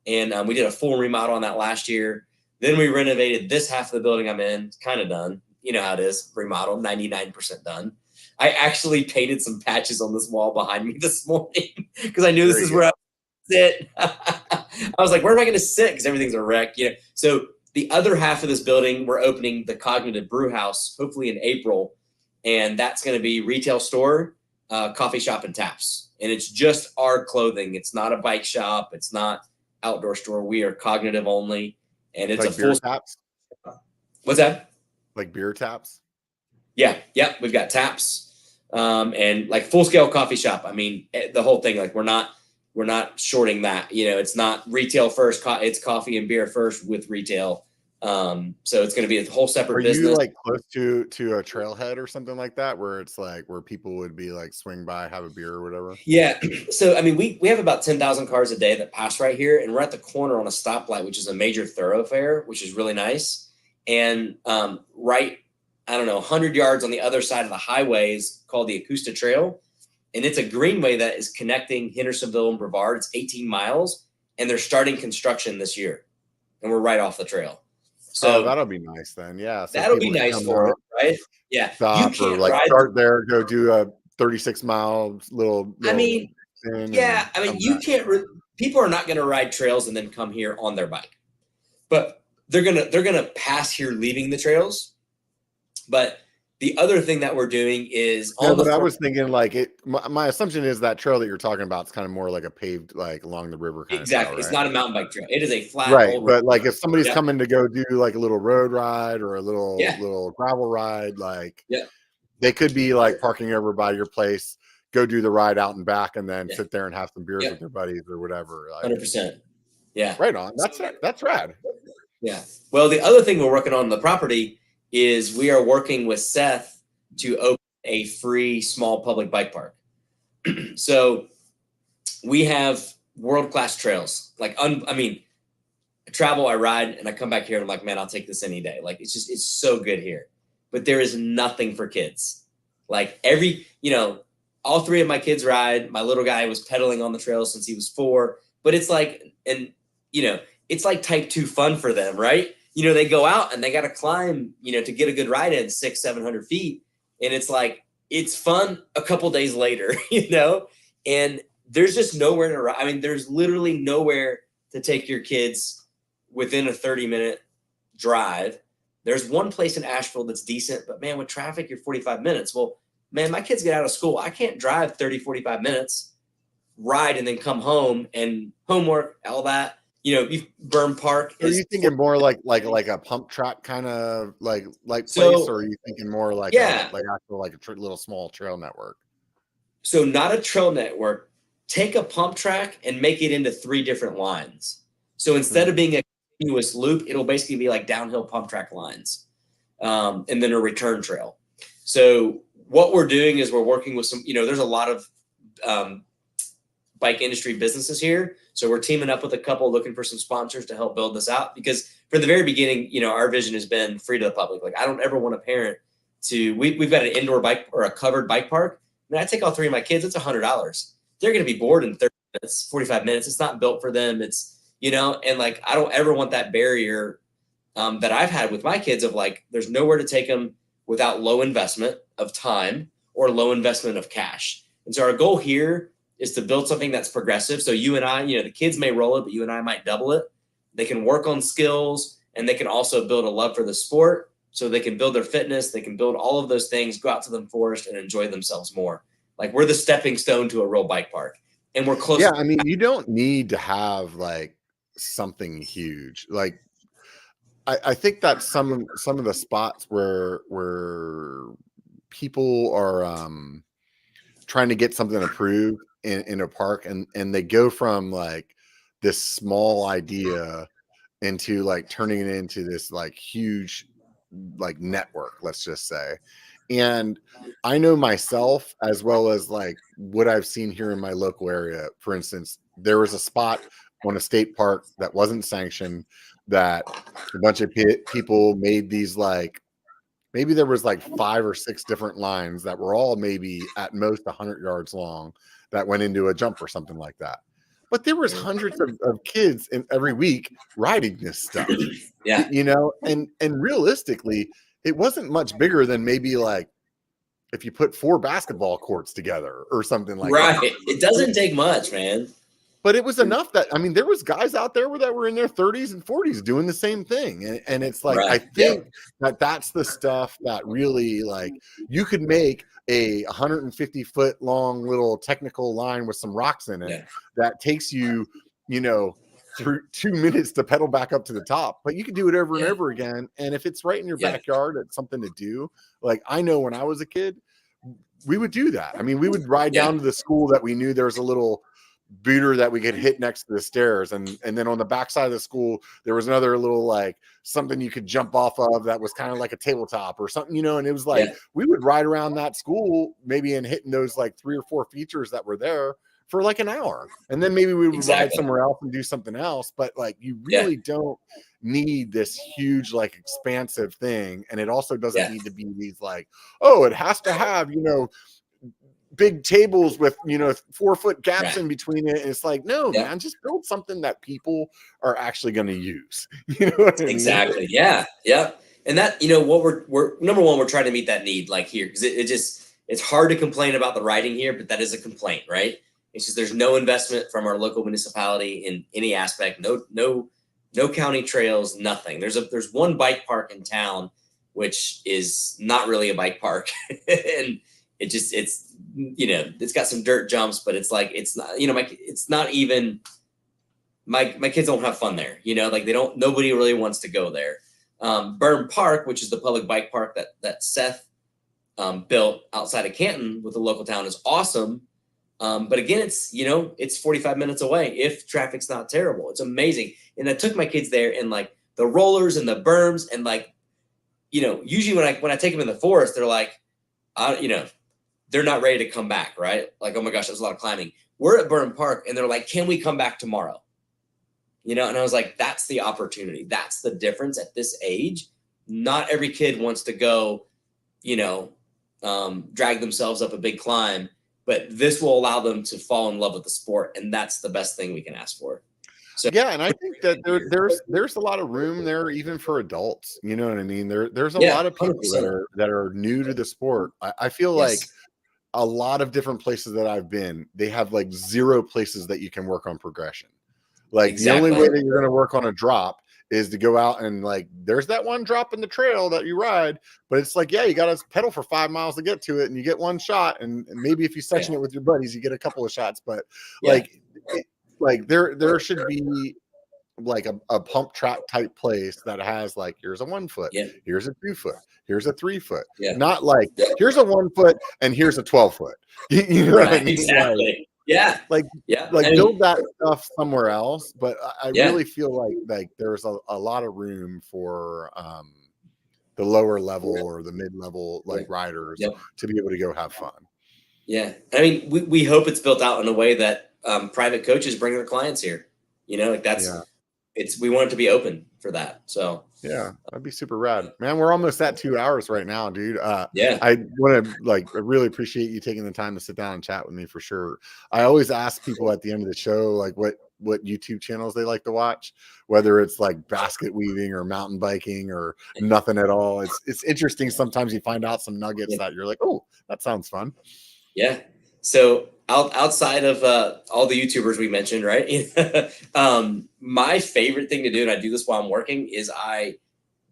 B: And we did a full remodel on that last year. Then we renovated this half of the building I'm in. It's kind of done. You know how it is. Remodeled, 99% done. I actually painted some patches on this wall behind me this morning because I knew this is where I would sit. I was like, where am I going to sit? Because everything's a wreck. So the other half of this building, we're opening the Cognitive Brew House, hopefully in April. And that's going to be retail store, coffee shop, and taps. And it's just our clothing. It's not a bike shop. It's not outdoor store. We are Cognitive only. And it's
A: like
B: a full
A: taps.
B: What's that?
A: Like beer taps?
B: Yeah. We've got taps, and like full scale coffee shop. I mean, the whole thing. Like we're not shorting that. It's not retail first. It's coffee and beer first with retail. So it's going to be a whole separate business.
A: Are you like close to a trailhead or something like that, where it's like where people would be like swing by, have a beer or whatever?
B: Yeah. So I mean, we have about 10,000 cars a day that pass right here, and we're at the corner on a stoplight, which is a major thoroughfare, which is really nice. And right, I don't know, 100 yards on the other side of the highway is called the Acosta Trail, and it's a greenway that is connecting Hendersonville and Brevard. It's 18 miles, and they're starting construction this year, and we're right off the trail. So
A: that'll be nice then. Yeah. So
B: that'll be nice for it, right? Yeah.
A: Stop or like start there, go do a 36-mile little
B: I mean, yeah. I mean, you can't. People are not going to ride trails and then come here on their bike, but they're gonna pass here leaving the trails. But the other thing that we're doing is
A: but I was thinking like my assumption is that trail that you're talking about is kind of more like a paved, like along the river kind
B: exactly.
A: of trail, right?
B: It's not a mountain bike trail. It is a flat.
A: Right. But like if somebody's coming to go do like a little road ride or a little gravel ride, like they could be like parking over by your place, go do the ride out and back, and then sit there and have some beers with their buddies or whatever. Like,
B: 100%. Yeah.
A: Right on. That's rad.
B: Yeah. Well, the other thing we're working on the property is we are working with Seth to open a free small public bike park. So we have world-class trails. Like, I mean, I travel, I ride, and I come back here and I'm like, man, I'll take this any day. Like, it's so good here. But there is nothing for kids. Like all three of my kids ride. My little guy was pedaling on the trails since he was 4. But it's like, it's like type 2 fun for them, right? They go out and they got to climb, to get a good ride in 600-700 feet. And it's like, it's fun a couple days later, and there's just nowhere to ride. I mean, there's literally nowhere to take your kids within a 30-minute drive. There's one place in Asheville that's decent, but man, with traffic, you're 45 minutes. Well, man, my kids get out of school. I can't drive 30, 45 minutes, ride, and then come home and homework, all that. Burn Park.
A: Are you thinking more like a pump track kind of like place, or are you thinking more like a little small trail network?
B: So not a trail network. Take a pump track and make it into 3 different lines. So instead of being a continuous loop, it'll basically be like downhill pump track lines, and then a return trail. So what we're doing is we're working with some. There's a lot of bike industry businesses here. So we're teaming up with a couple, looking for some sponsors to help build this out, because from the very beginning, our vision has been free to the public. Like, I don't ever want a parent to, we've got an indoor bike or a covered bike park. I take all 3 of my kids, it's $100. They're going to be bored in 30 minutes, 45 minutes. It's not built for them. It's, and like, I don't ever want that barrier that I've had with my kids of like, there's nowhere to take them without low investment of time or low investment of cash. And so our goal here is to build something that's progressive. So you and I, the kids may roll it, but you and I might double it. They can work on skills, and they can also build a love for the sport. So they can build their fitness. They can build all of those things, go out to the forest and enjoy themselves more. Like, we're the stepping stone to a real bike park, and we're close.
A: Yeah. I mean, you don't need to have like something huge. Like, I think that some of the spots where people are trying to get something approved in a park, and they go from like this small idea into like turning it into this like huge like network, let's just say. And I know myself, as well as like what I've seen here in my local area. For instance, there was a spot on a state park that wasn't sanctioned that a bunch of people made these, like, maybe there was like 5 or 6 different lines that were all maybe at most 100 yards long that went into a jump or something like that. But there was hundreds of kids in every week riding this stuff.
B: Yeah.
A: And realistically, it wasn't much bigger than maybe like if you put 4 basketball courts together or something like
B: right.
A: that.
B: It doesn't take much, man.
A: But it was enough that, I mean, there was guys out there that were in their 30s and 40s doing the same thing. And it's like,
B: Right.
A: I think that that's the stuff that really, like, you could make a 150-foot long little technical line with some rocks in it that takes you, you know, through 2 minutes to pedal back up to the top, but you can do it over and over again. And if it's right in your backyard, it's something to do. Like, I know when I was a kid, we would do that. I mean, we would ride down to the school that we knew there was a little booter that we could hit next to the stairs, and then on the backside of the school there was another little, like, something you could jump off of that was kind of like a tabletop or something, you know. And it was like we would ride around that school maybe and hitting those like 3 or 4 features that were there for like an hour, and then maybe we would ride somewhere else and do something else. But like, you really don't need this huge, like, expansive thing. And it also doesn't need to be these, like, oh, it has to have, you know, big tables with, you know, 4-foot gaps in between it. It's like, no, man, just build something that people are actually going to use. You know what I mean?
B: Exactly. Yeah. And that, you know, what we're number one, we're trying to meet that need, like, here, because it's hard to complain about the riding here, but that is a complaint, right? It's just, there's no investment from our local municipality in any aspect. No county trails, nothing. There's one bike park in town, which is not really a bike park. And it's, you know, it's got some dirt jumps, but it's like, it's not, you know, it's not even, my kids don't have fun there, you know, like, nobody really wants to go there. Burn Park, which is the public bike park that Seth built outside of Canton with the local town, is awesome. But again, it's, you know, it's 45 minutes away if traffic's not terrible. It's amazing. And I took my kids there, and like the rollers and the berms, and like, you know, usually when I take them in the forest, they're like, you know, they're not ready to come back, right? Like, oh my gosh, that's a lot of climbing. We're at Burn Park, and they're like, can we come back tomorrow? You know, and I was like, that's the opportunity. That's the difference at this age. Not every kid wants to go, you know, drag themselves up a big climb, but this will allow them to fall in love with the sport. And that's the best thing we can ask for. So,
A: yeah, and I think that there's a lot of room there even for adults. You know what I mean? There's a lot of people
B: 100%.
A: that are new to the sport. I feel like a lot of different places that I've been, they have like 0 places that you can work on progression. Like, the only way that you're going to work on a drop is to go out and, like, there's that one drop in the trail that you ride, but it's like, yeah, you got to pedal for 5 miles to get to it, and you get one shot, and maybe if you section it with your buddies, you get a couple of shots. But like there should be like a pump track type place that has, like, here's a 1 foot, here's a 2 foot, here's a 3 foot, not like here's a 1 foot and here's a 12 foot. You know what I mean?
B: Exactly.
A: Like build that stuff somewhere else. But I really feel like there's a lot of room for the lower level or the mid-level, like, riders to be able to go have fun.
B: Yeah. I mean, we hope it's built out in a way that private coaches bring their clients here. You know, like, that's we want it to be open for that. So
A: yeah, that'd be super rad, man. We're almost at 2 hours right now, dude. I want to, like, I really appreciate you taking the time to sit down and chat with me, for sure. I always ask people at the end of the show, like, what YouTube channels they like to watch, whether it's like basket weaving or mountain biking or nothing at all. It's interesting. Sometimes you find out some nuggets that you're like, oh, that sounds fun.
B: Yeah. So outside of all the YouTubers we mentioned, right? My favorite thing to do, and I do this while I'm working, is I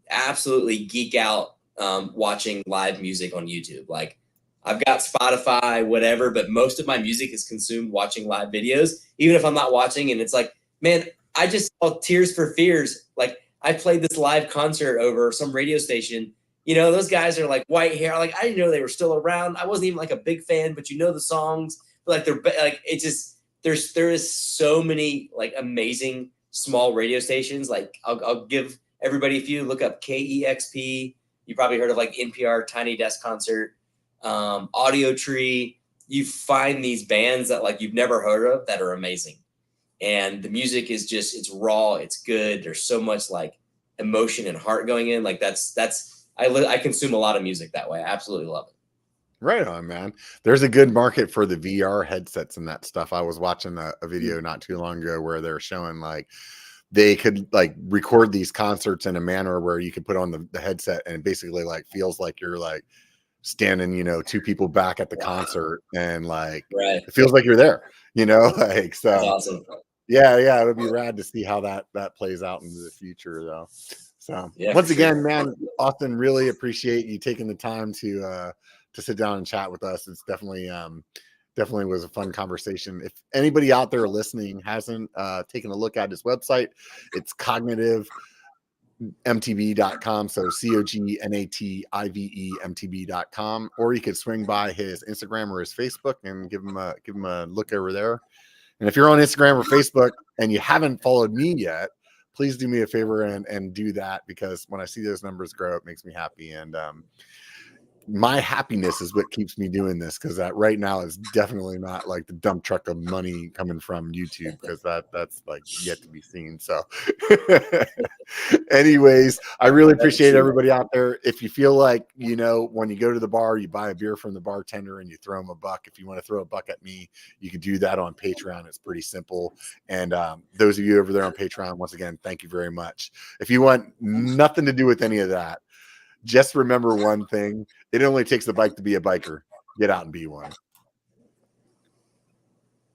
B: absolutely geek out watching live music on YouTube. Like, I've got Spotify, whatever, but most of my music is consumed watching live videos, even if I'm not watching. And it's like, man, I just saw Tears for Fears. Like, I played this live concert over some radio station. You know, those guys are like white hair. Like, I didn't know they were still around. I wasn't even like a big fan, but you know the songs. But like, they're like, it's just, there is so many like amazing small radio stations. Like, I'll give everybody a few. Look up KEXP. You probably heard of like NPR Tiny Desk Concert, Audio Tree. You find these bands that like you've never heard of that are amazing, and the music is just, it's raw, it's good. There's so much like emotion and heart going in. Like, I consume a lot of music that way. I absolutely love it.
A: Right on, man. There's a good market for the VR headsets and that stuff. I was watching a video not too long ago where they're showing, like, they could like record these concerts in a manner where you could put on the headset and it basically like feels like you're like standing, you know, 2 people back at the concert, and like
B: Right.
A: it feels like you're there, you know, like so.
B: That's awesome.
A: Yeah, it would be rad to see how that plays out into the future, though. So once again, man, Austin, really appreciate you taking the time to sit down and chat with us. It's definitely was a fun conversation. If anybody out there listening hasn't taken a look at his website, it's Cognative MTB.com. So COGNATIVE MTB.com, or you could swing by his Instagram or his Facebook and give him a look over there. And if you're on Instagram or Facebook and you haven't followed me yet, please do me a favor and do that, because when I see those numbers grow, it makes me happy. And my happiness is what keeps me doing this, because that right now is definitely not like the dump truck of money coming from YouTube, because that's like yet to be seen. So anyways, I really appreciate everybody out there. If you feel like, you know, when you go to the bar, you buy a beer from the bartender and you throw him a buck. If you want to throw a buck at me, you can do that on Patreon. It's pretty simple. And those of you over there on Patreon, once again, thank you very much. If you want nothing to do with any of that, just remember one thing: it only takes a bike to be a biker. Get out and be one.